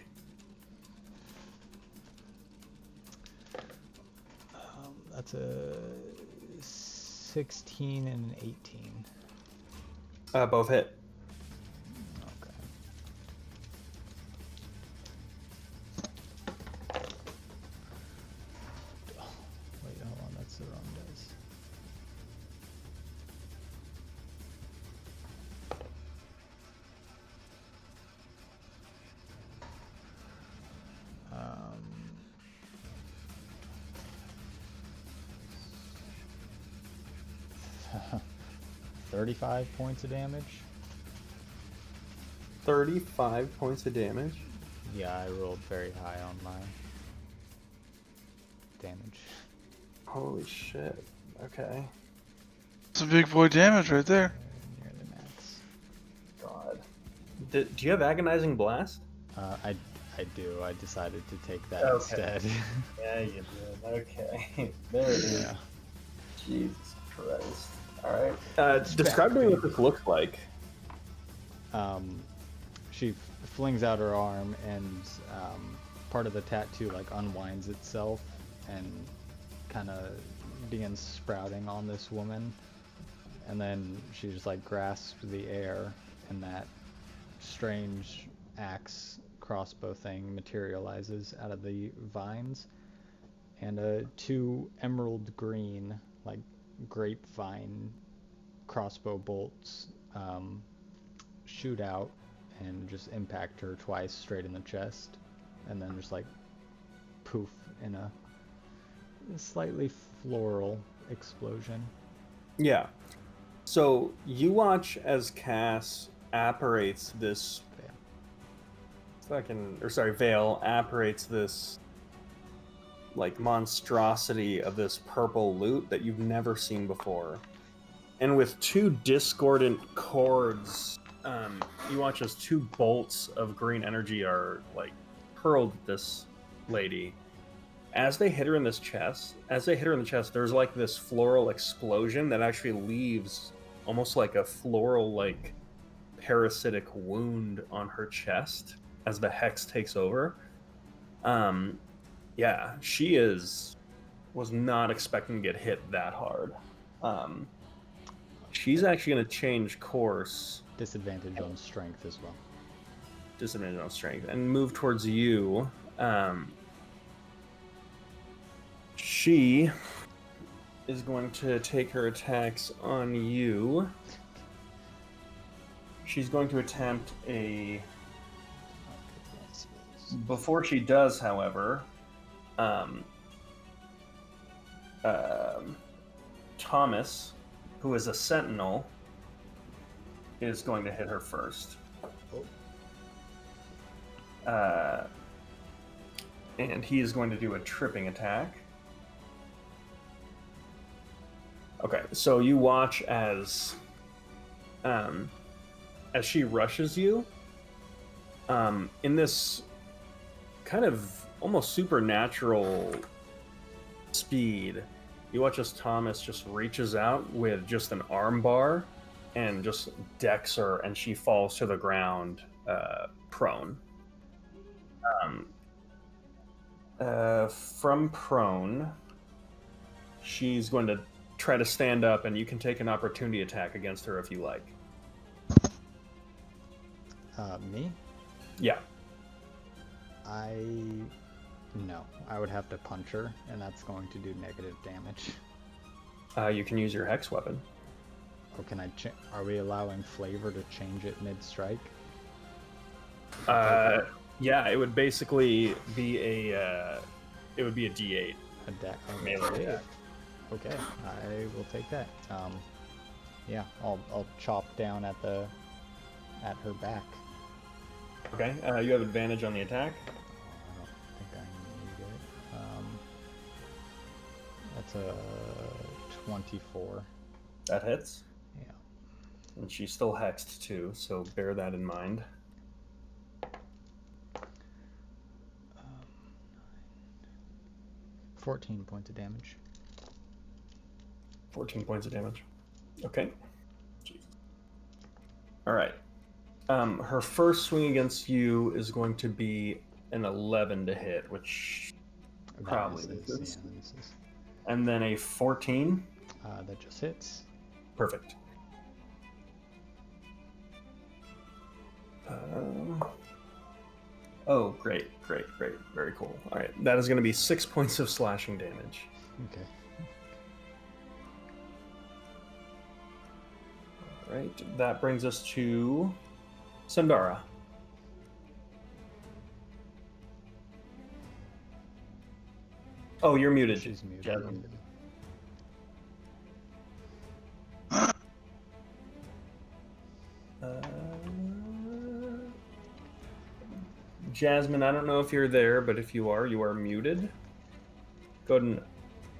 That's a 16 and an 18. Both hit. Okay. Oh, wait, hold on, that's the wrong dice. Um, 35 points of damage. 35 points of damage. Yeah, I rolled very high on my damage. Holy shit. Okay. It's a big boy damage right there. Near the max. God. Do you have Agonizing Blast? I do. I decided to take that Okay. instead. Yeah, you did. Okay. There it is. Yeah. Jesus Christ. Alright. Describe to me what this looks like. She flings out her arm, and part of the tattoo like unwinds itself and kind of begins sprouting on this woman, and then she just like grasps the air, and that strange axe crossbow thing materializes out of the vines, and 2 emerald green like grapevine crossbow bolts shoot out and just impact her twice straight in the chest, and then just like poof in a slightly floral explosion. Yeah. So you watch as Cass apparates this Vale apparates this like monstrosity of this purple loot that you've never seen before. And with 2 discordant cords, you watch as 2 bolts of green energy are like hurled at this lady. As they hit her in the chest, there's like this floral explosion that actually leaves almost like a floral like parasitic wound on her chest as the hex takes over. Yeah, she was not expecting to get hit that hard. She's actually going to change course. Disadvantage on strength as well. Disadvantage on strength. And move towards you. She is going to take her attacks on you. She's going to attempt a... Before she does, however, Thomas, who is a sentinel, is going to hit her first. And he is going to do a tripping attack. Okay, so you watch as she rushes you, in this kind of almost supernatural speed. You watch as Thomas just reaches out with just an arm bar and just decks her, and she falls to the ground, prone. From prone, she's going to try to stand up, and you can take an opportunity attack against her if you like. Me? Yeah. No. I would have to punch her, and that's going to do negative damage. You can use your hex weapon. Or can I are we allowing Flavor to change it mid-strike? Yeah, it would basically be a D8 A melee D8. attack. Okay, I will take that. Yeah, I'll chop down at her back. Okay, you have advantage on the attack. I don't think I need it. That's a 24. That hits. Yeah. And she's still hexed too, so bear that in mind. 14 points of damage. 14 points of damage. Okay. Jesus. All right. Her first swing against you is going to be an 11 to hit, which probably misses. Yeah, misses. And then a 14. That just hits. Perfect. Oh, great. Very cool. All right, that is going to be 6 points of slashing damage. Okay. All right, that brings us to Sandara. Oh, you're muted. She's muted. Jasmine. Jasmine, I don't know if you're there, but if you are muted. Go ahead and,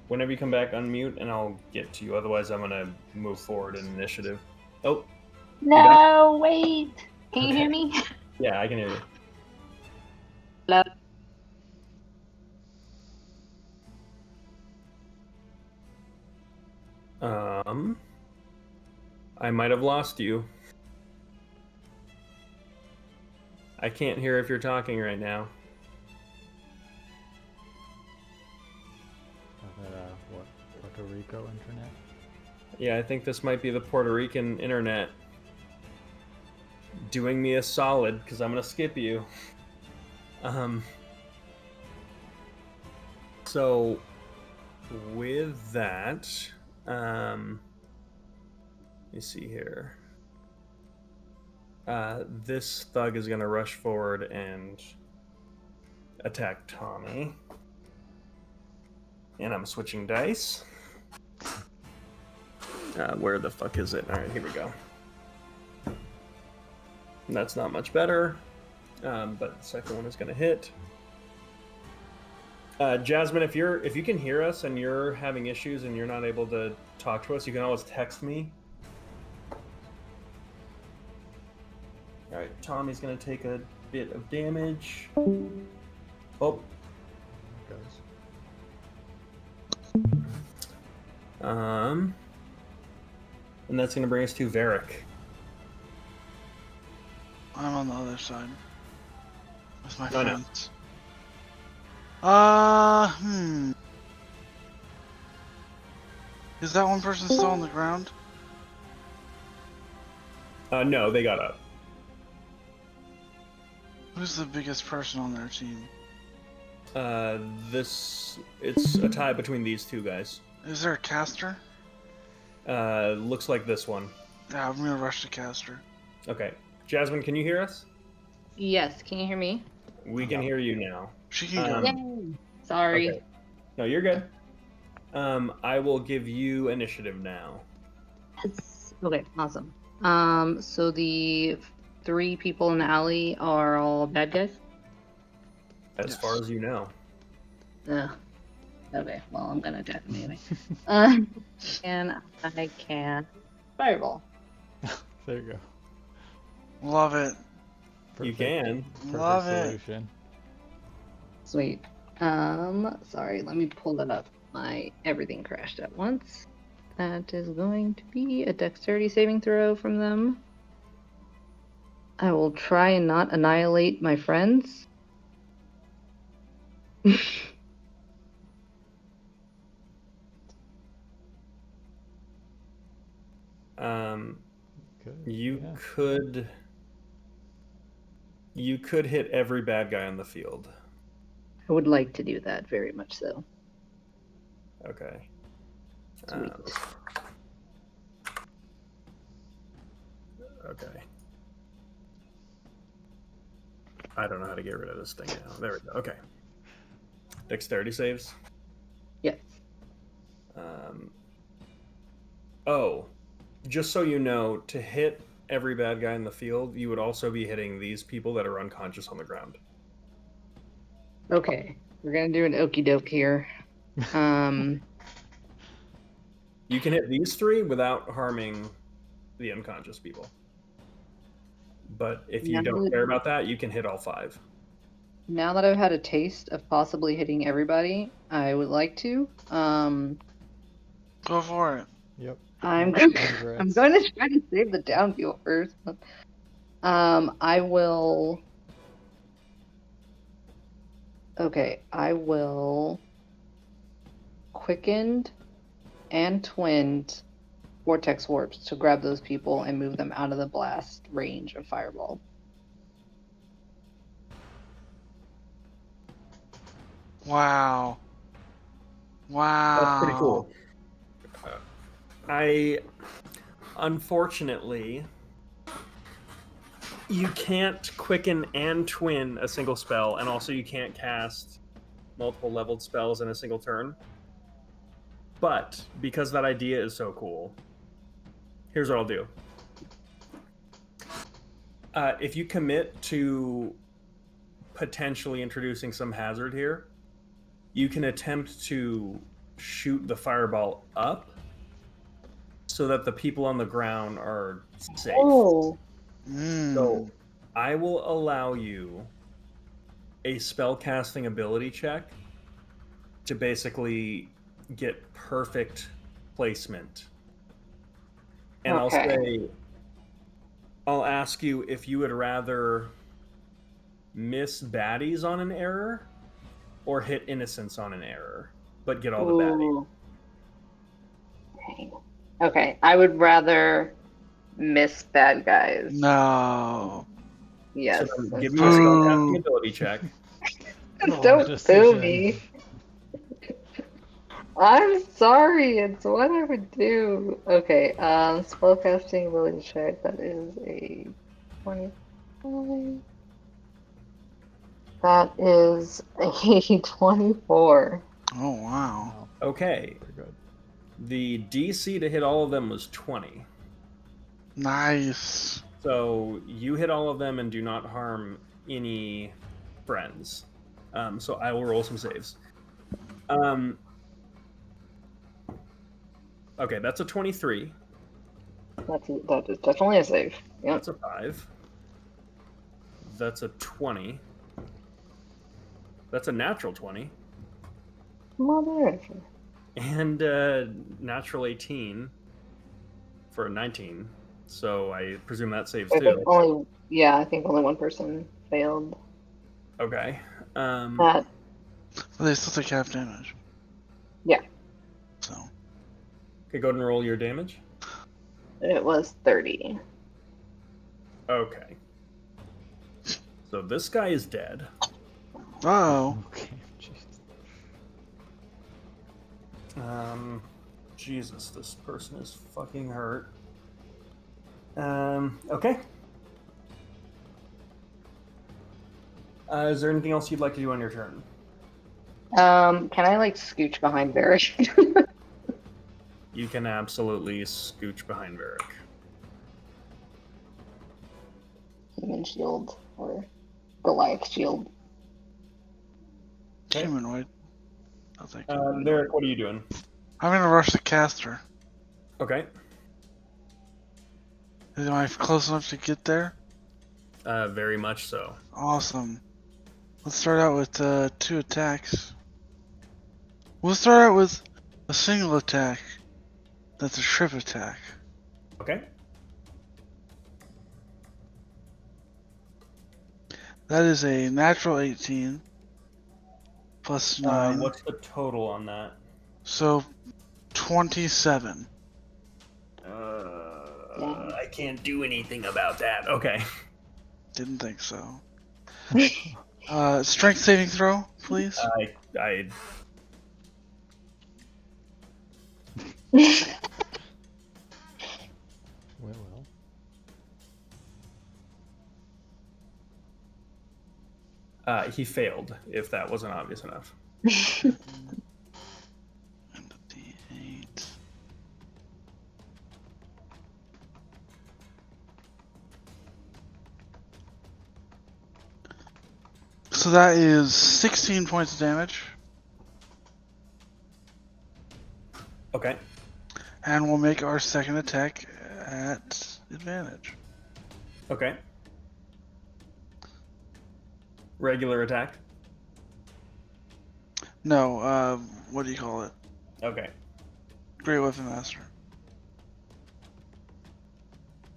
whenever you come back, unmute, and I'll get to you. Otherwise, I'm going to move forward in initiative. Oh, No, wait. Can you hear me? yeah, I can hear you. Hello? I might have lost you. I can't hear if you're talking right now. What, Puerto Rico internet? Yeah, I think this might be the Puerto Rican internet doing me a solid, because I'm going to skip you. So, with that, let me see here. This thug is going to rush forward and attack Tommy. And I'm switching dice. Where the fuck is it? Alright, here we go. That's not much better. But the second one is going to hit. Jasmine, if you can hear us and you're having issues and you're not able to talk to us, you can always text me. Alright, Tommy's going to take a bit of damage. Oh. There it goes. And that's going to bring us to Varric. I'm on the other side. With my Oh, no. friends. Is that one person still on the ground? No, they got up. Who's the biggest person on their team? It's a tie between these two guys. Is there a caster? Looks like this one. Yeah, I'm gonna rush the caster. Okay. Jasmine, can you hear us? Yes, can you hear me? We can hear you now. She can go. Yay. Sorry. Okay. No, you're good. I will give you initiative now. Yes. Okay, awesome. So the 3 people in the alley are all bad guys? As far as you know. Okay, well, I'm gonna attack them anyway. And I can fireball. There you go. Love it. You can. Love it. Solution. Sweet. Sorry, let me pull it up. My everything crashed at once. That is going to be a dexterity saving throw from them. I will try and not annihilate my friends. Good. You could hit every bad guy on the field. I would like to do that, very much so. Okay. Sweet. Okay. I don't know how to get rid of this thing now. There we go. Okay. Dexterity saves. Yes. Oh, just so you know, to hit every bad guy in the field, you would also be hitting these people that are unconscious on the ground. Okay. We're gonna do an okie doke here. You can hit these 3 without harming the unconscious people. But if you don't care about that, you can hit all 5. Now that I've had a taste of possibly hitting everybody, I would like to. Go for it. Yep. I'm Congrats. I'm going to try to save the downfield first. I will. Okay, I will quickened and twinned vortex warps to grab those people and move them out of the blast range of fireball. Wow. Wow. That's pretty cool. Unfortunately, you can't quicken and twin a single spell, and also you can't cast multiple leveled spells in a single turn. But because that idea is so cool, here's what I'll do. If you commit to potentially introducing some hazard here, you can attempt to shoot the fireball up so that the people on the ground are safe. Oh, So I will allow you a spellcasting ability check to basically get perfect placement. And Okay. I'll ask you if you would rather miss baddies on an error or hit innocents on an error, but get all the baddies. Ooh. Okay, I would rather miss bad guys. No. Yes. So then give me a spellcasting ability check. Wrong Don't sue decision. me. I'm sorry, it's what I would do. Okay, spellcasting ability check, that is a 25. That is a 24. Oh, wow. Wow, Okay, very good. the DC to hit all of them was 20. Nice. So you hit all of them and do not harm any friends. So I will roll some saves. Okay, that's a 23. That is definitely a save. Yep. That's a 5. That's a 20. That's a natural 20. Mother. And natural 18 for a 19. So I presume that saves I too. think I think only one person failed. Okay. That Well, they still take half damage. Yeah. So. Okay, go ahead and roll your damage. it was 30. Okay. So this guy is dead. Oh. Okay, jeez. Jesus, this person is fucking hurt. Okay. Is there anything else you'd like to do on your turn? Can I scooch behind Varric? You can absolutely scooch behind Varric. Human shield or Goliath shield. Humanoid. I'll take it. Varric, what are you doing? I'm gonna rush the caster. Okay. Am I close enough to get there? Very much so. Awesome. Let's start out with 2 attacks. We'll start out with a single attack. That's a trip attack. Okay. That is a natural 18 plus 9. What's the total on that? So 27. I can't do anything about that. Okay. Didn't think so. Strength saving throw, please. I Well. He failed, if that wasn't obvious enough. And a D8. So that is 16 points of damage. Okay. And we'll make our second attack at advantage. Okay. Regular attack. No, what do you call it? Okay. Great Weapon Master.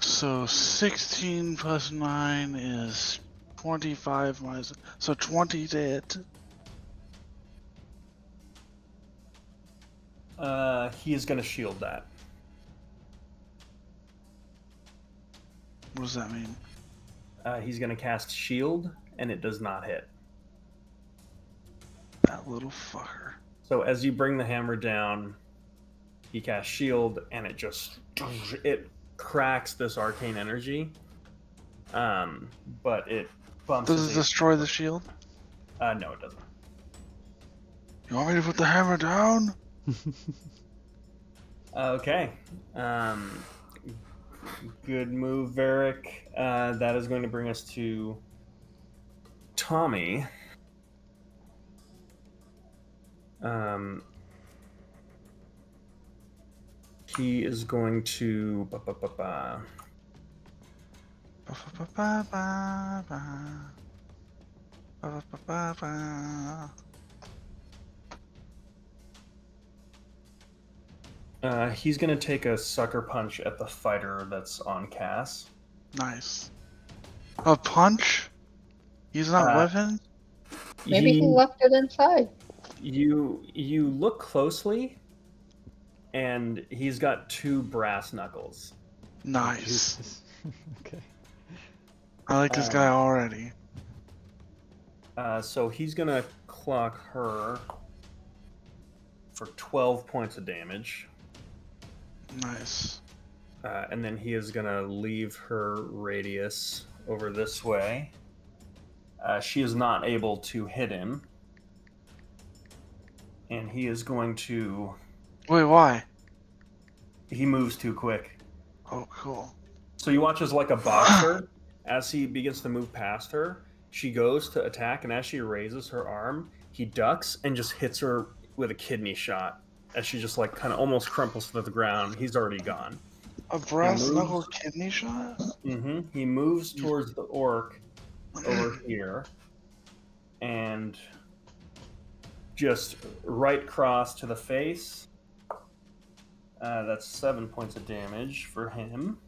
So 16 plus 9 is 25 minus... So 20 to hit. He is going to shield that. What does that mean? He's going to cast shield, and it does not hit. That little fucker. So as you bring the hammer down, he casts shield, and it just it cracks this arcane energy. But it bumps. Does it destroy the shield? No, it doesn't. You want me to put the hammer down? Okay. Good move, Varric. That is going to bring us to Tommy. He is going to. He's going to take a sucker punch at the fighter that's on Cass. Nice. A punch? He's not weapon? Maybe he left it inside. You look closely, and he's got 2 brass knuckles. Nice. Jesus. Okay. I like this guy already. So he's going to clock her for 12 points of damage. Nice. And then he is going to leave her radius over this way. She is not able to hit him. And he is going to... Wait, why? He moves too quick. Oh, cool. So you watch as like a boxer, as he begins to move past her, she goes to attack, and as she raises her arm, he ducks and just hits her with a kidney shot. As she just like kind of almost crumples to the ground. He's already gone. A brass knuckle kidney shot? Mm-hmm. He moves towards the orc over here, and just right cross to the face. That's 7 points of damage for him.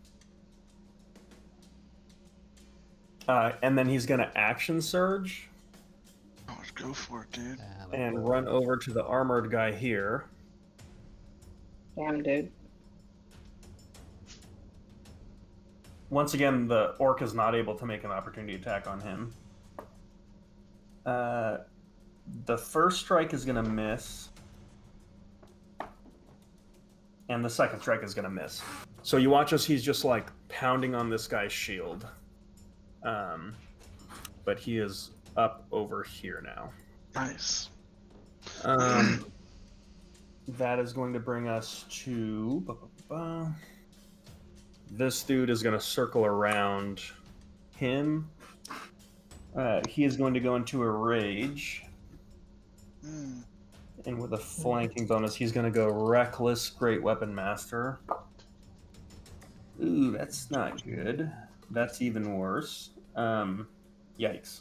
And then he's going to action surge. Oh, go for it, dude. And run over to the armored guy here. Damn, dude. Once again, the orc is not able to make an opportunity attack on him. The first strike is going to miss. And the second strike is going to miss. So you watch as he's just like pounding on this guy's shield. But he is up over here now. Nice. That is going to bring us to... This dude is going to circle around him. He is going to go into a rage. And with a flanking bonus, he's going to go Reckless Great Weapon Master. Ooh, that's not good. That's even worse. Yikes.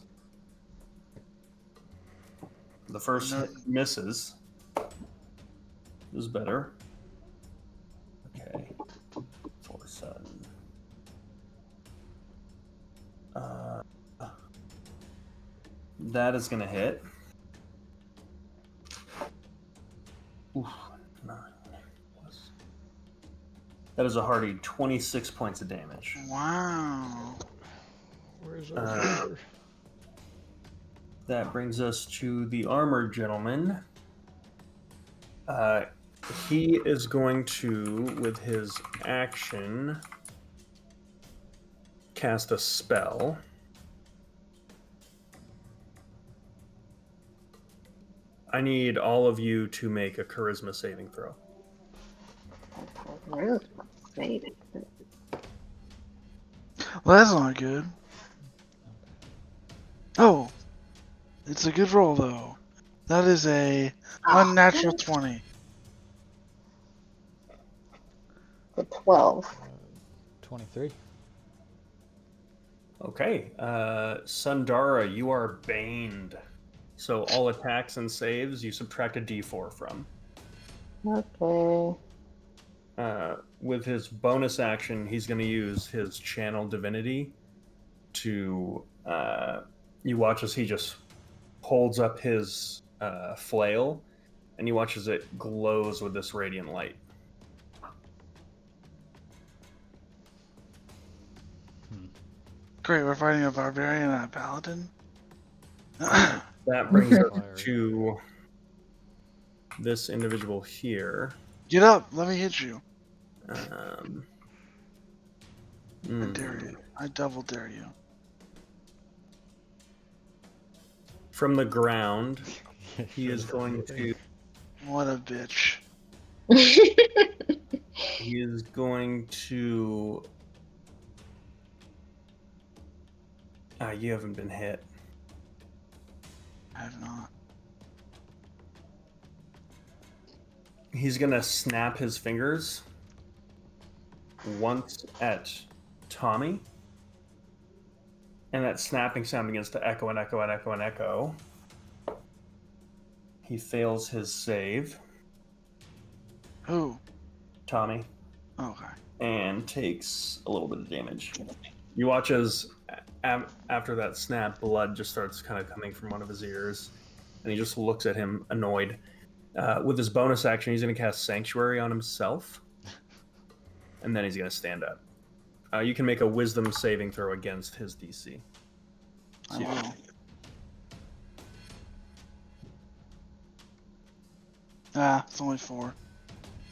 The first hit misses. This is better. Okay. 4-7. That is going to hit. Oof, 9 plus. That is a hearty 26 points of damage. Wow. Where's our That brings us to the armored gentleman. He is going to, with his action, cast a spell. I need all of you to make a charisma saving throw. Really? Maybe. Well, that's not good. Oh, it's a good roll though. That is a unnatural 20. The 12. 23. Okay. Sundara, you are baned. So all attacks and saves you subtract a d4 from. Okay. With his bonus action, he's going to use his channel divinity to. You watch as he just holds up his flail, and you watch as it glows with this radiant light. Great, we're fighting a barbarian and a paladin. That brings us to this individual here. Get up, let me hit you. I hmm. dare you. I double dare you. From the ground, he is going to. What a bitch. He is going to. You haven't been hit. I have not. He's gonna snap his fingers once at Tommy, and that snapping sound begins to echo and echo and echo and echo. He fails his save, Who? Tommy, Okay. and takes a little bit of damage. You watch as after that snap, blood just starts kind of coming from one of his ears, and he just looks at him annoyed. With his bonus action, he's going to cast Sanctuary on himself, and then he's going to stand up. You can make a Wisdom saving throw against his DC. I will. It's only 4.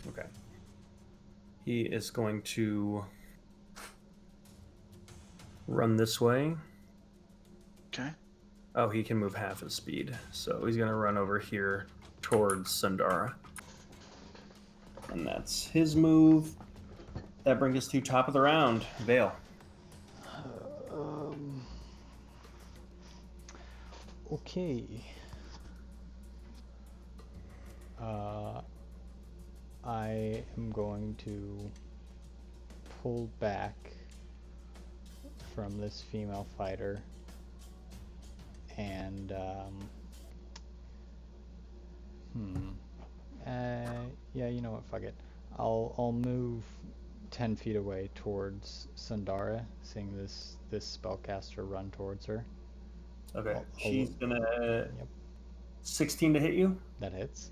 Okay. He is going to run this way. Okay. Oh, he can move half his speed, so he's going to run over here towards Sundara. And that's his move. That brings us to top of the round. Vale. Okay. I am going to pull back from this female fighter and yeah, you know what, fuck it. I'll move 10 feet away towards Sundara, seeing this spellcaster run towards her. Okay. I'll- She's gonna Yep. 16 to hit you. That hits.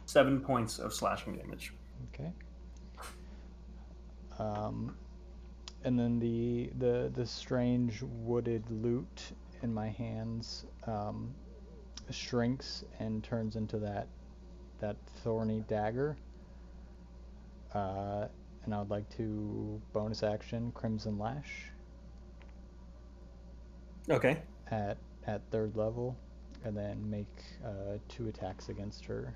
7 points of slashing damage. Okay. And then the strange wooded loot in my hands shrinks and turns into that thorny dagger. And I would like to bonus action Crimson Lash Okay. at 3rd level, and then make 2 attacks against her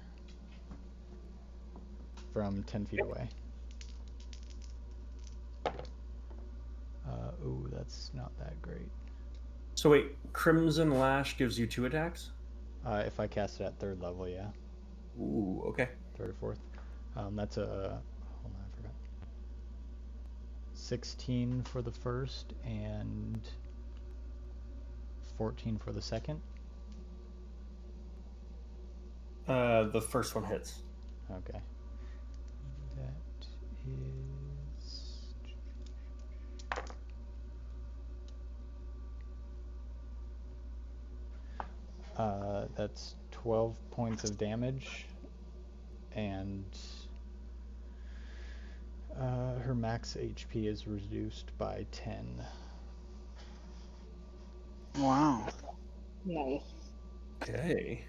from 10 feet away. Ooh, that's not that great. So wait, Crimson Lash gives you 2 attacks? If I cast it at 3rd level, yeah. Ooh, okay. 3rd or 4th. That's a... hold on, I forgot. 16 for the first, and 14 for the second. The first one hits. Okay. That is... that's 12 points of damage, and her max HP is reduced by 10. Wow. Nice. Okay.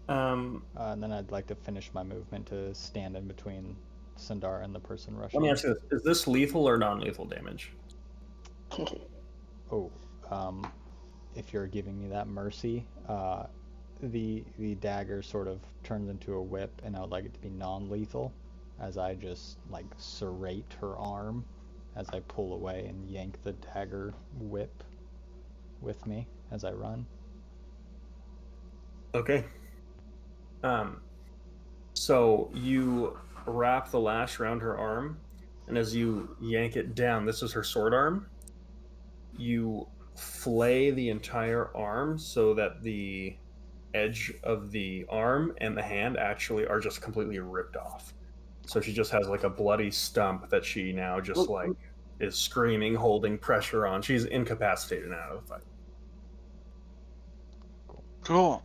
And then I'd like to finish my movement to stand in between Sundara and the person rushing. Let me ask you this. Is this lethal or non-lethal damage? Oh, if you're giving me that mercy, the dagger sort of turns into a whip, and I would like it to be non-lethal, as I just like serrate her arm as I pull away and yank the dagger whip with me as I run. Okay. So you wrap the lash around her arm, and as you yank it down, this is her sword arm. You flay the entire arm so that the edge of the arm and the hand actually are just completely ripped off. So she just has like a bloody stump that she now just like is screaming, holding pressure on. She's incapacitated now out of the fight. Cool.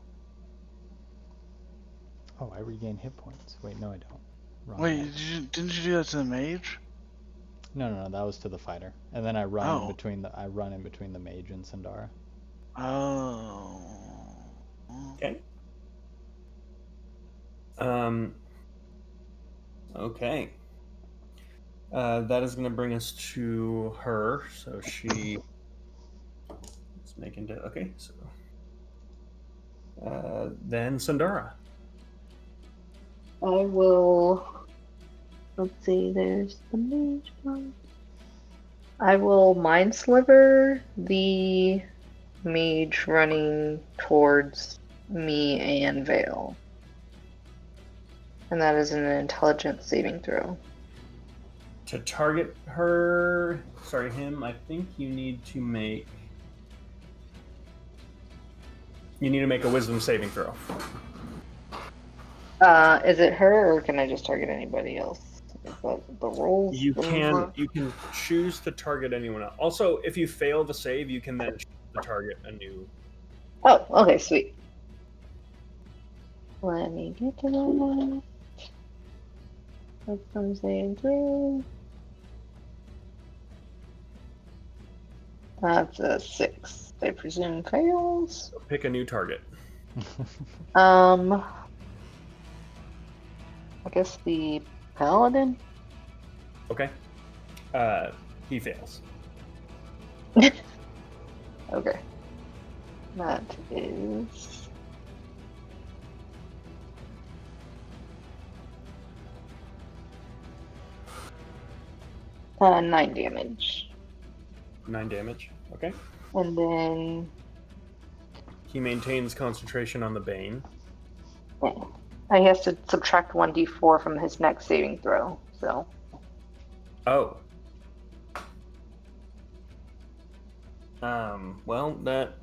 Oh, I regain hit points. Wait, no, I don't. Wrong Wait, one. didn't you do that to the mage? No, that was to the fighter, and then I run Oh. in between the mage and Sandara. Oh. Okay. Okay. That is going to bring us to her. So she is making it. Okay. So then Sandara. I will. Let's see. There's the mage one. I will mind sliver the mage running towards me and Vale. And that is an intelligence saving throw. To target her, him, I think you need to make a wisdom saving throw. Is it her, or can I just target anybody else? Is that the rules? You can choose to target anyone else. Also, if you fail the save, you can then choose to target a new. Oh, okay, sweet. Let me get to that. Wisdom saving throw. That's a 6. I presume fails. Pick a new target. I guess the paladin. Okay. He fails. Okay. That is 9 damage. 9 damage. Okay. And then He maintains concentration on the Bane. he has to subtract 1d4 from his next saving throw. So Oh. Well, that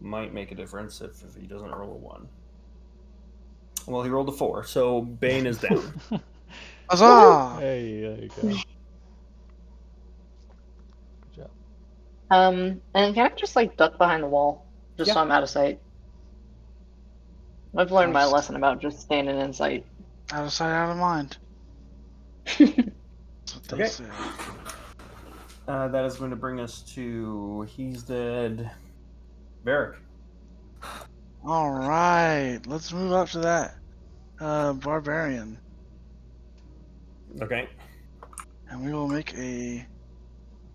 might make a difference if he doesn't roll a 1. Well, he rolled a 4, so Bane is down. Huzzah! Hey, there you go. Good job. and can I just like duck behind the wall, just so Yeah. I'm out of sight? I've learned my Nice. lesson about just standing in sight. Out of sight, out of mind. That's what they Okay. say. That is going to bring us to he's dead. Varric. Alright, let's move up to that. Barbarian. Okay. And we will make a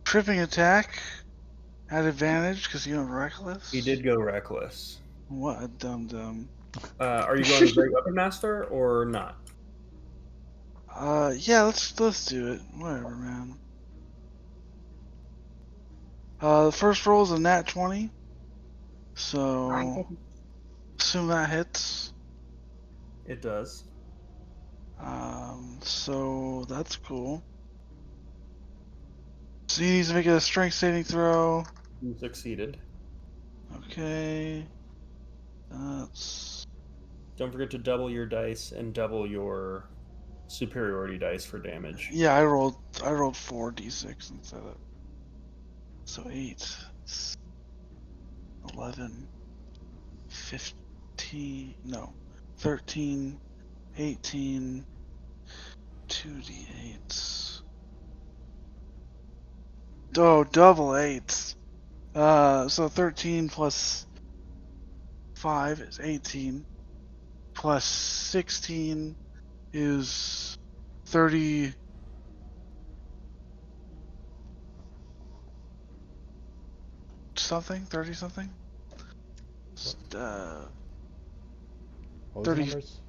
tripping attack at advantage because you went reckless. He did go reckless. What a dum-dum. Are you going to Great Weapon Master or not? Yeah, let's do it. Whatever, man. The first roll is a nat 20. So, assume that hits. It does. So that's cool. So you need to make a strength saving throw. You succeeded. Okay. That's... Don't forget to double your dice and double your superiority dice for damage. Yeah, I rolled 4d6 instead of... So 8, 11, 15, no, 13, 18, 2d8s. Oh, double 8s. So 13 plus 5 is 18. Plus 16 is 30. Something? 30 something? What was the 30 numbers?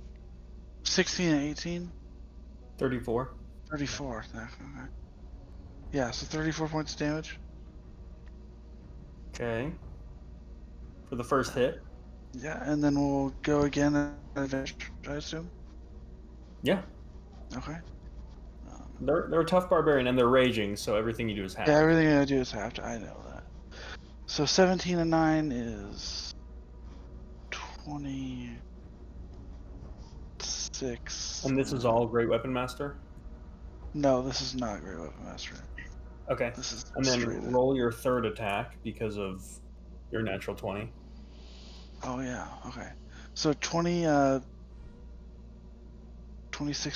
16 and 18? 34. 34. Okay. Yeah, so 34 points of damage. Okay. For the first hit. Yeah, and then we'll go again at advantage, I assume. Yeah. Okay. They're a tough barbarian and they're raging, so everything you do is half. Yeah, everything I do is halved. I know that. So 17 and 9 is 26. And this is all Great Weapon Master? No, this is not Great Weapon Master. Okay. This is And then straight. roll your third attack because of your natural 20. Oh yeah. Okay. So 26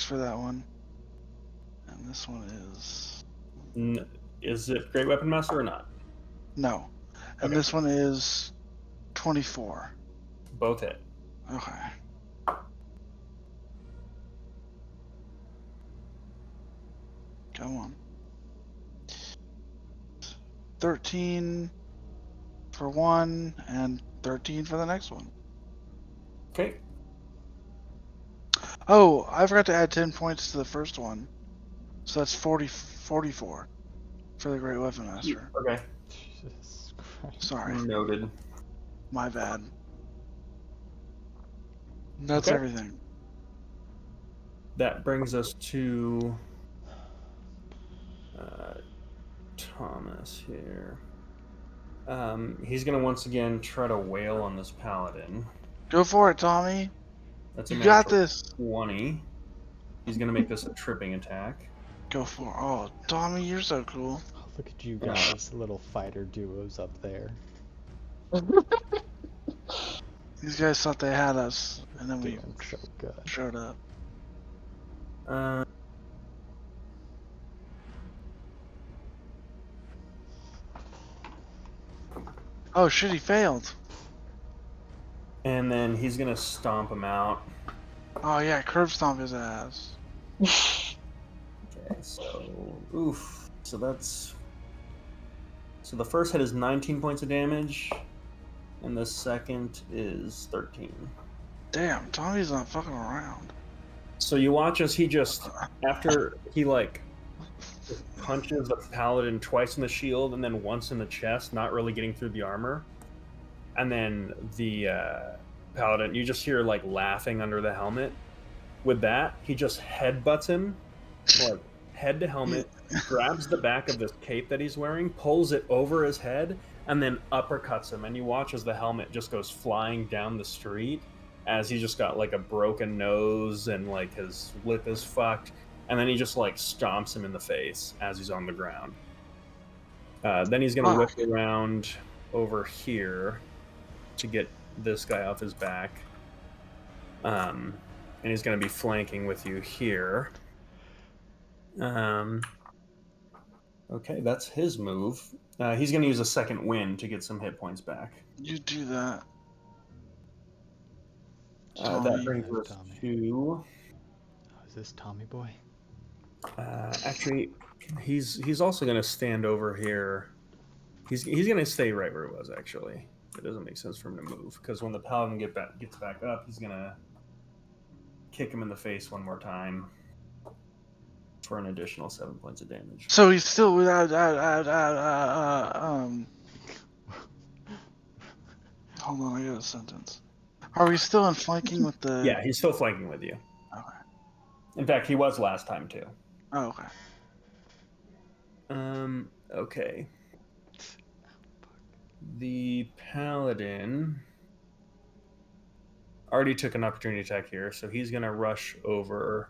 for that one, and this one is Is it Great Weapon Master or not? no, and Okay. this one is 24. Both hit. Okay. Come on. 13 for one, and 13 for the next one. Okay. Oh, I forgot to add 10 points to the first one. So that's 44 for the Great Weapon Master. Okay. Jesus Christ. Sorry, Noted. my bad. That's Okay. everything. That brings us to Thomas here. He's going to once again try to wail on this paladin. Go for it, Tommy. That's a You got natural this. 20. He's going to make this a tripping attack. Go for it. Oh, Tommy, you're so cool. Oh, look at you guys, little fighter duos up there. These guys thought they had us, and then we Doing so good. showed up. Uh, Oh shit, he failed. and then he's going to stomp him out. Oh yeah, curb stomp his ass. Okay, so oof. So that's the first hit is 19 points of damage, and the second is 13. Damn, Tommy's not fucking around. So you watch as he just after he like punches the paladin twice in the shield and then once in the chest, not really getting through the armor, and then the paladin you just hear like laughing under the helmet. With that, he just headbutts him, like head to helmet, grabs the back of this cape that he's wearing, pulls it over his head, and then uppercuts him. And you watch as the helmet just goes flying down the street, as he just got like a broken nose and like his lip is fucked. And then he just like stomps him in the face as he's on the ground. Then he's gonna whip around over here to get this guy off his back. And he's going to be flanking with you here. Okay, that's his move. He's going to use a second wind to get some hit points back. You do that. That Tommy. brings us Tommy. to... Oh, is this Tommy boy? Actually, he's also going to stand over here. He's going to stay right where he was, actually. It doesn't make sense for him to move, because when the paladin gets back up, he's going to kick him in the face one more time for an additional 7 points of damage. So he's still without. Hold on, I got a sentence. Are we still in flanking with the? Yeah, he's still flanking with you. Okay. In fact, he was last time too. Oh, okay. Okay. The paladin already took an opportunity attack here, so he's gonna rush over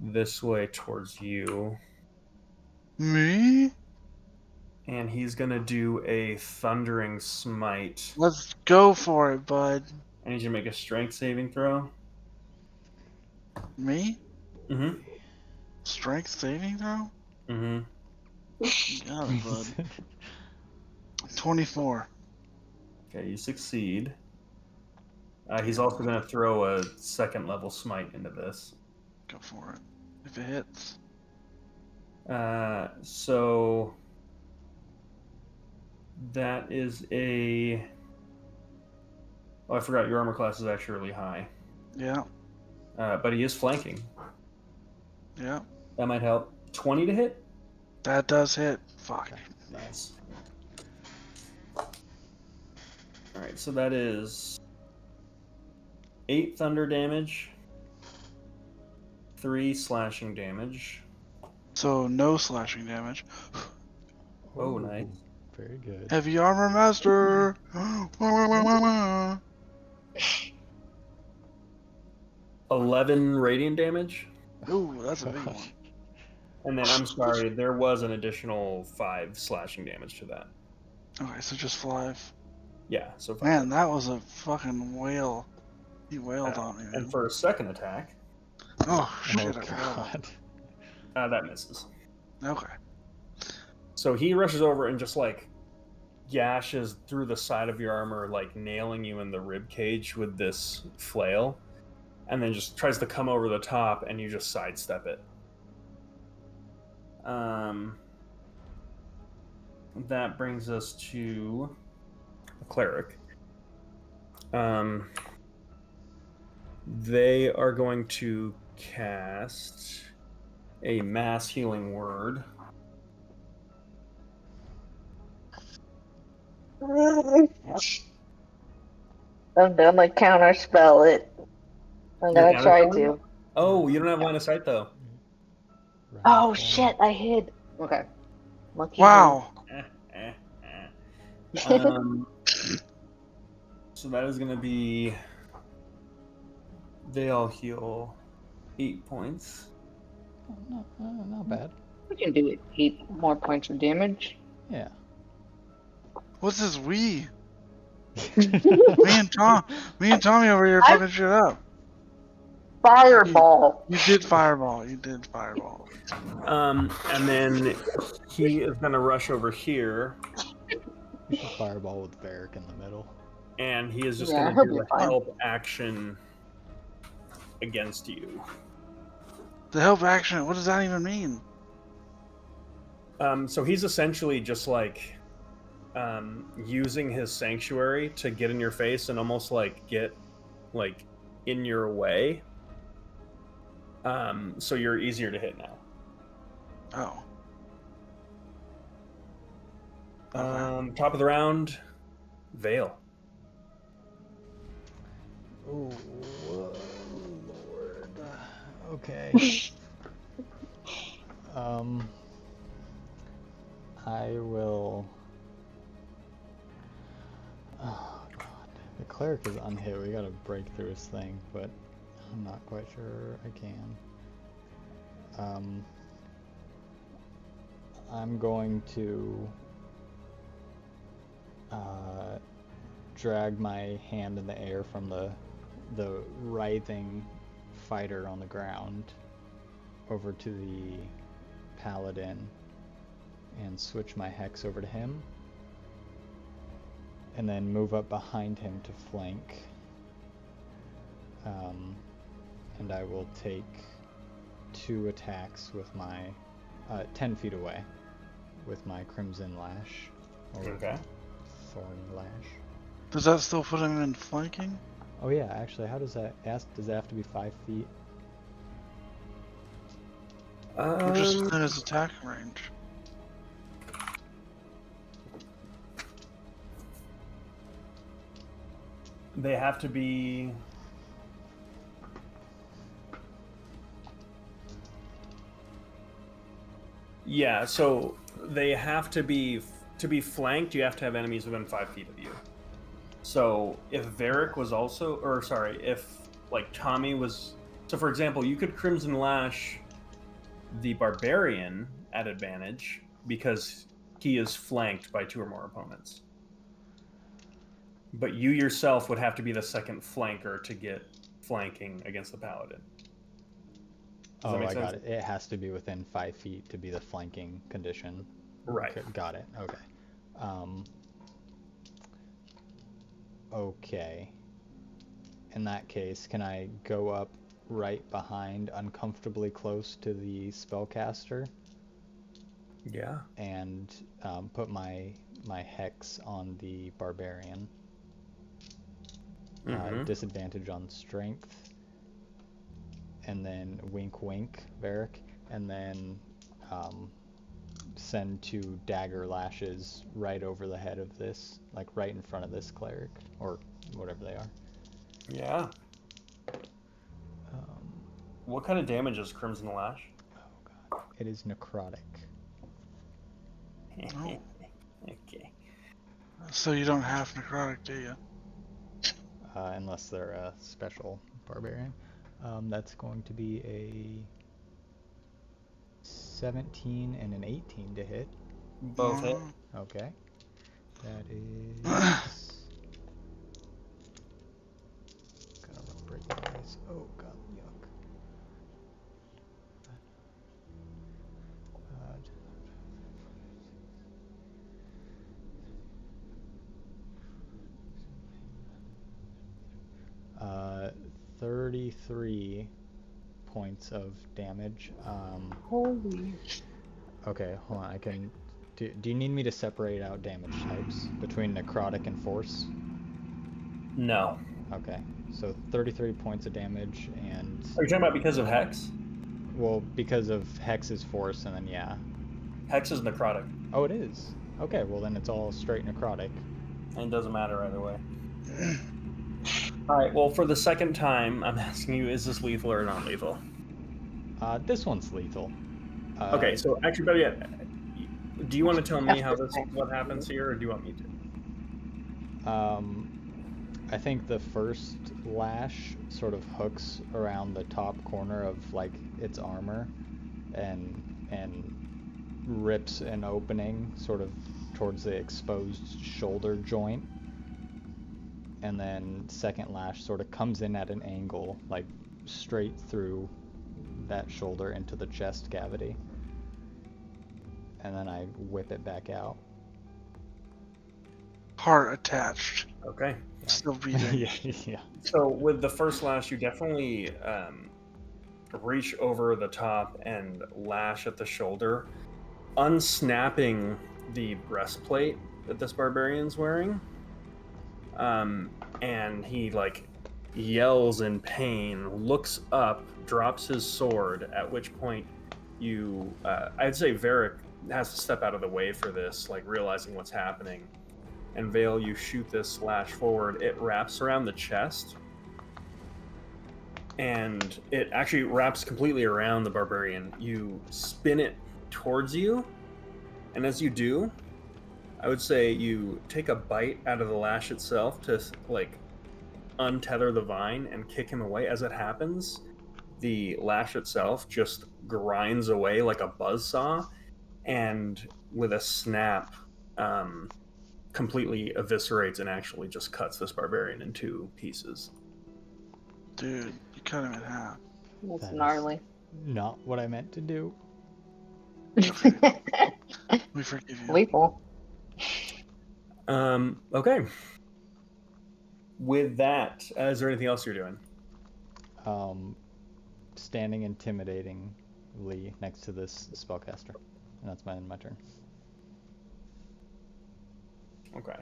this way towards you. Me? And he's gonna do a thundering smite. Let's go for it, bud. I need you to make a strength saving throw. Me? Mm-hmm. Strength saving throw? Mm-hmm. Got it, bud. 24. Okay, you succeed. He's also going to throw a second level smite into this. Go for it. If it hits. So that is a... Oh, I forgot your armor class is actually really high. Yeah. But he is flanking. Yeah. That might help. 20 to hit? That does hit. Fuck. Okay. Nice. Alright, so that is 8 thunder damage, 3 slashing damage. So no slashing damage. Oh, nice. Very good. Heavy armor master. 11 radiant damage. Ooh, that's a big Gosh. one. And then, I'm sorry, there was an additional 5 slashing damage to that. Okay, so just 5. Yeah, so 5. Man, that was a fucking whale. He wailed Uh, on me, man. And for a second attack, Oh, Oh shit, I forgot. god. that misses. Okay. So he rushes over and just like gashes through the side of your armor, like nailing you in the rib cage with this flail, and then just tries to come over the top, and you just sidestep it. That brings us to a cleric. They are going to cast a mass healing word. I'm gonna counter spell it. I'm You're gonna try counterspelling? to. Oh, you don't have line of sight though. Right Oh there. shit! I hid. Okay. Monkey. Wow. Um, so that is going to be. They all heal 8 points. Oh, not bad. We can do it. 8 more points of damage. Yeah. What's this we? Me and Tommy over here fucking shit up. Fireball. You did fireball. You did fireball. And then he is going to rush over here, You should fireball with Varric in the middle. and he is just Yeah, going he'll to do be a fine. help action against you. The help action. What does that even mean? So he's essentially just like using his sanctuary to get in your face and almost like get like in your way. So you're easier to hit now. Oh. Okay. Top of the round, Vale. Oh, Lord. Okay. I will. Oh god, the cleric is unhit. We gotta break through his thing, but I'm not quite sure I can. I'm going to drag my hand in the air from the writhing fighter on the ground over to the paladin and switch my hex over to him, and then move up behind him to flank. And I will take 2 attacks with my 10 feet away with my Crimson Lash or Okay. Thorny Lash. Does that still put him in flanking? Oh yeah, actually, how does that does it have to be 5 feet? Or just within his attack range? They have to be. Yeah, so they have to be flanked. You have to have enemies within 5 feet of you. So if Varric was also, or sorry, if like Tommy was, so for example, you could Crimson Lash the Barbarian at advantage because he is flanked by 2 or more opponents. But you yourself would have to be the second flanker to get flanking against the Paladin. Does that Oh, make I sense? got it. It has to be within 5 feet to be the flanking condition. Right. Okay, got it. Okay. Okay. In that case, can I go up right behind, uncomfortably close to the spellcaster, Yeah. and put my hex on the barbarian? Mhm. Disadvantage on strength, and then wink wink, Varric, and then send 2 dagger lashes right over the head of this, like right in front of this cleric, or whatever they are. Yeah. What kind of damage is Crimson Lash? Oh god. It is necrotic. Oh. Okay. So you don't have necrotic, do you? Unless they're a special barbarian. That's going to be a 17 and an 18 to hit. Both hit. Okay. That is... Gonna break the dice. Oh god, yuck. Uh, 33 points of damage. Holy. Okay, hold on. I can. Do you need me to separate out damage types between necrotic and force? No. Okay, so 33 points of damage, and Are you talking about because of Hex? well, because of Hex is force, and then yeah. Hex is necrotic. Oh, it is. Okay, well then it's all straight necrotic. And it doesn't matter either way. Alright, well, for the second time, I'm asking you, is this lethal or non-lethal? This one's lethal. Okay, so actually, better yet, do you want to tell me what happens here, or do you want me to? I think the first lash sort of hooks around the top corner of like its armor, and rips an opening sort of towards the exposed shoulder joint. And then second lash sort of comes in at an angle, like straight through that shoulder into the chest cavity. And then I whip it back out. Heart attached. Okay. Still beating. Yeah. So with the first lash, you definitely reach over the top and lash at the shoulder, unsnapping the breastplate that this barbarian's wearing. And he like yells in pain, looks up, drops his sword, at which point you, I'd say Varric has to step out of the way for this, like realizing what's happening. And Vale, you shoot this lash forward. It wraps around the chest, and it actually wraps completely around the barbarian. You spin it towards you, and as you do, I would say you take a bite out of the lash itself to like untether the vine and kick him away. As it happens, the lash itself just grinds away like a buzzsaw, and with a snap, completely eviscerates and actually just cuts this barbarian in 2 pieces. Dude, you cut him in half. That's That is gnarly. not what I meant to do. We forgive you. Lethal. Okay. With that, is there anything else you're doing? Standing intimidatingly next to this spellcaster. And that's my turn. Okay.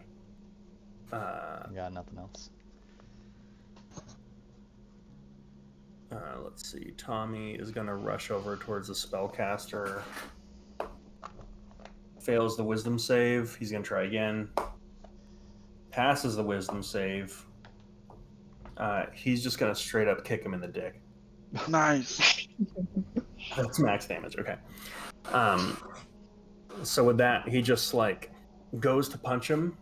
I got nothing else. Let's see. Tommy is going to rush over towards the spellcaster. Fails the wisdom save. He's going to try again. Passes the wisdom save. He's just going to straight up kick him in the dick. Nice. That's max damage. Okay. So with that, he just like goes to punch him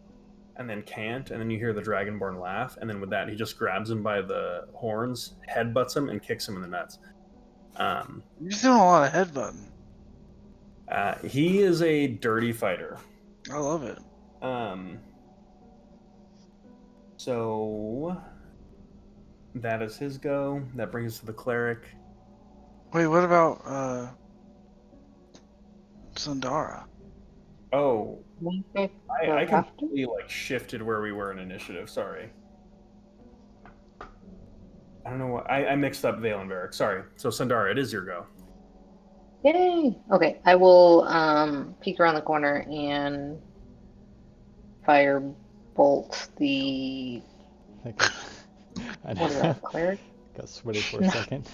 and then can't, and then you hear the Dragonborn laugh, and then with that, he just grabs him by the horns, headbutts him, and kicks him in the nuts. You're doing a lot of headbutting. He is a dirty fighter. I love it. So that is his go. That brings us to the cleric. Wait, what about Sundara? Oh, Okay. I completely like shifted where we were in initiative. Sorry. I don't know what I mixed up Vale and Varric. Sorry. So Sundara, it is your go. Yay! Okay, I will peek around the corner and firebolt the I what is that, cleric? got sweaty for a second.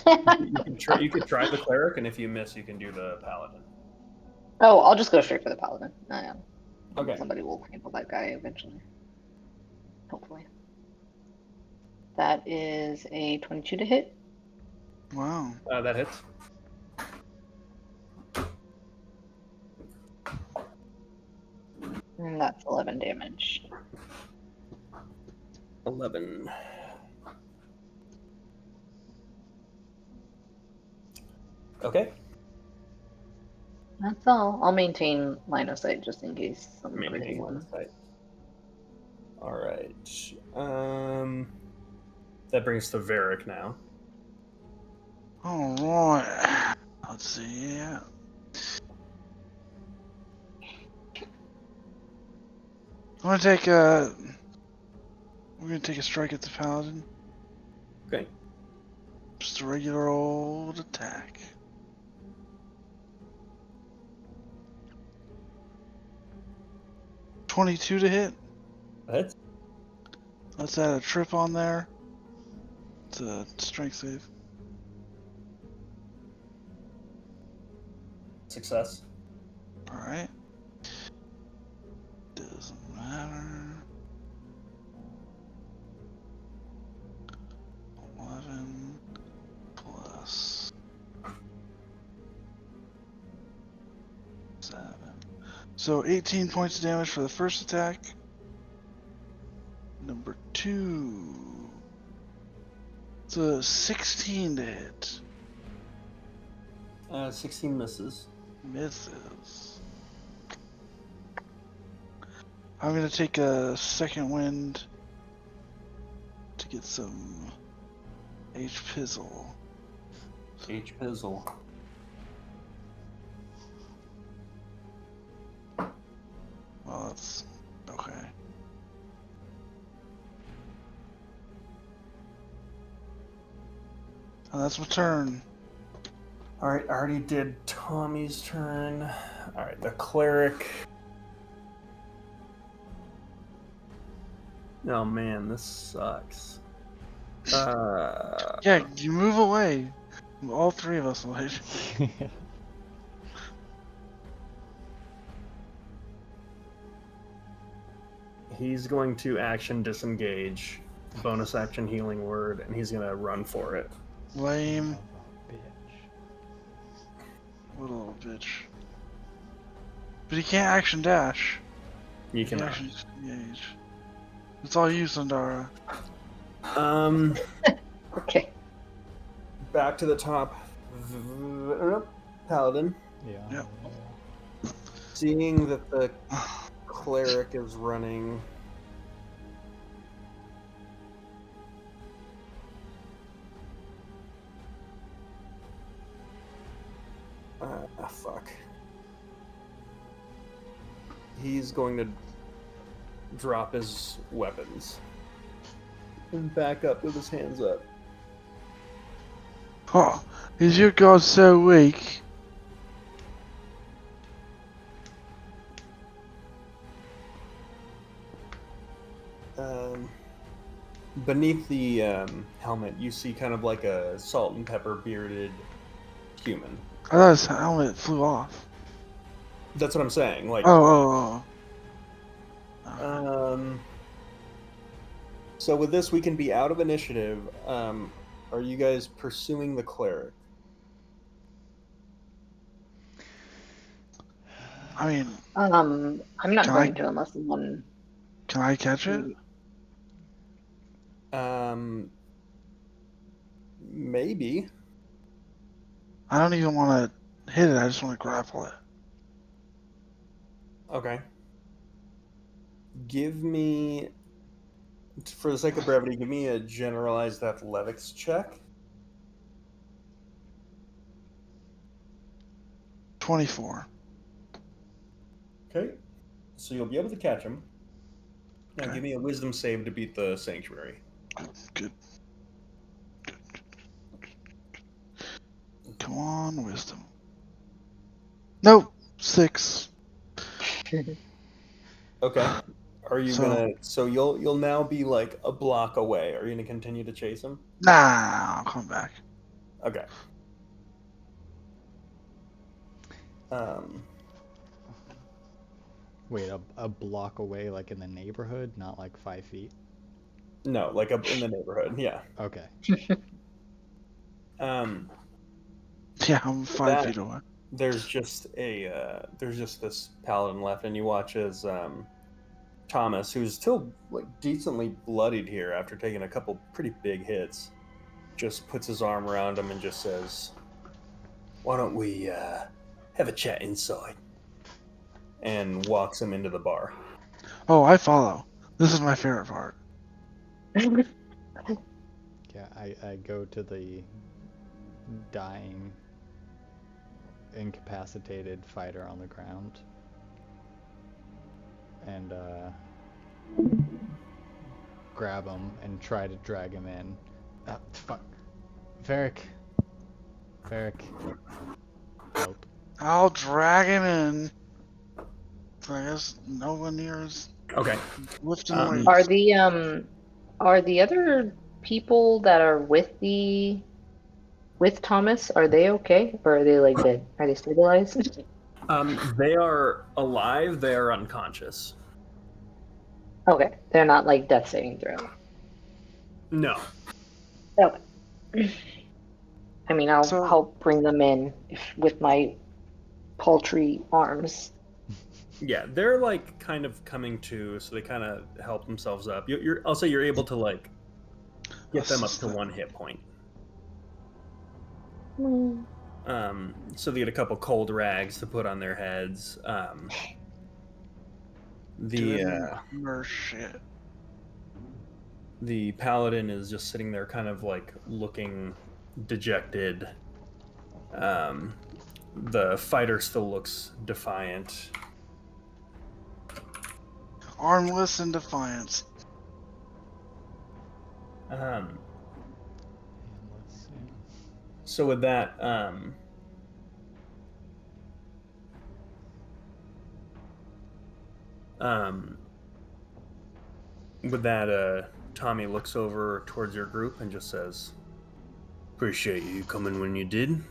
You could try the cleric, and if you miss, you can do the paladin. Oh, I'll just go straight for the paladin. Okay. Somebody will handle that guy eventually. Hopefully. That is a 22 to hit. Wow. That hits. And that's 11 damage. 11. Okay. That's all. I'll maintain line of sight just in case some crazy Maintaining one. sight. All right. That brings to Varric now. All right. Let's see. Yeah. I'm gonna take a. We're gonna take a strike at the paladin. Okay. Just a regular old attack. $22 to hit. That hits. Let's add a trip on there. It's a strength save. Success. Alright. Doesn't matter. 11 plus 7. So 18 points of damage for the first attack. Number 2. It's a 16 to hit. 16 misses. Misses. I'm gonna take a second wind to get some H-Pizzle. H-Pizzle. Well, that's okay. And that's my turn. Alright, I already did Tommy's turn. Alright, the cleric. Oh man, this sucks. Yeah, you move away. All three of us will hit you. He's going to action disengage, bonus action healing word, and he's gonna run for it. Lame. Bitch. What a little bitch. But he can't action dash. You He can cannot. action disengage. It's all you, Sundara. Okay. Back to the top. Paladin. Yeah. Yep. Seeing that the cleric is running. Fuck. He's going to drop his weapons and back up with his hands up. Oh, is your god so weak? Beneath the helmet, you see kind of like a salt and pepper bearded human. I thought his helmet flew off. That's what I'm saying. Like, Oh. So with this, we can be out of initiative. Are you guys pursuing the cleric? I mean, I'm not Can going I- to unless someone. can I catch it? Maybe. I don't even want to hit it. I just want to grapple it. Okay. Give me, for the sake of brevity, give me a generalized athletics check. 24. Okay. So you'll be able to catch him. Now Okay. give me a wisdom save to beat the sanctuary. Good. Come on, wisdom. Nope. 6. Okay. Are you So- gonna? So you'll now be like a block away. Are you gonna continue to chase him? Nah, I'll come back. Okay. Wait, a block away, like in the neighborhood, not like 5 feet? No, like up in the neighborhood. Yeah. Okay. Um, Yeah, I'm 5 feet away. there's just this paladin left, and you watch as Thomas, who's still like decently bloodied here after taking a couple pretty big hits, just puts his arm around him and just says, "Why don't we have a chat inside?" And walks him into the bar. Oh, I follow. This is my favorite part. Yeah, I go to the dying, incapacitated fighter on the ground. And grab him and try to drag him in. Fuck. Varric. Help. I'll drag him in. I guess no one near is Okay. lifting Um, weights. Are the other people that are with Thomas, are they okay? Or are they like dead? Are they stabilized? They are alive. They are unconscious. Okay. They're not like death saving throw. No. Okay. I mean, I'll So- help bring them in with my paltry arms. Yeah, they're like kind of coming to, so they kind of help themselves up. I'll say you're able to like get them up to 1 hit point. So they get a couple cold rags to put on their heads. Doing mer shit. The paladin is just sitting there, kind of like looking dejected. The fighter still looks defiant. Armless in defiance. And let's see. So with that, Tommy looks over towards your group and just says, "Appreciate you coming when you did.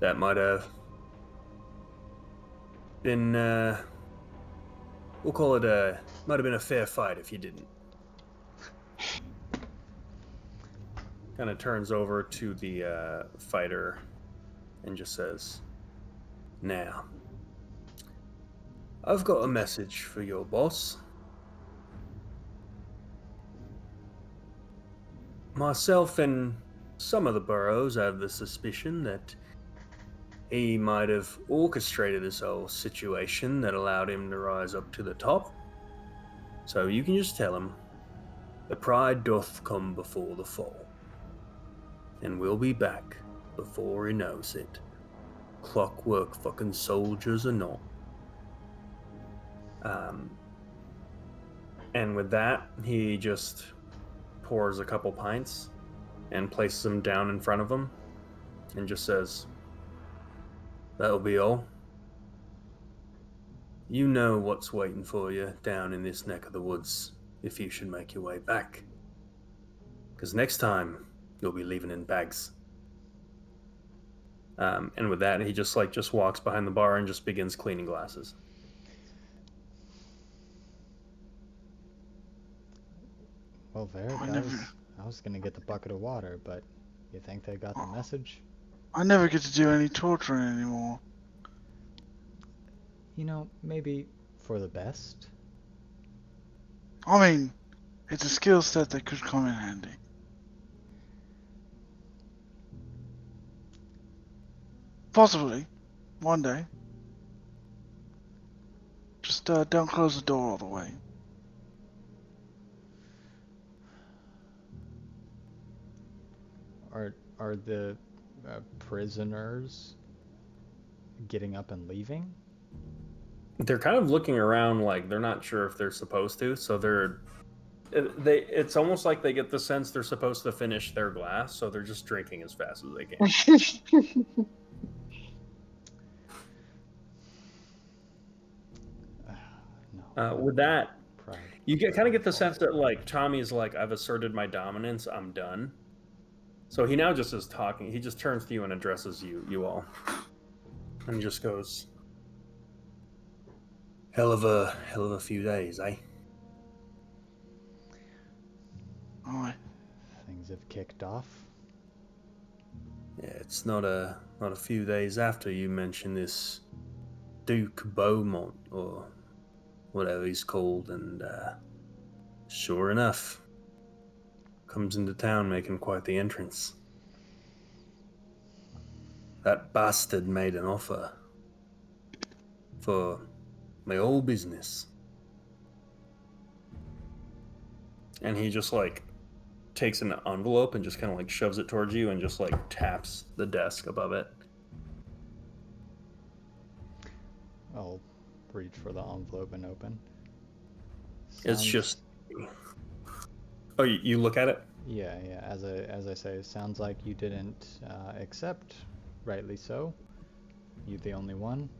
That might have been, we'll call it might have been a fair fight if you didn't." Kind of turns over to the fighter and just says, "Now, I've got a message for your boss. Myself and some of the burrows have the suspicion that he might have orchestrated this whole situation that allowed him to rise up to the top. So you can just tell him, the pride doth come before the fall. And we'll be back before he knows it. Clockwork fucking soldiers or not." And with that, he just pours a couple pints and places them down in front of him and just says, "That'll be all. You know what's waiting for you down in this neck of the woods if you should make your way back. Because next time, you'll be leaving in bags." And with that, he just walks behind the bar and just begins cleaning glasses. Well, Varric, I I never- was gonna get the bucket of water, but you think they got the message? I never get to do any torturing anymore. You know, maybe for the best. I mean, it's a skill set that could come in handy. Possibly. One day. Just don't close the door all the way. Are the prisoners getting up and leaving? They're kind of looking around like they're not sure if they're supposed to, so it's almost like they get the sense they're supposed to finish their glass, so they're just drinking as fast as they can. No. With that, Pride. you kind of get the sense that like Tommy's like, "I've asserted my dominance, I'm done." So he now just is talking. He just turns to you and addresses you all, and just goes, hell of a few days, eh? Aye. Things have kicked off. Yeah, it's not a few days after you mentioned this Duke Beaumont, or whatever he's called, and sure enough, comes into town making quite the entrance. That bastard made an offer for my whole business. And he just like takes an envelope and just kind of like shoves it towards you and just like taps the desk above it. I'll reach for the envelope and open. It's Sounds- just. Oh, you look at it? Yeah. As I say, it sounds like you didn't accept. Rightly so. You the only one.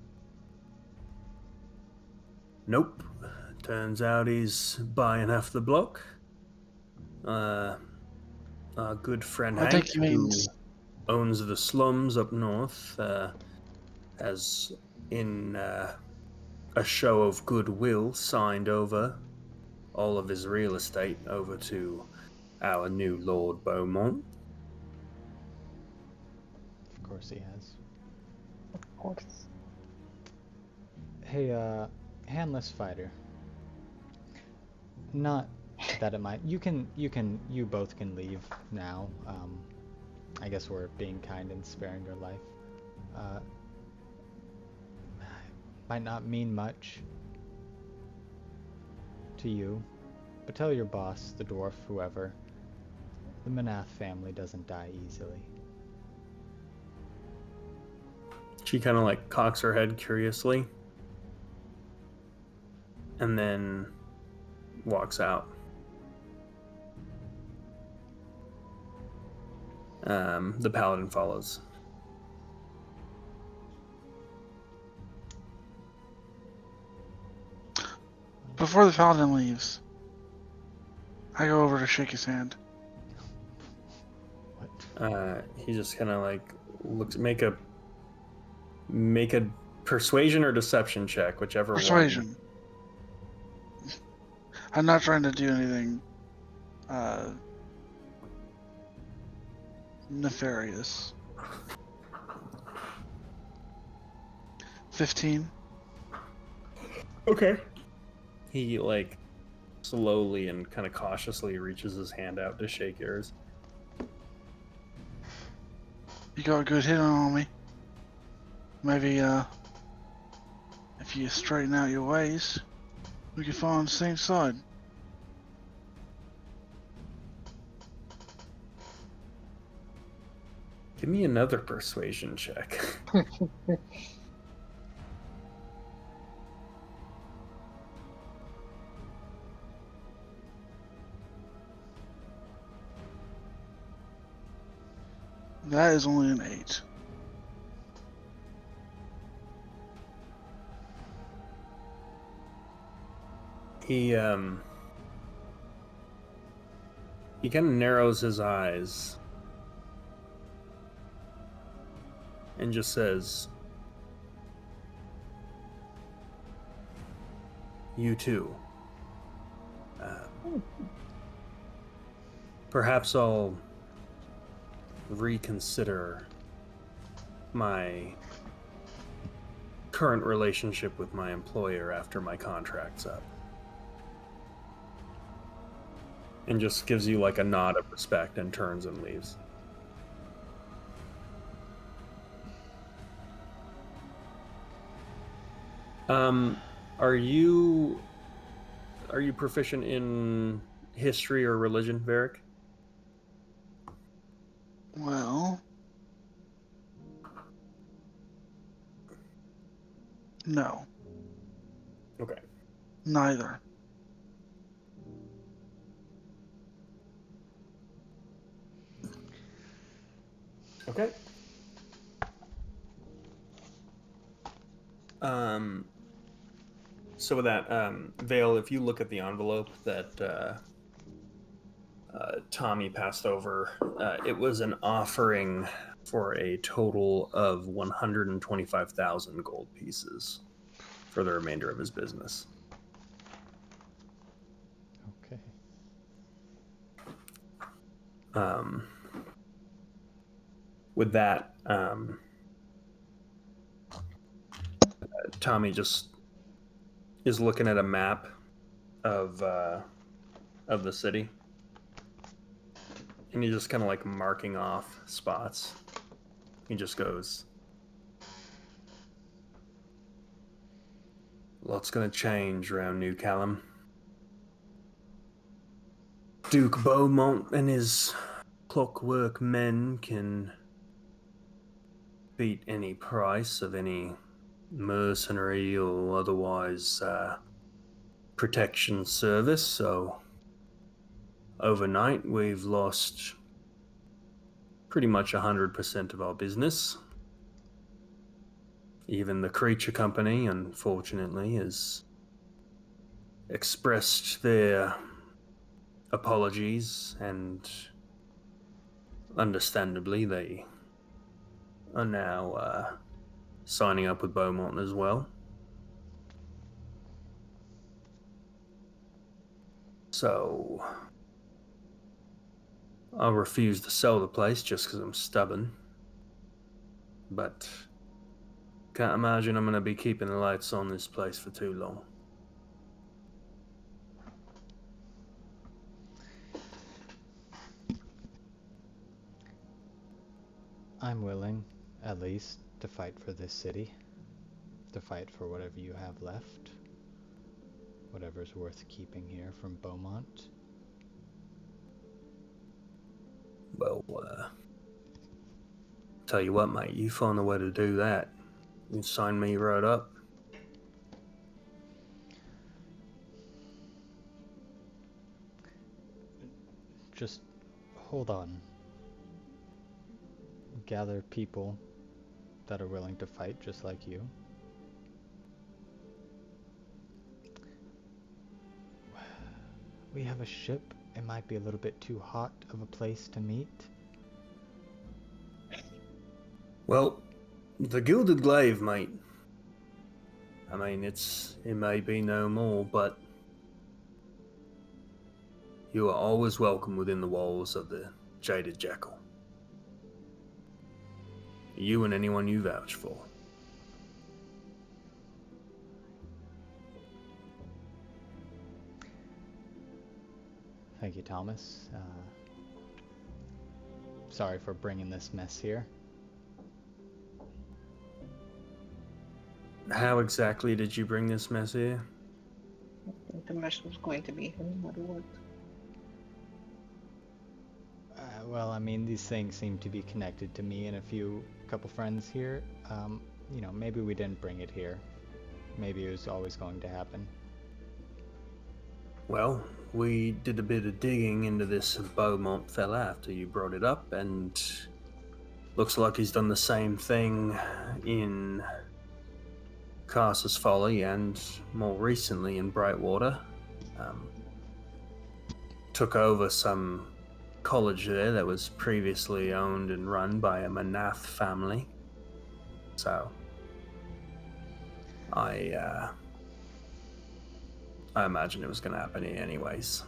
Nope. Turns out he's buying half the block. Our good friend I Hank, think he means- who owns the slums up north, has, in a show of goodwill, signed over all of his real estate over to our new Lord Beaumont. Of course he has. Of course. Hey, handless fighter. Not that it might. You both can leave now. I guess we're being kind and sparing your life. Might not mean much to you, but tell your boss, the dwarf, whoever, the Manath family doesn't die easily. She kind of like cocks her head curiously and then walks out. The paladin follows. Before the paladin leaves, I go over to shake his hand. What? He just kind of like looks. Make a persuasion or deception check, whichever Persuasion. I'm not trying to do anything nefarious. 15. Okay. He like slowly and kind of cautiously reaches his hand out to shake yours. You got a good hit on me. Maybe, if you straighten out your ways, we can fall on the same side. Give me another persuasion check. That is only an 8. He kind of narrows his eyes and just says, "You too. Perhaps I'll reconsider my current relationship with my employer after my contract's up." And just gives you like a nod of respect and turns and leaves. Are you proficient in history or religion, Varric? Well, no, Okay. neither. Okay. So with that, Vale, if you look at the envelope that Tommy passed over. It was an offering for a total of 125,000 gold pieces for the remainder of his business. Okay. With that, Tommy just is looking at a map of the city, and he's just kind of like marking off spots. He just goes, "Lots gonna change around New Callum. Duke Beaumont and his clockwork men can beat any price of any mercenary or otherwise protection service, so overnight we've lost pretty much 100% of our business. Even the Creature Company, unfortunately, has expressed their apologies, and understandably they are now signing up with Beaumont as well. So I'll refuse to sell the place just because I'm stubborn. But can't imagine I'm going to be keeping the lights on this place for too long. I'm willing, at least, to fight for this city. To fight for whatever you have left. Whatever's worth keeping here from Beaumont. Well, tell you what, mate, you find a way to do that. You sign me right up. Just hold on. Gather people that are willing to fight just like you. We have a ship. It might be a little bit too hot of a place to meet. Well, the Gilded Glaive, mate. I mean, it may be no more, but you are always welcome within the walls of the Jaded Jackal. You and anyone you vouch for. Thank you, Thomas. Sorry for bringing this mess here. How exactly did you bring this mess here? I think the mess was going to be here no matter what. Well, I mean, these things seem to be connected to me and a couple friends here. You know, maybe we didn't bring it here. Maybe it was always going to happen. Well, we did a bit of digging into this Beaumont fella after you brought it up, and looks like he's done the same thing in Cars's Folly and more recently in Brightwater. Took over some college there that was previously owned and run by a Manath family. So I imagine it was going to happen here anyways.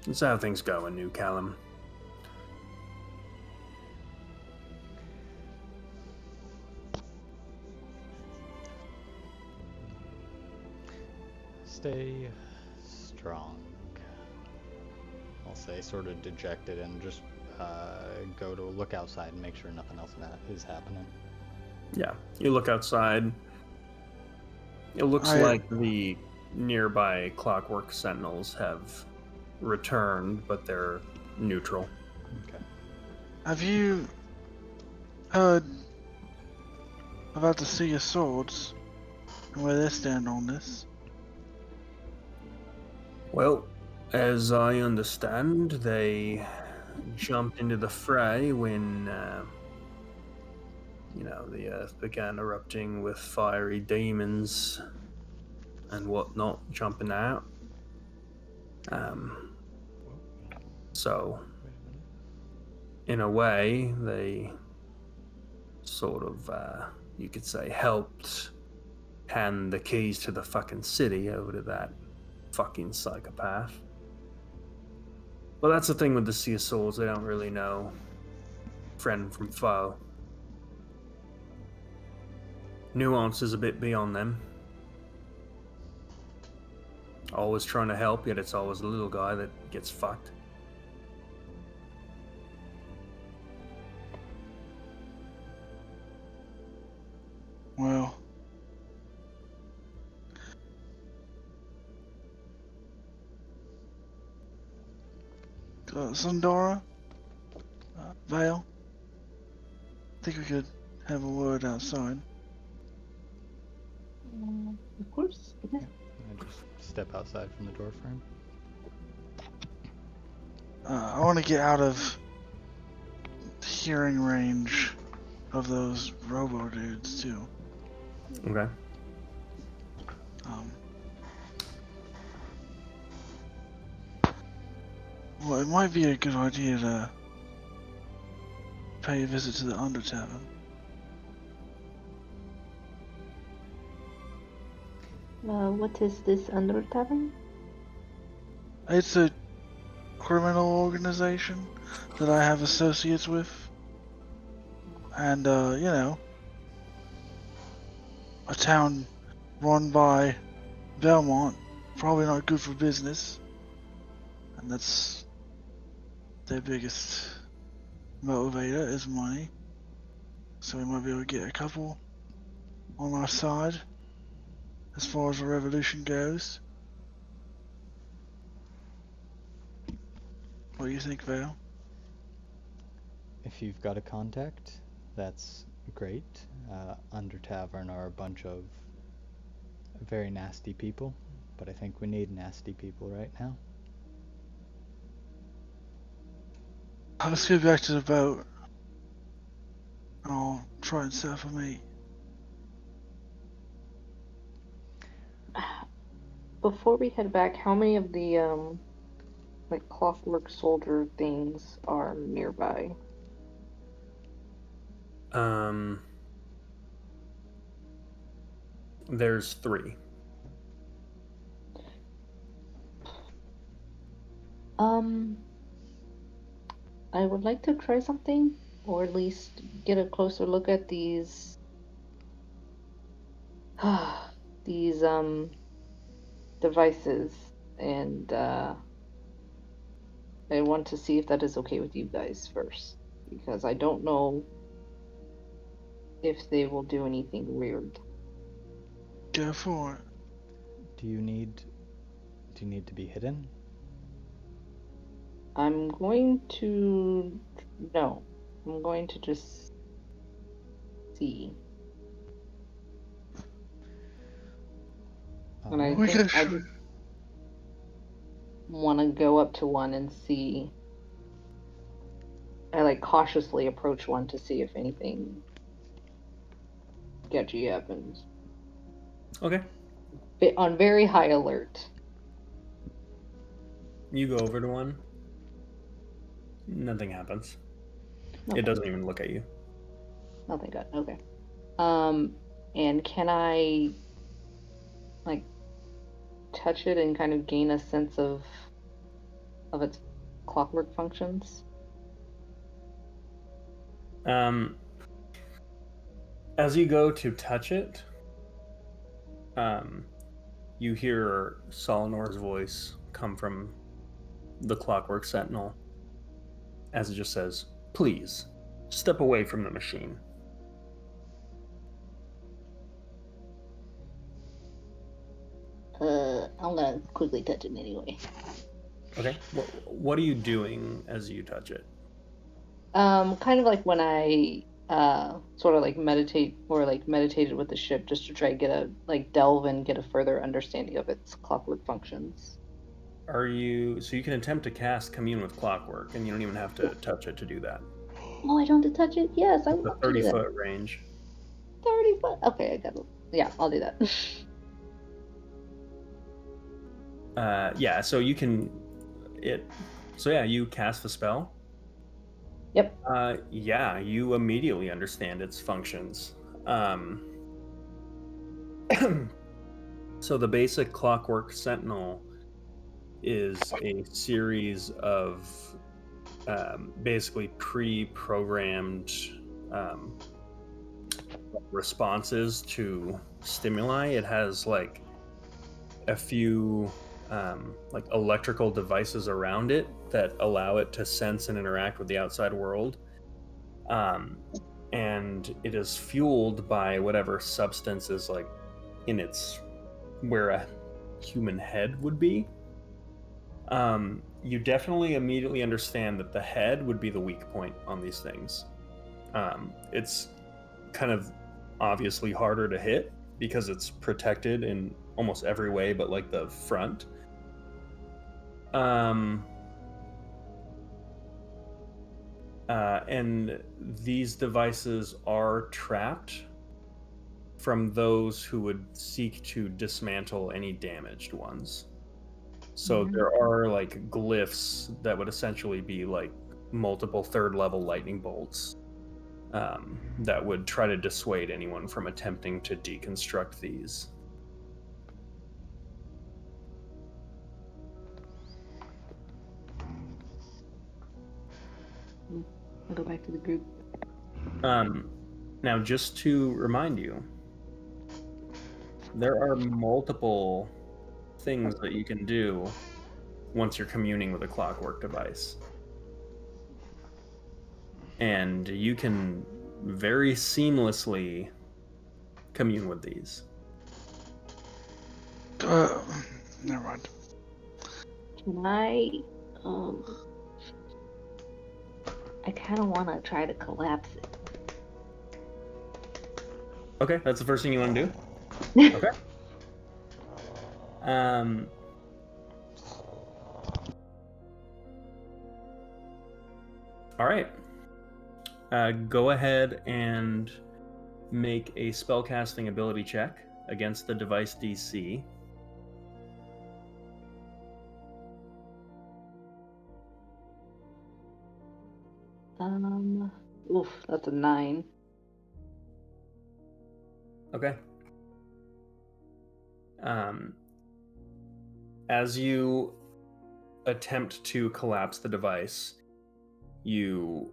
That's how things go in New Callum. Stay strong. I'll say, sort of dejected, and just go to look outside and make sure nothing else is happening. Yeah, you look outside. It looks like the nearby Clockwork Sentinels have returned, but they're neutral. Okay. Have you heard about the Sea of Swords and where they stand on this? Well, as I understand, they jumped into the fray when, the earth began erupting with fiery demons and whatnot jumping out. So, in a way, they sort of, you could say, helped hand the keys to the fucking city over to that fucking psychopath. But that's the thing with the Sea of Souls, they don't really know friend from foe. Nuance is a bit beyond them. Always trying to help, yet it's always the little guy that gets fucked. Well, Sundara, Vale, I think we could have a word outside. Of course. Okay. I just step outside from the door frame. I want to get out of hearing range of those robo dudes too. Okay. Well, it might be a good idea to pay a visit to the Under Tavern. What is this Under Tavern? It's a criminal organization that I have associates with. And, you know, a town run by Belmont, probably not good for business. And that's their biggest motivator is money. So we might be able to get a couple on our side as far as the revolution goes. What do you think, Vale? If you've got a contact, that's great. Under Tavern are a bunch of very nasty people, but I think we need nasty people right now. Let's get back to the boat. I'll try and set up a meet. Before we head back, how many of the like clockwork soldier things are nearby? There's 3. I would like to try something, or at least get a closer look at these these devices, and I want to see if that is okay with you guys first, because I don't know if they will do anything weird. Go for it. Do you need to be hidden? I'm going to no. I'm going to just see. And I We think can I shoot. just want to go up to one and see. I like cautiously approach one to see if anything sketchy happens. Okay. On very high alert. You go over to one. Nothing happens. Okay. It doesn't even look at you. Nothing good. Okay. And can I like touch it and kind of gain a sense of its clockwork functions? As you go to touch it, you hear Solinor's voice come from the Clockwork Sentinel as it just says, "Please, step away from the machine." I'm gonna quickly touch it anyway. Okay. What are you doing as you touch it? Kind of like when I sort of like meditate or like meditated with the ship just to try to get a like delve and get a further understanding of its clockwork functions. So you can attempt to cast Commune with Clockwork, and you don't even have to touch it to do that. Oh, I don't have to touch it? Yes, I It's a want to do that. 30-foot range. 30 foot? Okay, I got it. Yeah, I'll do that. Yeah, so you can... So yeah, you cast the spell. Yep. Yeah, you immediately understand its functions. So the basic Clockwork Sentinel is a series of basically pre-programmed responses to stimuli. It has like a few like electrical devices around it that allow it to sense and interact with the outside world. And it is fueled by whatever substance is like in its where a human head would be. You definitely immediately understand that the head would be the weak point on these things. It's kind of obviously harder to hit because it's protected in almost every way but like the front. And these devices are trapped from those who would seek to dismantle any damaged ones. So there are like glyphs that would essentially be like multiple third level lightning bolts that would try to dissuade anyone from attempting to deconstruct these. I'll go back to the group. Now, just to remind you, there are multiple things that you can do once you're communing with a clockwork device. And you can very seamlessly commune with these. Never mind. Can I kind of want to try to collapse it. Okay, that's the first thing you want to do? Okay. All right. Go ahead and make a spellcasting ability check against the device DC. Oof, that's a 9. Okay. As you attempt to collapse the device, you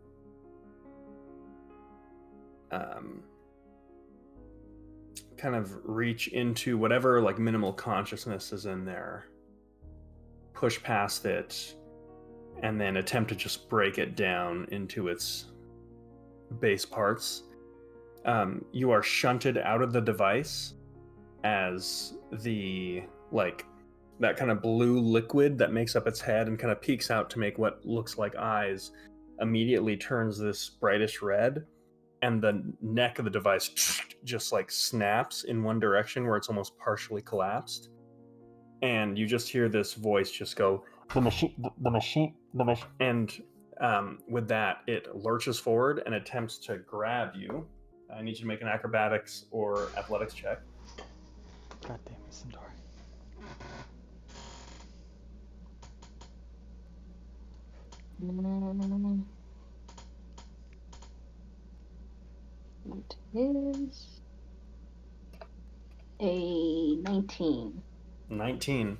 kind of reach into whatever like minimal consciousness is in there, push past it, and then attempt to just break it down into its base parts. You are shunted out of the device as the like that kind of blue liquid that makes up its head and kind of peeks out to make what looks like eyes immediately turns this brightish red, and the neck of the device just like snaps in one direction where it's almost partially collapsed, and you just hear this voice just go, the machine, and with that it lurches forward and attempts to grab you. I need you to make an acrobatics or athletics check. God damn it, Centaur. It is a 19. 19.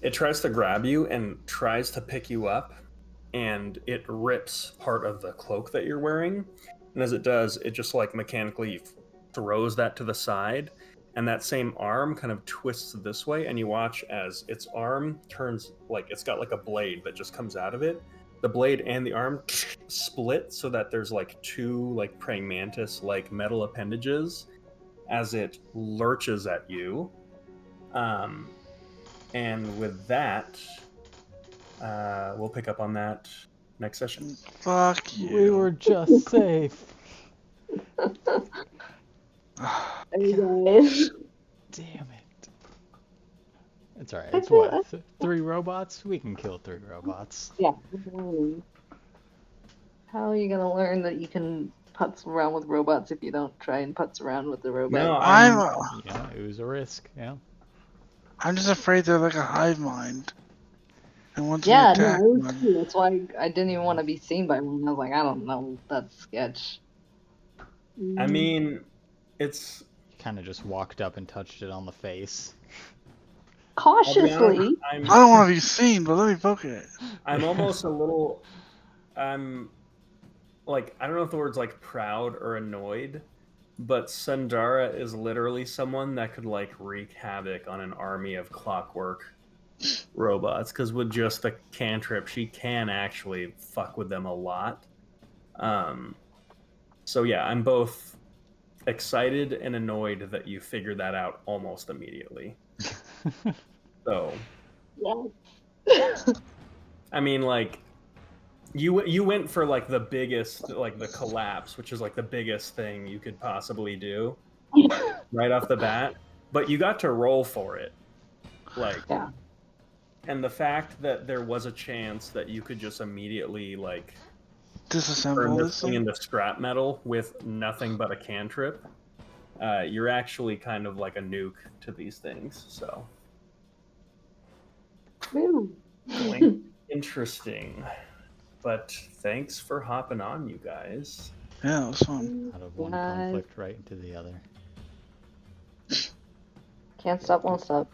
It tries to grab you and tries to pick you up, and it rips part of the cloak that you're wearing. And as it does, it just like mechanically throws that to the side, and that same arm kind of twists this way, and you watch as its arm turns like it's got like a blade that just comes out of it. The blade and the arm split so that there's like two like praying mantis like metal appendages as it lurches at you. And with that, we'll pick up on that next session. Fuck you. We were just safe. Are you guys? Damn it. It's alright. It's what? 3 robots? We can kill 3 robots. Yeah. How are you gonna learn that you can putz around with robots if you don't try and putz around with the robots? No, Yeah, it was a risk. Yeah. I'm just afraid they're like a hive mind. And once Yeah, we attack no, it was one, cool. That's why I didn't even want to be seen by one. I was like, I don't know, that's sketch. I mean, it's You kind of just walked up and touched it on the face. I'll be honest, Cautiously. I don't want to be seen, but let me poke it. I'm almost a little. I'm like, I don't know if the word's like proud or annoyed, but Sundara is literally someone that could like wreak havoc on an army of clockwork robots, because with just the cantrip, she can actually fuck with them a lot. So yeah, I'm both excited and annoyed that you figured that out almost immediately. So, I mean, like, you went for like the biggest, like the collapse, which is like the biggest thing you could possibly do right off the bat, but you got to roll for it, like, Yeah. and the fact that there was a chance that you could just immediately like turn Disassemble this this thing thing. into scrap metal with nothing but a cantrip, you're actually kind of like a nuke to these things. So Woo. interesting. But thanks for hopping on, you guys. Yeah, it was fun. Out of one Guys. conflict right into the other. Can't stop, won't stop.